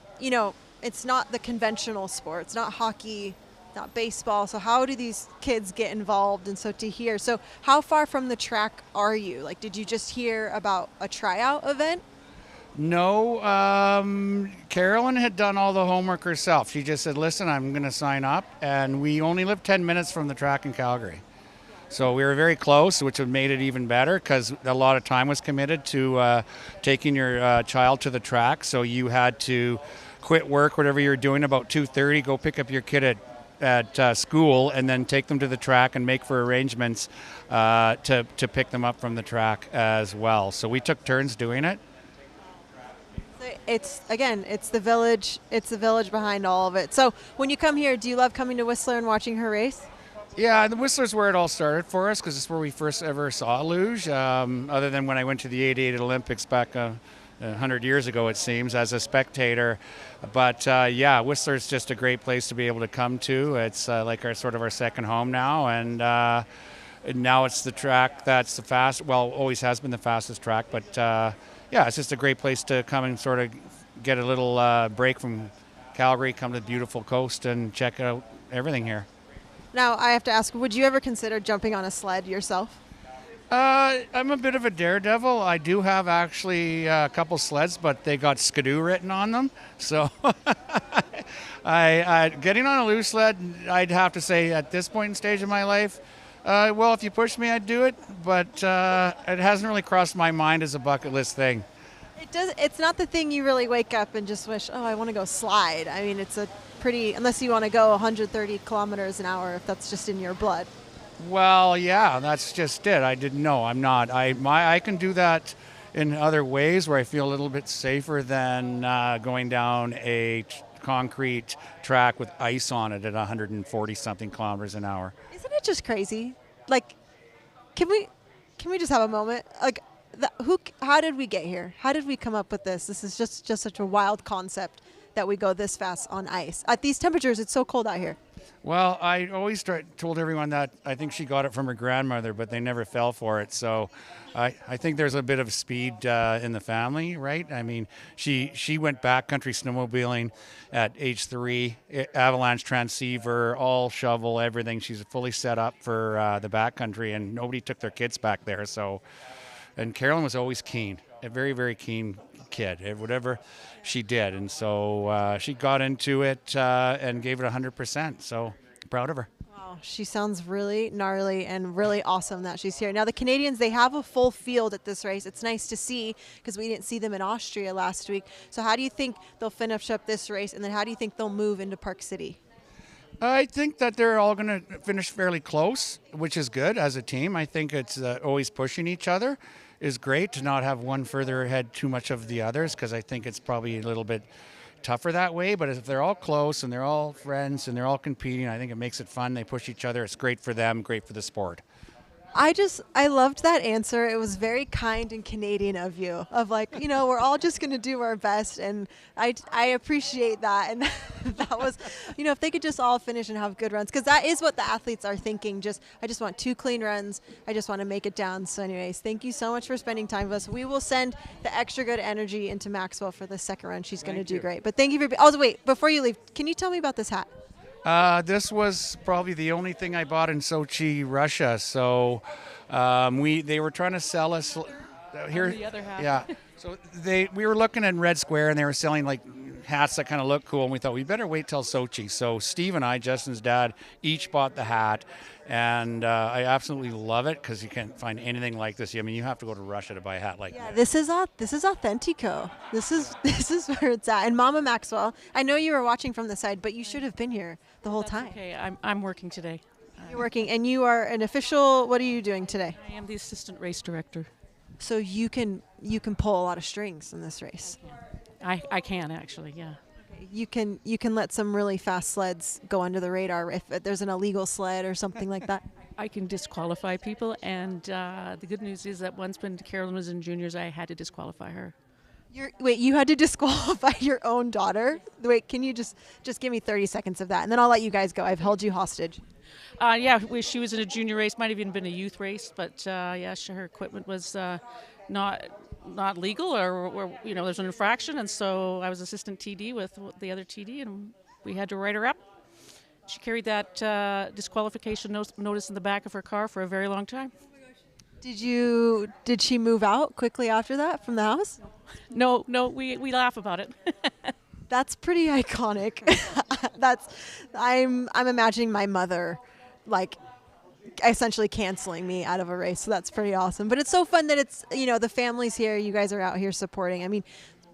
it's not the conventional sport. It's not hockey, not baseball. So how do these kids get involved? And so to hear, so how far from the track are you? Like, did you just hear about a tryout event? No, Carolyn had done all the homework herself. She just said, listen, I'm going to sign up. And we only live 10 minutes from the track in Calgary. So we were very close, which made it even better because a lot of time was committed to taking your child to the track. So you had to quit work, whatever you were doing, about 2:30, go pick up your kid at school, and then take them to the track and make for arrangements to pick them up from the track as well. So we took turns doing it. It's the village behind all of it. So when you come here, do you love coming to Whistler and watching her race? Yeah, the Whistler's where it all started for us because it's where we first ever saw Luge, other than when I went to the 88 Olympics back 100 years ago, it seems, as a spectator. But yeah, Whistler's just a great place to be able to come to. It's like our second home now, and now it's the track that's the always has been the fastest track, but yeah, it's just a great place to come and sort of get a little break from Calgary, come to the beautiful coast and check out everything here. Now, I have to ask, would you ever consider jumping on a sled yourself? I'm a bit of a daredevil. I do have actually a couple sleds, but they got skidoo written on them. So getting on a loose sled, I'd have to say at this point in stage of my life, well, if you push me, I'd do it. But it hasn't really crossed my mind as a bucket list thing. It's not the thing you really wake up and just wish, oh, I want to go slide. I mean, it's unless you want to go 130 kilometers an hour, if that's just in your blood. Well, yeah, that's just it. I didn't know. I'm not. I can do that in other ways where I feel a little bit safer than going down a concrete track with ice on it at 140 something kilometers an hour. Isn't it just crazy? Like, can we just have a moment? Like, How did we get here? How did we come up with this? This is just such a wild concept that we go this fast on ice. At these temperatures, it's so cold out here. Well, I always told everyone that I think she got it from her grandmother, but they never fell for it. So I think there's a bit of speed in the family, right? I mean, she went backcountry snowmobiling at age 3, avalanche transceiver, all shovel, everything. She's fully set up for the backcountry, and nobody took their kids back there. So, and Carolyn was always keen, a very, very keen kid at whatever she did, and so she got into it and gave it 100%. So proud of her. Wow, she sounds really gnarly and really awesome that she's here. Now the Canadians, they have a full field at this race. It's nice to see because we didn't see them in Austria last week. So how do you think they'll finish up this race, and then how do you think they'll move into Park City? I think that they're all going to finish fairly close, which is good as a team. I think it's always pushing each other is great, to not have one further ahead too much of the others, because I think it's probably a little bit tougher that way. But if they're all close and they're all friends and they're all competing, I think it makes it fun. They push each other. It's great for them, great for the sport. I loved that answer. It was very kind and Canadian of you, of like, we're all just going to do our best, and I appreciate that. And that was, if they could just all finish and have good runs, because that is what the athletes are thinking. I just want 2 clean runs. I just want to make it down. So anyways, thank you so much for spending time with us. We will send the extra good energy into Maxwell for the second run. She's going to do great. But thank you for, also wait, before you leave, can you tell me about this hat? This was probably the only thing I bought in Sochi, Russia. So they were trying to sell us here. The other half. Yeah. So we were looking at Red Square, and they were selling like hats that kind of look cool, and we thought we better wait till Sochi. So Steve and I, Justin's dad, each bought the hat, and I absolutely love it because you can't find anything like this. I mean, you have to go to Russia to buy a hat like that. This is Authentico. This is where it's at. And Mama Maxwell, I know you were watching from the side, but you should have been here the whole time. Okay, I'm working today. You're working, and you are an official. What are you doing today? I am the assistant race director. So you can pull a lot of strings in this race. I can actually, yeah. Okay. You can let some really fast sleds go under the radar if there's an illegal sled or something like that. I can disqualify people, and the good news is that once when Carolyn was in juniors, I had to disqualify her. You had to disqualify your own daughter? Wait, can you just give me 30 seconds of that, and then I'll let you guys go. I've held you hostage. She was in a junior race, might have even been a youth race, but her equipment was not legal, or there's an infraction, and so I was assistant TD with the other TD, and we had to write her up. She carried that disqualification notice in the back of her car for a very long time. Did she move out quickly after that from the house? No, we laugh about it. That's pretty iconic. I'm imagining my mother like essentially canceling me out of a race, so that's pretty awesome. But it's so fun that it's the family's here, you guys are out here supporting. I mean,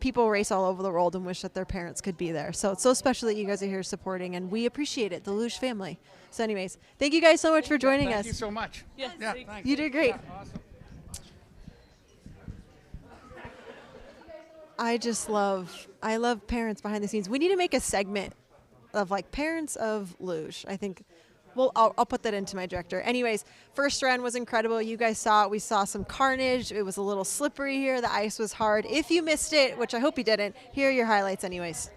people race all over the world and wish that their parents could be there. So it's so special that you guys are here supporting, and we appreciate it, the Luge family. So anyways, thank you guys so much for joining us. Thank you so much. Yes, thanks. You did great. Yeah, awesome. I love parents behind the scenes. We need to make a segment of like parents of Luge. I think I'll put that into my director. Anyways, first run was incredible. You guys saw it. We saw some carnage. It was a little slippery here. The ice was hard. If you missed it, which I hope you didn't, here are your highlights anyways.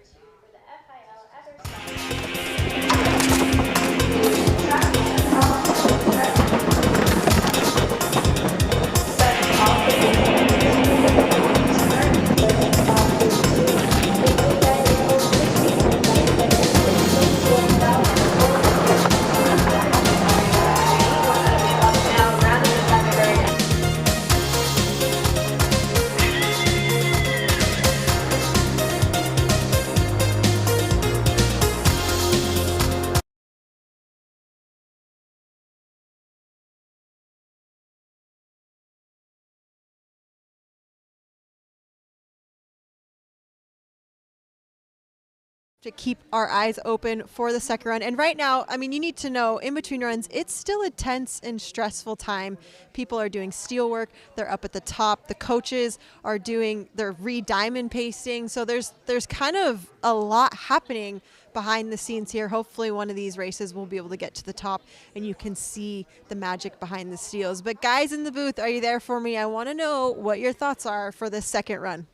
To keep our eyes open for the second run. And right now, I mean, you need to know in between runs, it's still a tense and stressful time. People are doing steel work. They're up at the top. The coaches are doing their re-diamond pasting. So there's kind of a lot happening behind the scenes here. Hopefully one of these races we'll be able to get to the top and you can see the magic behind the steels. But guys in the booth, are you there for me? I want to know what your thoughts are for this second run.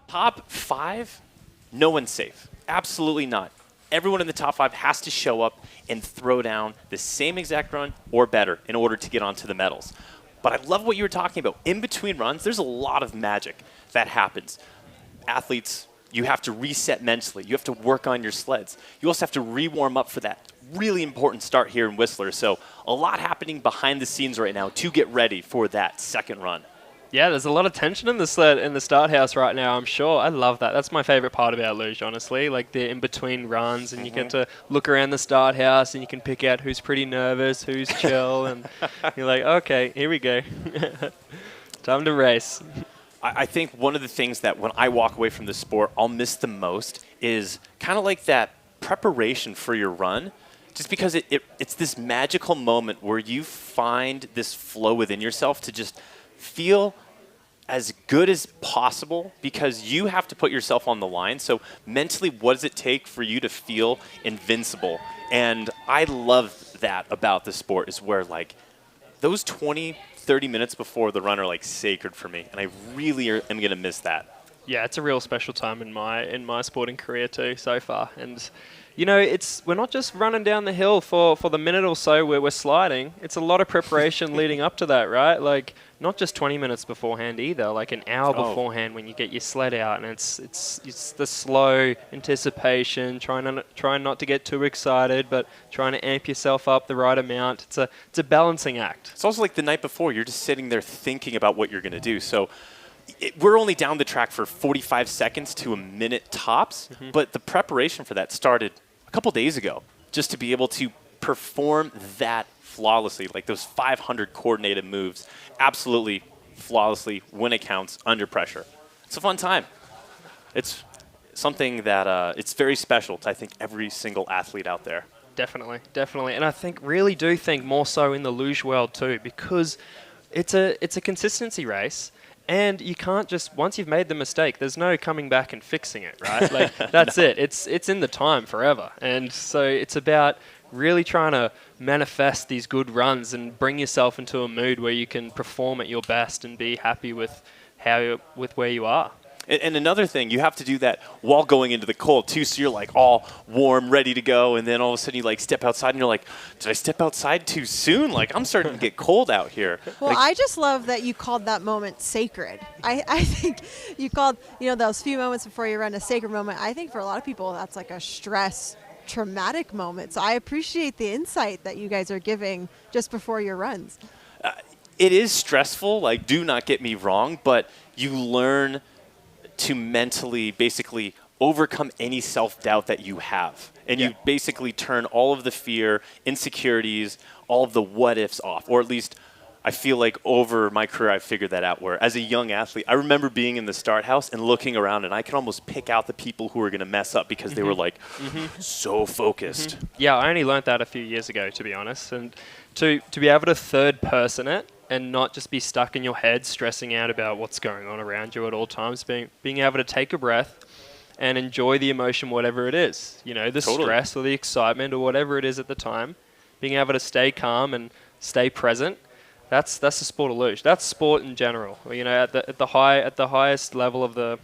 Top 5, no one's safe. Absolutely not. Everyone in the top 5 has to show up and throw down the same exact run or better in order to get onto the medals. But I love what you were talking about. In between runs, there's a lot of magic that happens. Athletes, you have to reset mentally. You have to work on your sleds. You also have to re-warm up for that really important start here in Whistler. So a lot happening behind the scenes right now to get ready for that second run. Yeah, there's a lot of tension in the sled in the start house right now, I'm sure. I love that. That's my favorite part about Luge, honestly. Like the in-between runs, and you get to look around the start house and you can pick out who's pretty nervous, who's chill, and you're like, okay, here we go. Time to race. I think one of the things that when I walk away from the sport, I'll miss the most is kind of like that preparation for your run. Just because it's this magical moment where you find this flow within yourself to just feel as good as possible because you have to put yourself on the line. So mentally, what does it take for you to feel invincible? And I love that about the sport is where like those 20, 30 minutes before the run are like sacred for me. And I really am going to miss that. Yeah, it's a real special time in my sporting career too so far. And you know, we're not just running down the hill for the minute or so where we're sliding. It's a lot of preparation leading up to that, right? Like, not just 20 minutes beforehand either, like an hour beforehand when you get your sled out, and it's the slow anticipation, trying not to get too excited, but trying to amp yourself up the right amount. It's a balancing act. It's also like the night before, you're just sitting there thinking about what you're going to do. So we're only down the track for 45 seconds to a minute tops, but the preparation for that started a couple days ago, just to be able to perform that flawlessly, like those 500 coordinated moves, absolutely flawlessly when it counts under pressure. It's a fun time. It's something that it's very special to, I think, every single athlete out there. Definitely, definitely. And I really do think more so in the luge world too, because it's a consistency race. And you can't just, once you've made the mistake, there's no coming back and fixing it, right? Like, that's it. It's in the time forever. And so it's about really trying to manifest these good runs and bring yourself into a mood where you can perform at your best and be happy with where you are. And another thing, you have to do that while going into the cold too, so you're like all warm, ready to go, and then all of a sudden you like step outside and you're like, did I step outside too soon? Like, I'm starting to get cold out here. Well, like, I just love that you called that moment sacred. I think you called, those few moments before you run a sacred moment. I think for a lot of people that's like a stress, traumatic moment. So I appreciate the insight that you guys are giving just before your runs. It is stressful, like, do not get me wrong, but you learn to mentally basically overcome any self-doubt that you have. And you basically turn all of the fear, insecurities, all of the what-ifs off. Or at least I feel like over my career I've figured that out, where as a young athlete, I remember being in the start house and looking around and I could almost pick out the people who were going to mess up because they were like so focused. Yeah, I only learned that a few years ago, to be honest. And to be able to third person it, and not just be stuck in your head stressing out about what's going on around you at all times, being able to take a breath and enjoy the emotion, whatever it is, the stress or the excitement or whatever it is at the time, being able to stay calm and stay present. That's the sport of luge. That's sport in general. At the highest level of the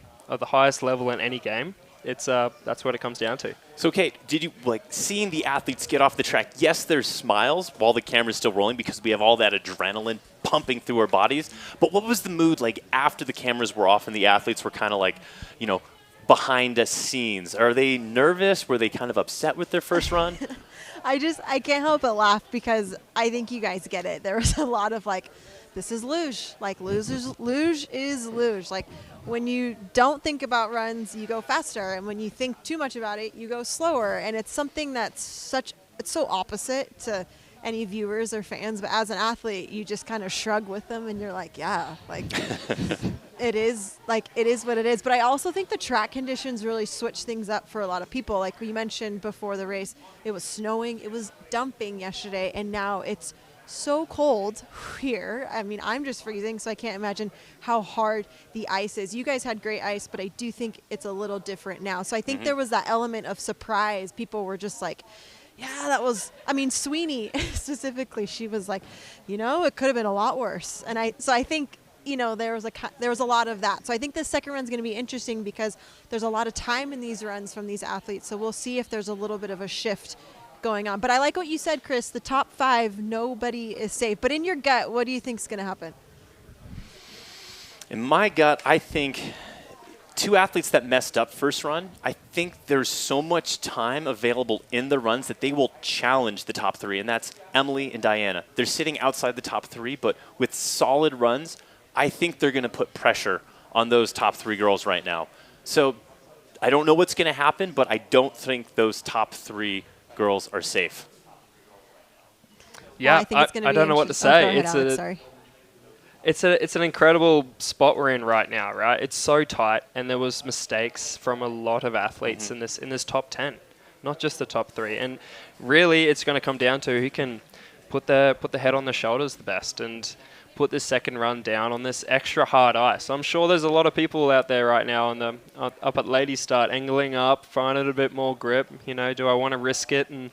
highest level in any game, that's what it comes down to. So, Kate, did you seeing the athletes get off the track? Yes, there's smiles while the camera's still rolling because we have all that adrenaline pumping through our bodies. But what was the mood like after the cameras were off and the athletes were kind of like, behind the scenes? Are they nervous? Were they kind of upset with their first run? I can't help but laugh because I think you guys get it. There was a lot of this is luge. Like, luge is luge. Like, when you don't think about runs, you go faster. And when you think too much about it, you go slower. And it's something that's it's so opposite to any viewers or fans. But as an athlete, you just kind of shrug with them and you're like, yeah. it is what it is. But I also think the track conditions really switch things up for a lot of people. Like we mentioned before the race, it was snowing, it was dumping yesterday, and now it's so cold here. I mean, I'm just freezing, so I can't imagine how hard the ice is. You guys had great ice, but I do think it's a little different now. So I think there was that element of surprise. People were just like, yeah, that was, I mean, Sweeney specifically, she was like, you know, it could have been a lot worse. And I think, you know, there was a lot of that. So I think the second run's going to be interesting because there's a lot of time in these runs from these athletes. So we'll see if there's a little bit of a shift going on. But I like what you said, Chris, the top 5, nobody is safe. But in your gut, what do you think is going to happen? In my gut, I think 2 athletes that messed up first run, I think there's so much time available in the runs that they will challenge the top 3, and that's Emily and Diana. They're sitting outside the top 3, but with solid runs, I think they're going to put pressure on those top 3 girls right now. So I don't know what's going to happen, but I don't think those top 3 girls are safe. Yeah, well, I think it's going to be I don't know what to say. It's It's an incredible spot we're in right now, right? It's so tight, and there was mistakes from a lot of athletes in this top 10, not just the top 3. And really, it's going to come down to who can put the head on the shoulders the best and put this second run down on this extra hard ice. I'm sure there's a lot of people out there right now up at ladies start, angling up, finding a bit more grip. You know, do I want to risk it and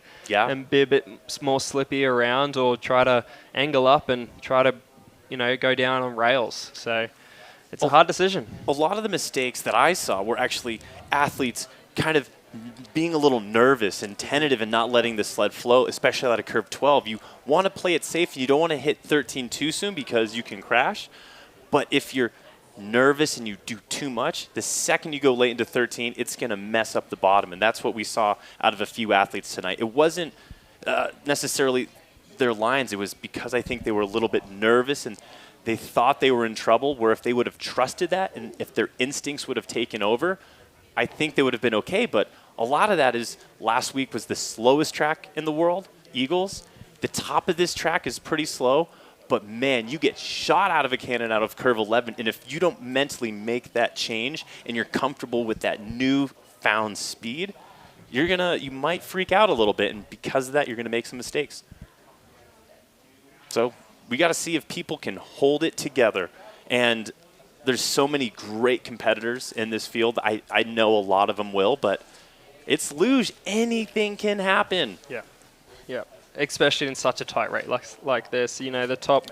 be a bit more slippy around, or try to angle up and try to, you know, go down on rails? So it's a hard decision. A lot of the mistakes that I saw were actually athletes kind of being a little nervous and tentative and not letting the sled flow, especially at a curve 12. You want to play it safe. You don't want to hit 13 too soon because you can crash. But if you're nervous and you do too much, the second you go late into 13, it's going to mess up the bottom. And that's what we saw out of a few athletes tonight. It wasn't necessarily their lines. It was because I think they were a little bit nervous and they thought they were in trouble, where if they would have trusted that and if their instincts would have taken over, I think they would have been okay. But a lot of that is last week was the slowest track in the world, Eagles. The top of this track is pretty slow, but man, you get shot out of a cannon out of curve 11, and if you don't mentally make that change and you're comfortable with that newfound speed, you might freak out a little bit, and because of that, you're gonna make some mistakes. So we got to see if people can hold it together. And there's so many great competitors in this field. I know a lot of them will, but it's luge. Anything can happen. Yeah. Especially in such a tight rate like this. You know, the top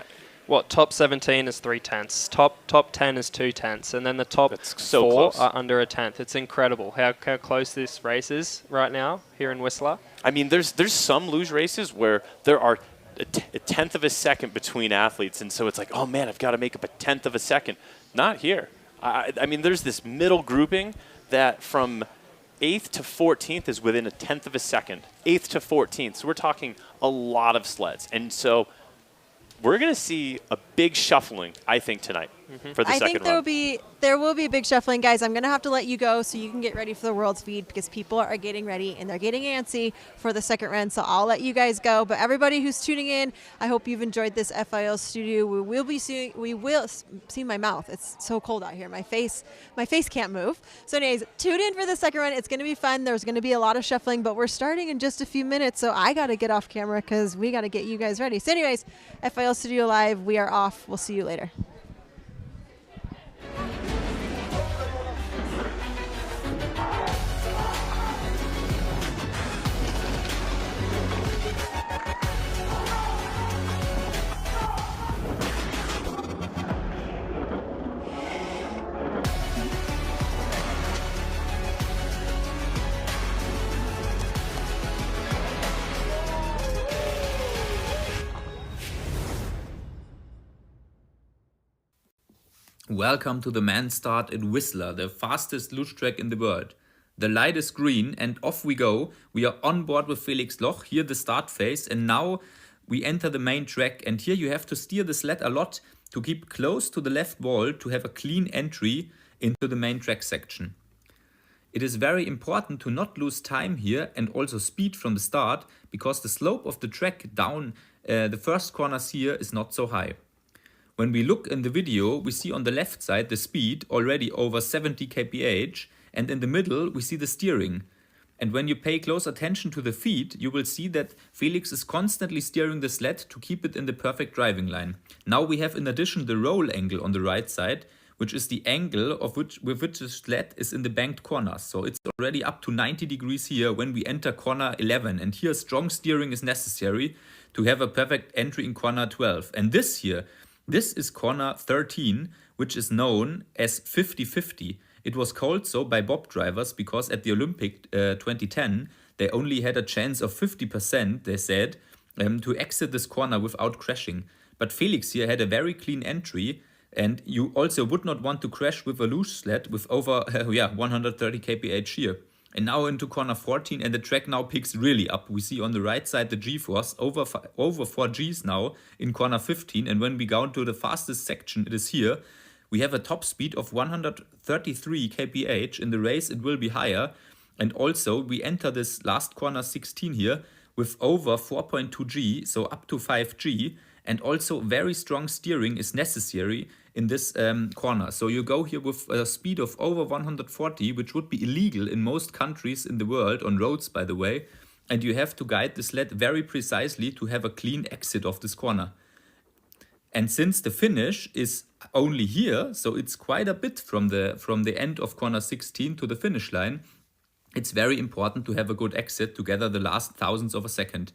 17 is 3/10. Top 10 is 2/10, and then the top 4 are under a tenth. It's incredible how close this race is right now here in Whistler. I mean, there's some luge races where there are a tenth of a second between athletes, and so it's like, oh man, I've got to make up a tenth of a second. Not here. I mean, there's this middle grouping that from 8th to 14th is within a tenth of a second. 8th to 14th. So we're talking a lot of sleds. And so we're going to see a big shuffling, I think, tonight for the second run. I think there will be a big shuffling. Guys, I'm going to have to let you go so you can get ready for the World's Feed because people are getting ready and they're getting antsy for the second run. So I'll let you guys go. But everybody who's tuning in, I hope you've enjoyed this FIL studio. We will see my mouth. It's so cold out here. My face can't move. So anyways, tune in for the second run. It's going to be fun. There's going to be a lot of shuffling, but we're starting in just a few minutes. So I got to get off camera because we got to get you guys ready. So anyways, FIL Studio Live, we are off. We'll see you later. Welcome to the men's start at Whistler, the fastest luge track in the world. The light is green and off we go. We are on board with Felix Loch, here the start phase, and now we enter the main track, and here you have to steer the sled a lot to keep close to the left wall to have a clean entry into the main track section. It is very important to not lose time here and also speed from the start, because the slope of the track down the first corners here is not so high. When we look in the video, we see on the left side the speed already over 70 kph, and in the middle we see the steering. And when you pay close attention to the feet, you will see that Felix is constantly steering the sled to keep it in the perfect driving line. Now we have in addition the roll angle on the right side, which is the angle with which the sled is in the banked corners. So it's already up to 90 degrees here when we enter corner 11. And here strong steering is necessary to have a perfect entry in corner 12. And this is corner 13, which is known as 50-50. It was called so by bob drivers because at the Olympic 2010, they only had a chance of 50%, they said, to exit this corner without crashing. But Felix here had a very clean entry, and you also would not want to crash with a Luge sled with over 130 kph here. And now into corner 14, and the track now picks really up. We see on the right side the G-force over 4 Gs now in corner 15, and when we go to the fastest section, it is here. We have a top speed of 133 kph. In the race, it will be higher. And also, we enter this last corner 16 here with over 4.2 G, so up to 5 G. And also, very strong steering is necessary in this corner. So you go here with a speed of over 140, which would be illegal in most countries in the world, on roads, by the way. And you have to guide the sled very precisely to have a clean exit of this corner. And since the finish is only here, so it's quite a bit from the end of corner 16 to the finish line, it's very important to have a good exit to gather the last thousandths of a second.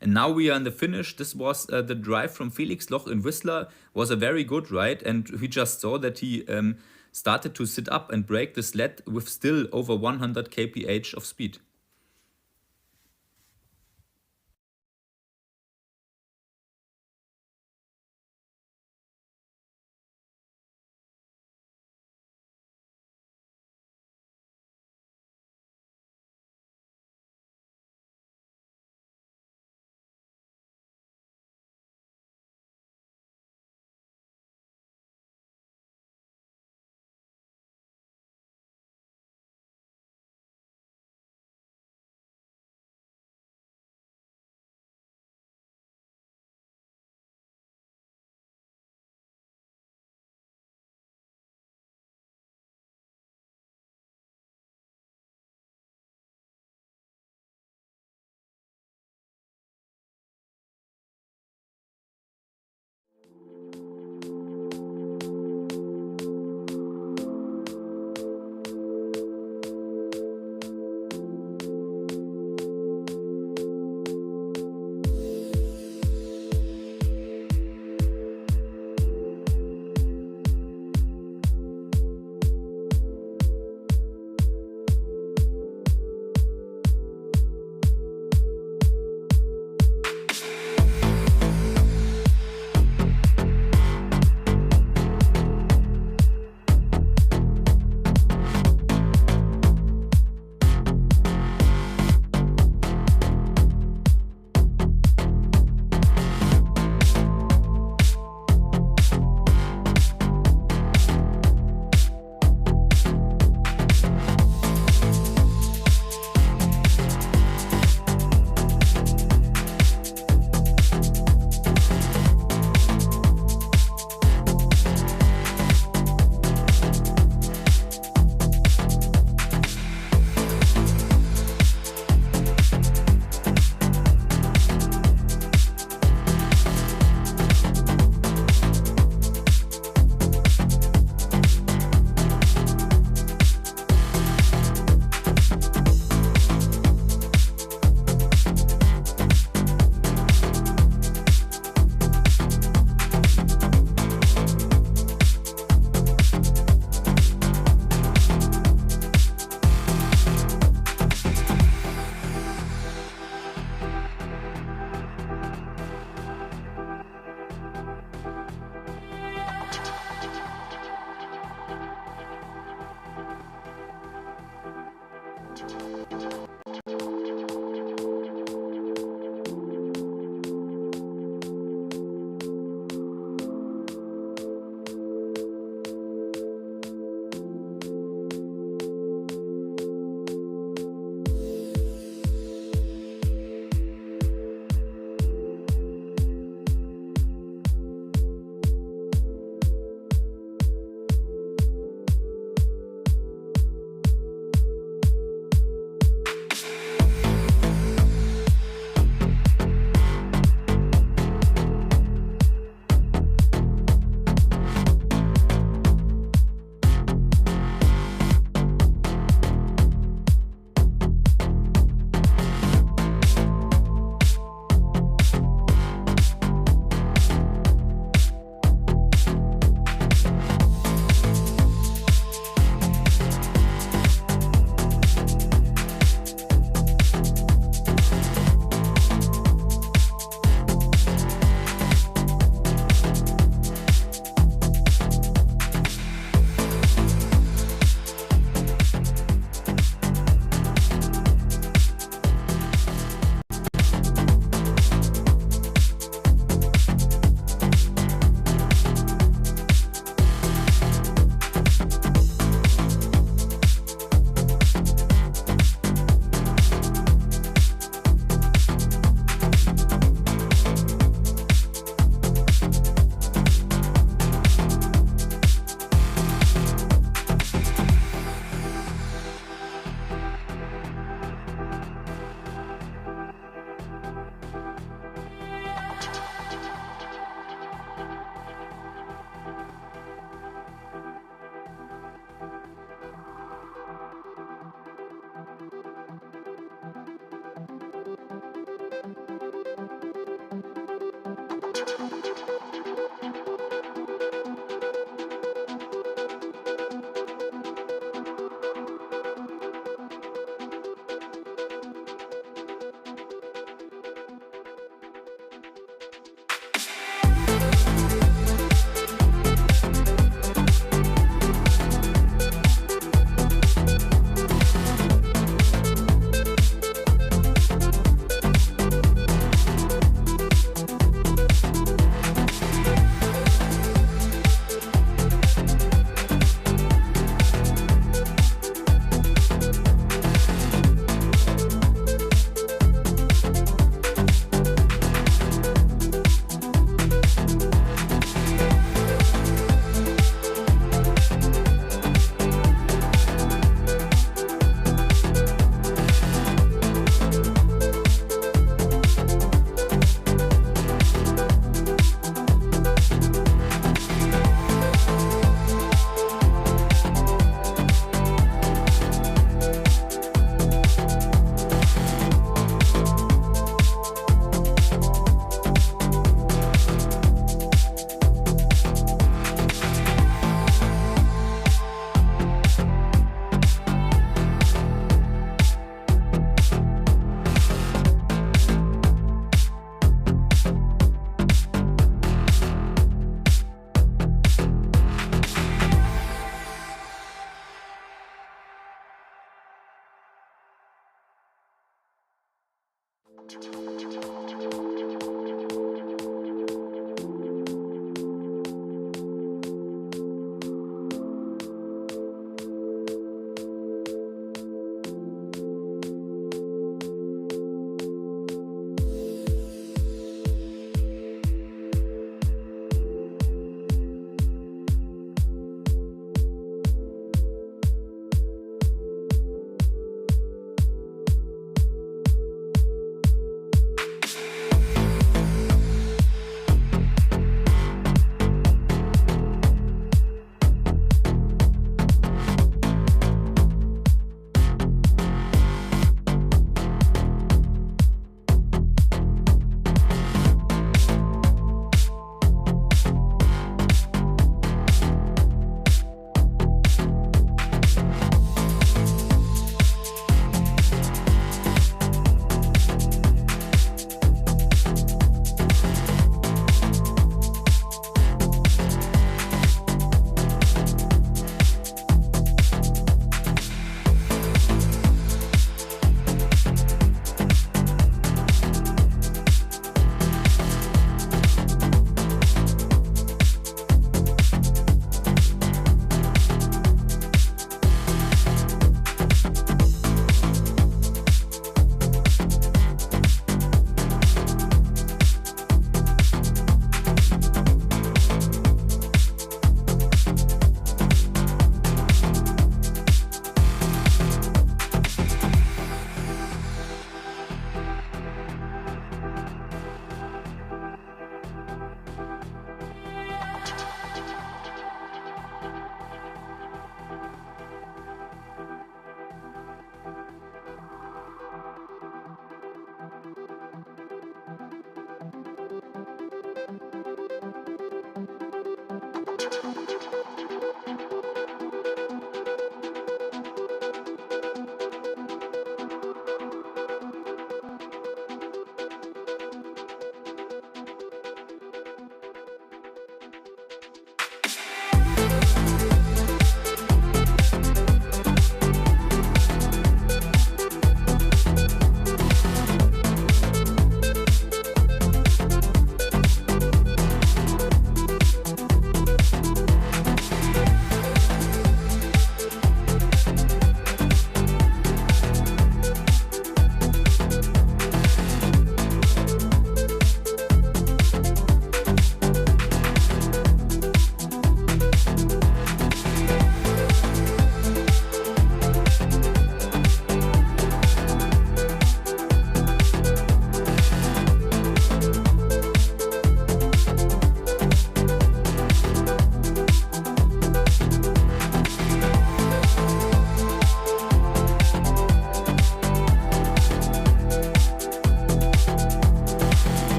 And now we are in the finish. This was the drive from Felix Loch in Whistler, was a very good ride, and we just saw that he started to sit up and brake the sled with still over 100 kph of speed.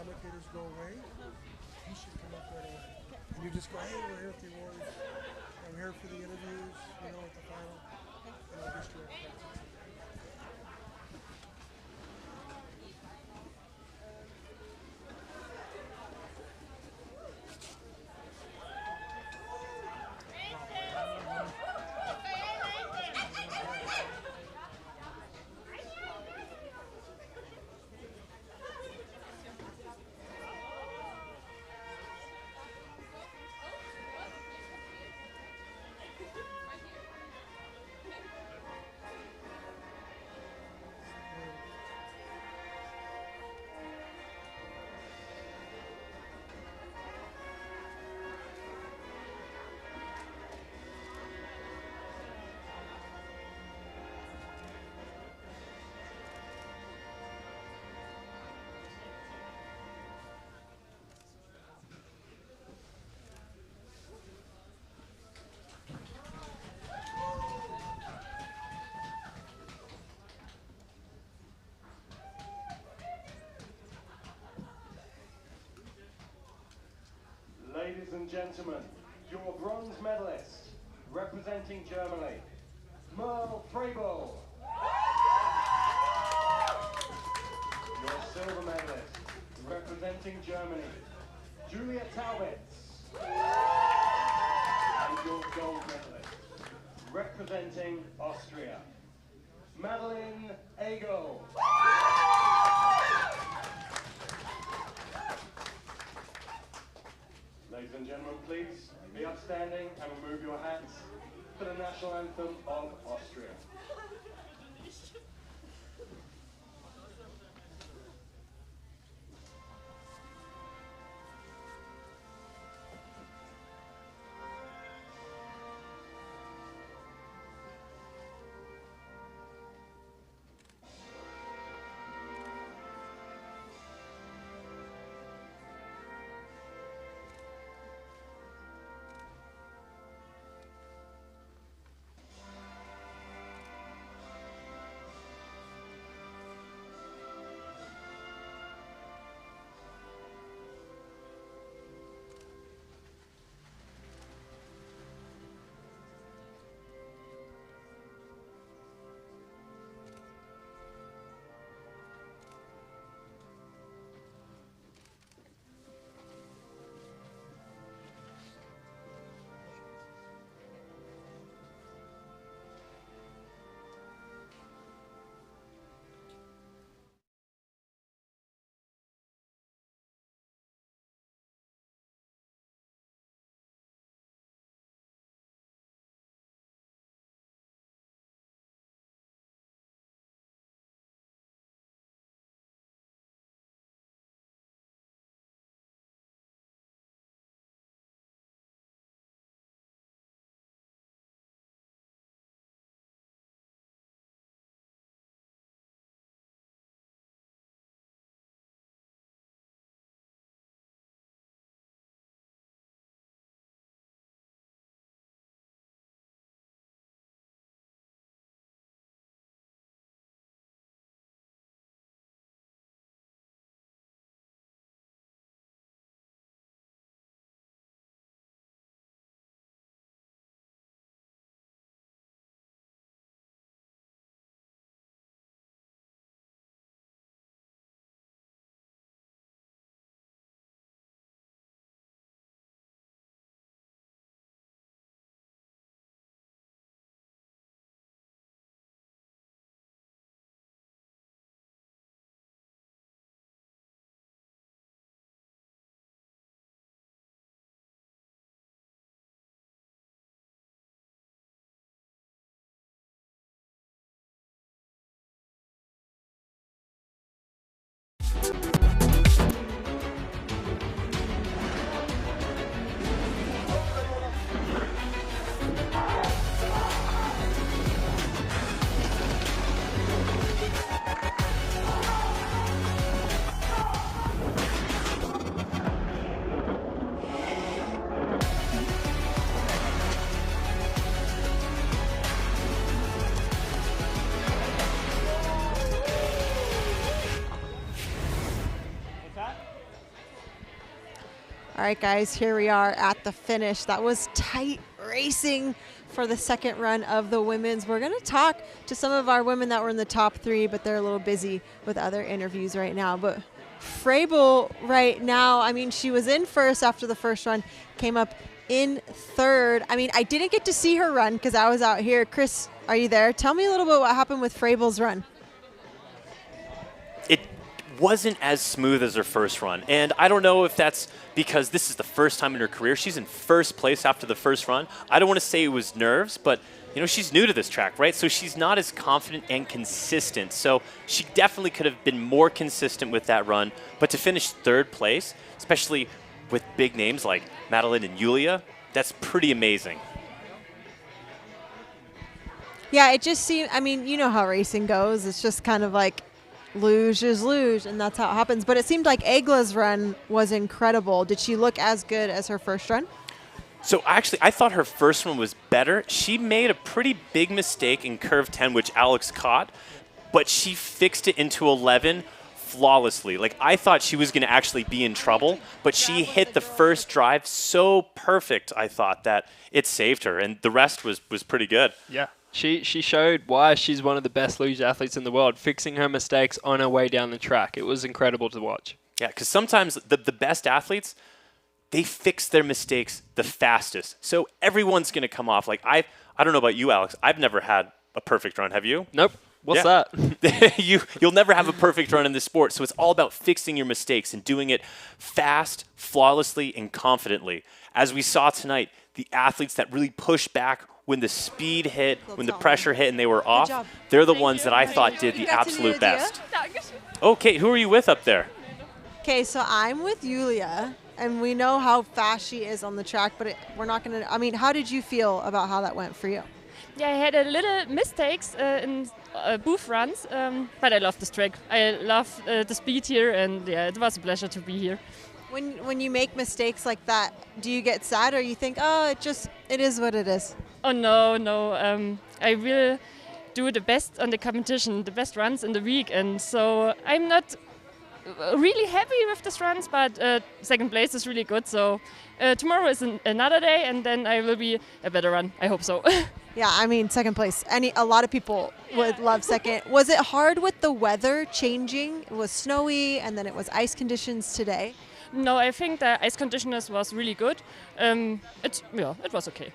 commentators go away, you should come up right away. And you just go, hey, we're here with the awards. I'm here for the interviews, you know, at the final. And I'll just direct that. Ladies and gentlemen, your bronze medalist, representing Germany, Merle Frable. Your silver medalist, representing Germany, Julia Taubitz. And your gold medalist, representing Austria, Madeline Agel. Ladies and gentlemen, please be upstanding and remove your hats for the national anthem of Austria. All right, guys, here we are at the finish. That was tight racing for the second run of the women's. We're going to talk to some of our women that were in the top 3, but they're a little busy with other interviews right now. But Frabel right now, I mean, she was in first after the first run, came up in third. I mean, I didn't get to see her run because I was out here. Chris, are you there? Tell me a little bit what happened with Frabel's run. It wasn't as smooth as her first run. And I don't know if that's because this is the first time in her career. She's in first place after the first run. I don't want to say it was nerves, but you know, she's new to this track, right? So she's not as confident and consistent. So she definitely could have been more consistent with that run. But to finish third place, especially with big names like Madeline and Julia, that's pretty amazing. Yeah, it just seemed, I mean, you know how racing goes. It's just kind of like luge is luge, and that's how it happens. But it seemed like Egla's run was incredible. Did she look as good as her first run? So actually, I thought her first one was better. She made a pretty big mistake in curve 10, which Alex caught, but she fixed it into 11 flawlessly. Like, I thought she was going to actually be in trouble, but she hit the first drive so perfect, I thought, that it saved her, and the rest was pretty good. Yeah. She showed why she's one of the best luge athletes in the world, fixing her mistakes on her way down the track. It was incredible to watch. Yeah, because sometimes the best athletes, they fix their mistakes the fastest. So everyone's going to come off. Like, I don't know about you, Alex. I've never had a perfect run. Have you? Nope. What's that? You'll never have a perfect run in this sport. So it's all about fixing your mistakes and doing it fast, flawlessly, and confidently. As we saw tonight, the athletes that really push back when the speed hit, when the pressure hit and they were off, they're the ones that I thought did the absolute best. Okay, who are you with up there? Okay, so I'm with Julia, and we know how fast she is on the track, but we're not going to, I mean, how did you feel about how that went for you? Yeah, I had a little mistakes in booth runs, but I love this track. I love the speed here, and yeah, it was a pleasure to be here. When you make mistakes like that, do you get sad, or you think, oh, it is what it is? Oh, no. I will do the best on the competition, the best runs in the week, and so I'm not really happy with these runs, but second place is really good. So tomorrow is another day, and then I will be a better run. I hope so. Yeah, I mean, second place. A lot of people would love second. Was it hard with the weather changing? It was snowy, and then it was ice conditions today. No, I think the ice conditioners was really good. It was okay.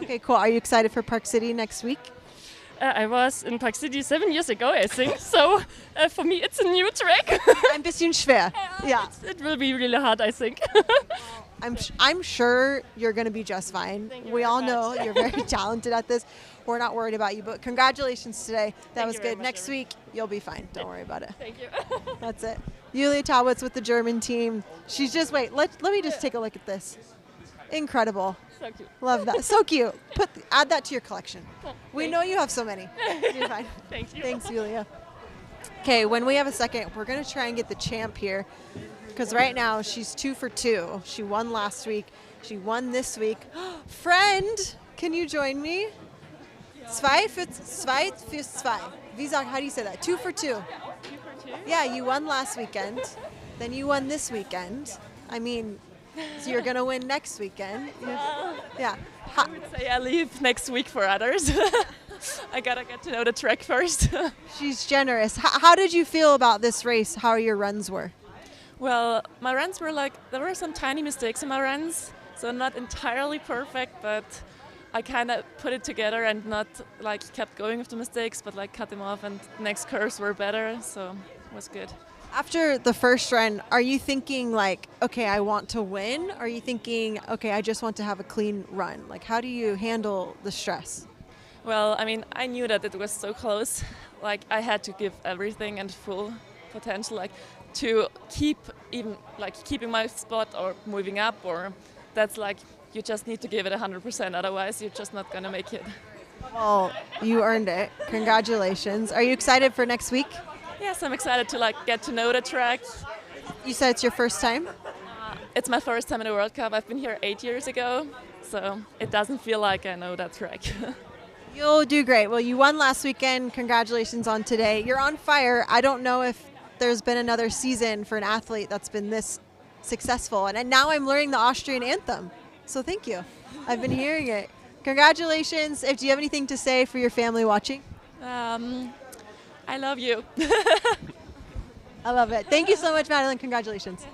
Okay, cool. Are you excited for Park City next week? I was in Park City 7 years ago, I think. So for me, it's a new track. Ein bisschen schwer. Yeah. It will be really hard, I think. I'm sure you're going to be just fine. We all know you're very talented at this. We're not worried about you, but congratulations today. That was good. Next week, you'll be fine. Don't worry about it. Thank you. That's it. Julia Talbot's with the German team. She's just, wait, let me just take a look at this. Incredible. So cute. Love that. So cute. Add that to your collection. We know you have so many. You're fine. Thank you. Thanks, Julia. Okay, when we have a second, we're going to try and get the champ here, because right now she's 2 for 2. She won last week. She won this week. Friend, can you join me? 2 für 2. How do you say that? 2 for 2. Yeah, you won last weekend. Then you won this weekend. I mean, so you're going to win next weekend. Yeah. I would say I leave next week for others. I got to get to know the track first. She's generous. How did you feel about this race? How your runs were? Well, my runs were there were some tiny mistakes in my runs, so not entirely perfect, but I kind of put it together and not kept going with the mistakes, but cut them off, and the next curves were better, so it was good. After the first run, are you thinking okay, I want to win? Or are you thinking, okay, I just want to have a clean run? How do you handle the stress? Well, I mean, I knew that it was so close. I had to give everything and full potential, to keep keeping my spot or moving up, or that's you just need to give it 100%, otherwise you're just not gonna make it. Well, you earned it. Congratulations. Are you excited for next week? Yes, I'm excited to get to know the track. You said it's your first time? It's my first time in the World Cup. I've been here 8 years ago, so it doesn't feel like I know that track. You'll do great. Well, you won last weekend. Congratulations on today. You're on fire. I don't know if there's been another season for an athlete that's been this successful. And now I'm learning the Austrian anthem. So thank you. I've been hearing it. Congratulations. Do you have anything to say for your family watching? I love you. I love it. Thank you so much, Madeline. Congratulations.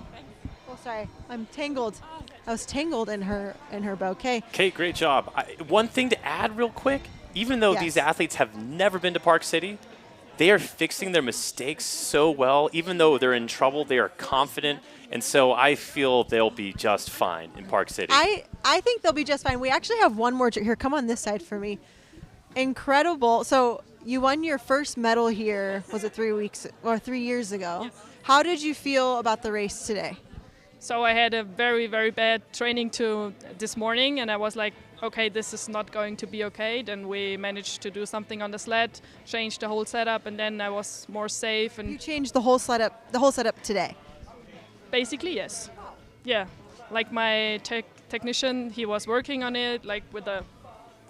Oh, sorry. I'm tangled. I was tangled in her bouquet. Kate, great job. One thing to add real quick, even though these athletes have never been to Park City, they are fixing their mistakes so well. Even though they're in trouble, they are confident. And so I feel they'll be just fine in Park City. I think they'll be just fine. We actually have one more. Here, come on this side for me. Incredible. So you won your first medal here, was it 3 years ago? Yes. How did you feel about the race today? So I had a very, very bad training this morning, and I was like, okay, this is not going to be okay. Then we managed to do something on the sled, change the whole setup, and then I was more safe. And you changed the whole setup today? Basically, yes. Yeah, like my technician, he was working on it, like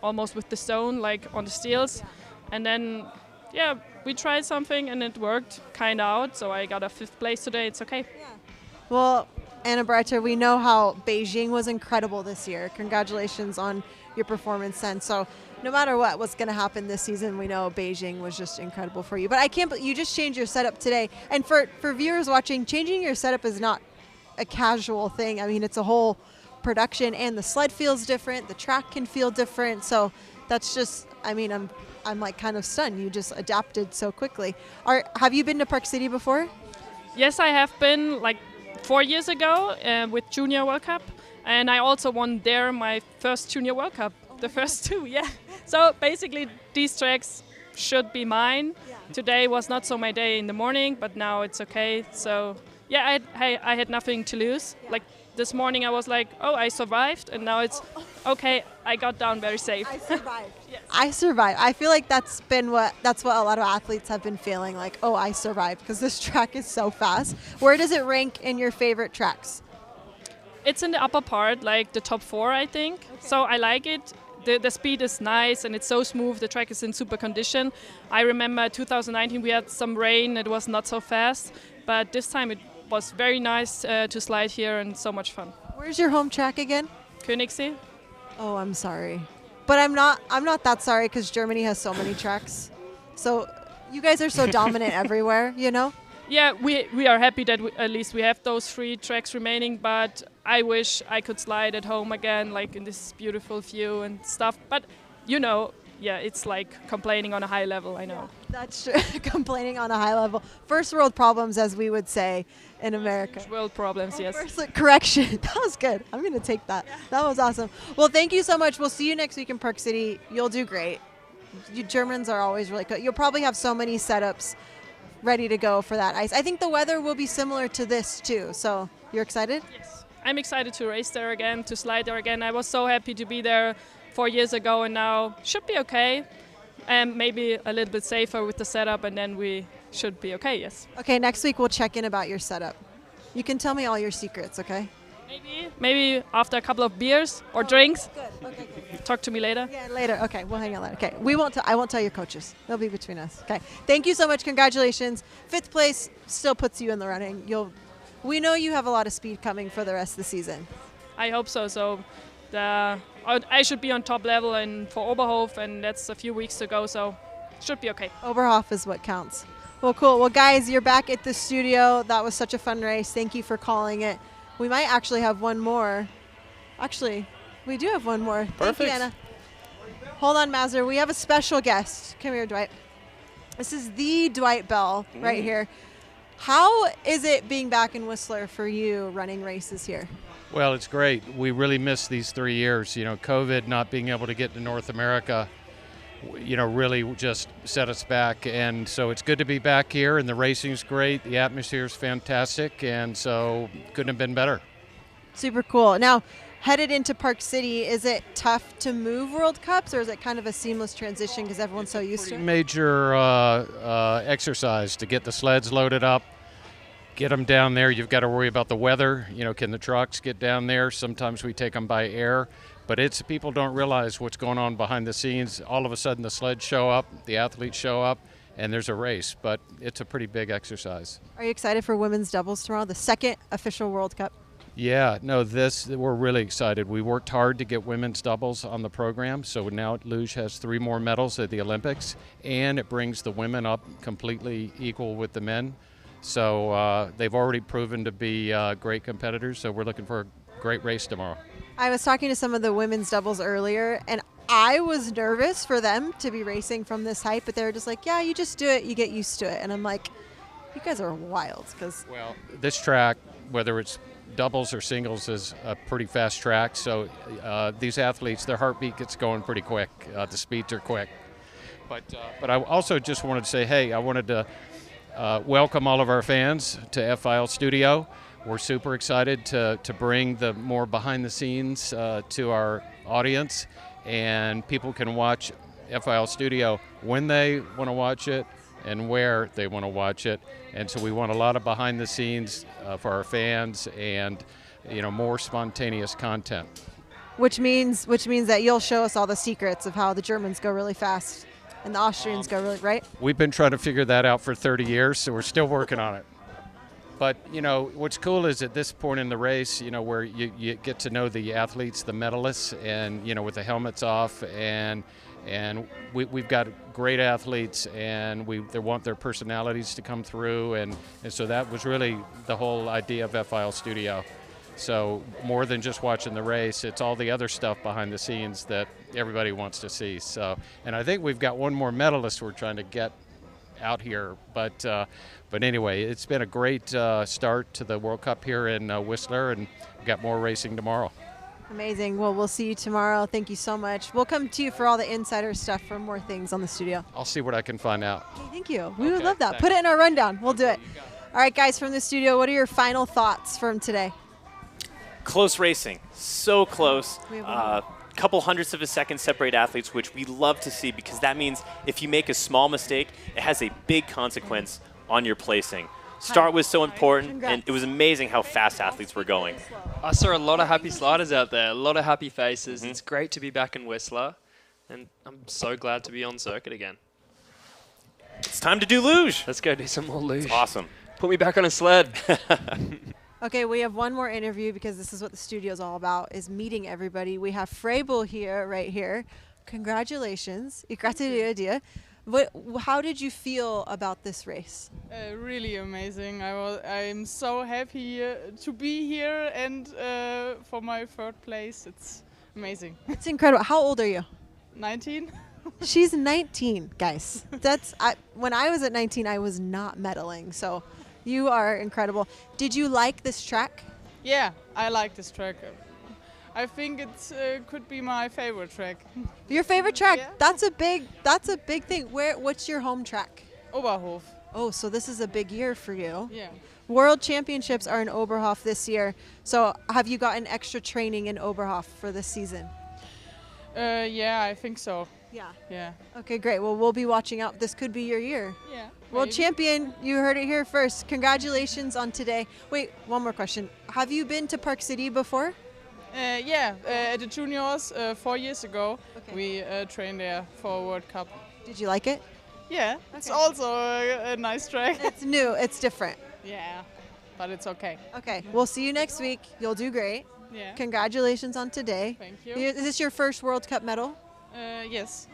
almost with the stone, like on the steels, and then we tried something and it worked kind of out. So I got a 5th place today. It's okay. Yeah. Well, Anna Breiter, we know how Beijing was incredible this year. Congratulations on your performance then. So no matter what's going to happen this season, we know Beijing was just incredible for you. But I can't believe you just changed your setup today. And for viewers watching, changing your setup is not a casual thing. I mean, it's a whole production, and the sled feels different. The track can feel different. So that's just, I mean, I'm like kind of stunned. You just adapted so quickly. Have you been to Park City before? Yes, I have been, like 4 years ago with Junior World Cup, and I also won there my first Junior World Cup, the first 2, yeah. So basically these tracks should be mine. Yeah. Today was not so my day in the morning, but now it's okay. So yeah, I had nothing to lose. Yeah. Like this morning I was like, oh, I survived, and now it's okay, I got down very safe. I survived. Yes. I survived. I feel like that's what a lot of athletes have been feeling, like, oh, I survived, because this track is so fast. Where does it rank in your favorite tracks? It's in the upper part, like the top 4, I think. Okay. So I like it. The speed is nice and it's so smooth. The track is in super condition. I remember 2019 we had some rain. It was not so fast, but this time it was very nice to slide here and so much fun. Where's your home track again? Königssee. Oh, I'm sorry, but I'm not that sorry, because Germany has so many tracks. So you guys are so dominant everywhere, you know. Yeah, we are happy that at least we have those 3 tracks remaining, but I wish I could slide at home again, like in this beautiful view and stuff. But, you know, yeah, it's like complaining on a high level, I know. That's true. Complaining on a high level. First world problems, as we would say in America. First world problems, yes. Correction. That was good. I'm going to take that. Yeah. That was awesome. Well, thank you so much. We'll see you next week in Park City. You'll do great. You Germans are always really good. You'll probably have so many setups ready to go for that ice. I think the weather will be similar to this too. So you're excited? Yes. I'm excited to race there again, to slide there again. I was so happy to be there 4 years ago, and now should be okay. And maybe a little bit safer with the setup, and then we should be okay, yes. Okay, next week we'll check in about your setup. You can tell me all your secrets, okay? Maybe after a couple of beers or drinks. Good. Okay, good. Talk to me later. Yeah, later. Okay, we'll hang out later. Okay, I won't tell your coaches. They'll be between us. Okay. Thank you so much. Congratulations. 5th place still puts you in the running. We know you have a lot of speed coming for the rest of the season. I hope so. So I should be on top level and for Oberhof, and that's a few weeks to go, so should be okay. Oberhof is what counts. Well, cool. Well, guys, you're back at the studio. That was such a fun race. Thank you for calling it. We might actually have one more. Actually, we do have one more. Perfect. Thank you, Anna. Hold on, Mazur. We have a special guest. Come here, Dwight. This is the Dwight Bell right here. How is it being back in Whistler for you, running races here? Well, it's great. We really missed these 3 years. You know, COVID, not being able to get to North America, you know, really just set us back. And so it's good to be back here, and the racing's great. The atmosphere's fantastic, and so couldn't have been better. Super cool. Now, headed into Park City, is it tough to move World Cups, or is it kind of a seamless transition because everyone's so used to it? Major exercise to get the sleds loaded up, get them down there. You've got to worry about the weather. You know, can the trucks get down there? Sometimes we take them by air. But people don't realize what's going on behind the scenes. All of a sudden the sleds show up, the athletes show up, and there's a race. But it's a pretty big exercise. Are you excited for women's doubles tomorrow, the 2nd official World Cup? Yeah, no, we're really excited. We worked hard to get women's doubles on the program, so now Luge has 3 more medals at the Olympics, and it brings the women up completely equal with the men. So they've already proven to be great competitors, so we're looking for a great race tomorrow. I was talking to some of the women's doubles earlier, and I was nervous for them to be racing from this height, but they were just like, yeah, you just do it, you get used to it. And I'm like, you guys are wild. Well, this track, whether it's doubles or singles, is a pretty fast track, so these athletes, their heartbeat gets going pretty quick. The speeds are quick. But I also just wanted to say, hey, I wanted to welcome all of our fans to FIL Studio. We're super excited to bring the more behind the scenes to our audience, and people can watch FIL Studio when they want to watch it and where they want to watch it. And so we want a lot of behind the scenes for our fans, and more spontaneous content. Which means that you'll show us all the secrets of how the Germans go really fast and the Austrians go really, right? We've been trying to figure that out for 30 years, so we're still working on it. But, what's cool is at this point in the race, where you get to know the athletes, the medalists, and, with the helmets off, and we've got great athletes, and they want their personalities to come through, and so that was really the whole idea of FIL Studio. So more than just watching the race, it's all the other stuff behind the scenes that everybody wants to see. So, and I think we've got one more medalist we're trying to get out here, but anyway, it's been a great start to the World Cup here in Whistler, and we've got more racing tomorrow. Amazing. Well, we'll see you tomorrow. Thank you so much. We'll come to you for all the insider stuff for more things on the studio. I'll see what I can find out. Okay, thank you. We would love that. Put it in our rundown. We'll do it. All right, guys, from the studio, what are your final thoughts from today? Close racing, so close. Couple hundredths of a second separate athletes, which we love to see, because that means if you make a small mistake, it has a big consequence on your placing. Start was so important, and it was amazing how fast athletes were going. I saw a lot of happy sliders out there, a lot of happy faces. It's great to be back in Whistler, and I'm so glad to be on circuit again. It's time to do luge. Let's go do some more luge. Awesome. Put me back on a sled. Okay, we have one more interview, because this is what the studio's all about, is meeting everybody. We have Freiburg here, right here. Congratulations. Ich gratuliere dir. How did you feel about this race? Really amazing. I'm so happy to be here, and for my 3rd place, it's amazing. It's incredible. How old are you? 19. She's 19, guys. When I was at 19, I was not medaling, so you are incredible. Did you like this track? Yeah, I like this track. I think it could be my favorite track. Your favorite track? Yeah. That's a big thing. What's your home track? Oberhof. Oh, so this is a big year for you. Yeah. World Championships are in Oberhof this year. So have you gotten extra training in Oberhof for this season? Yeah, I think so. Yeah. Yeah. Okay, great. Well, we'll be watching out. This could be your year. Yeah. World maybe. champion, you heard it here first. Congratulations on today. Wait, one more question. Have you been to Park City before? Yeah, at the juniors 4 years ago, we trained there for World Cup. Did you like it? Yeah, it's also a nice track. It's new, it's different. Yeah, but it's okay. Okay, we'll see you next week. You'll do great. Yeah. Congratulations on today. Thank you. Is this your first World Cup medal? Yes.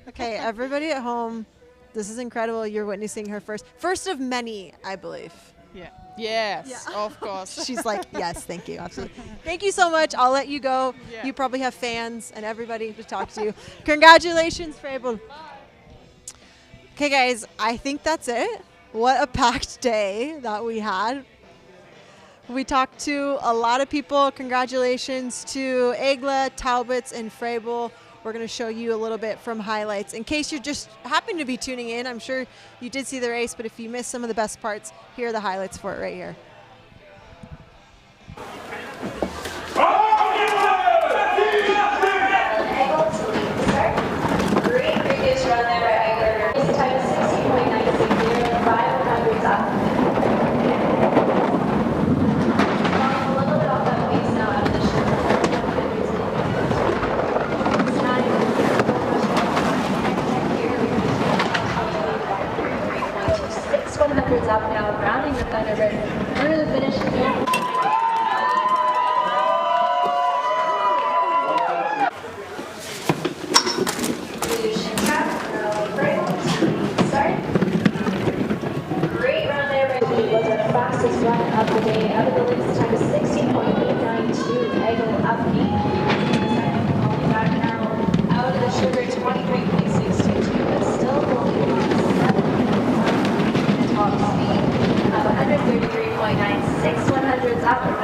Okay, everybody at home, this is incredible. You're witnessing her first of many, I believe. Yeah. Yes, of course. She's like, yes, thank you, absolutely. Thank you so much. I'll let you go. Yeah. You probably have fans and everybody to talk to. Congratulations, Freiburg. Okay, guys, I think that's it. What a packed day that we had. We talked to a lot of people. Congratulations to Egla, Taubitz, and Freiburg. We're going to show you a little bit from highlights. In case you're just happen to be tuning in, I'm sure you did see the race, but if you missed some of the best parts, here are the highlights for it right here. Great previous run there by Egler. His time is 16.960, 500s up. A little bit off that pace now out of the show. 100s up now, rounding the Thunderbird.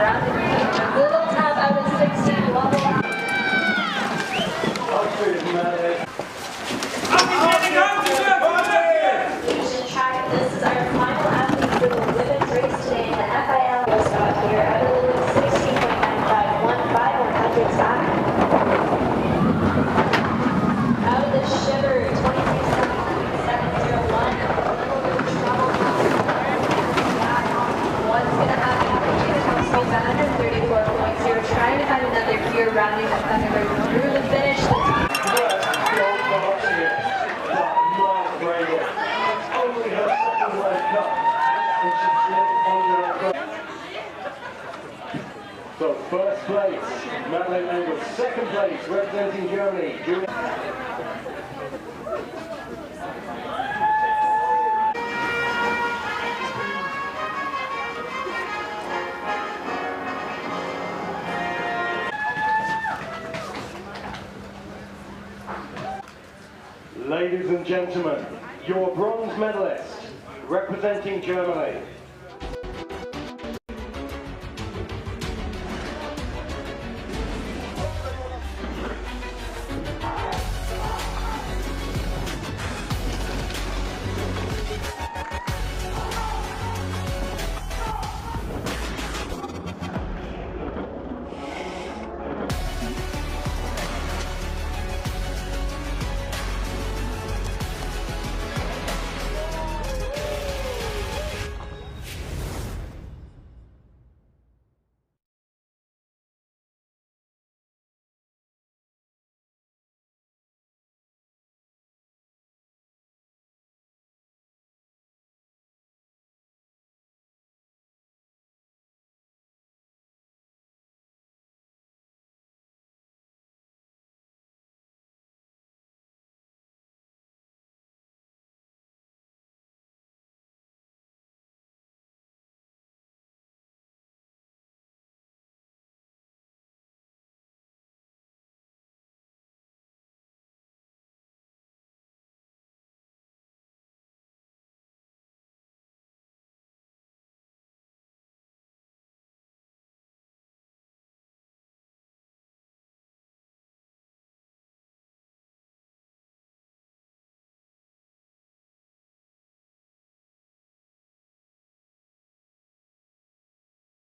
Little tap out of 16, level up. Luge track, this is our final athlete for the women's race today in the FIL spot here. Out of the 16.95, 1/5 back. Out of the shiver, 23.701. A little bit of trouble. What's going to happen? Speed's 134 points. You're trying to find another gear, rounding the Thunderbird through the finish. So first place, Madeline Engel. Second place, representing Germany. Ladies and gentlemen, your bronze medalist, representing Germany.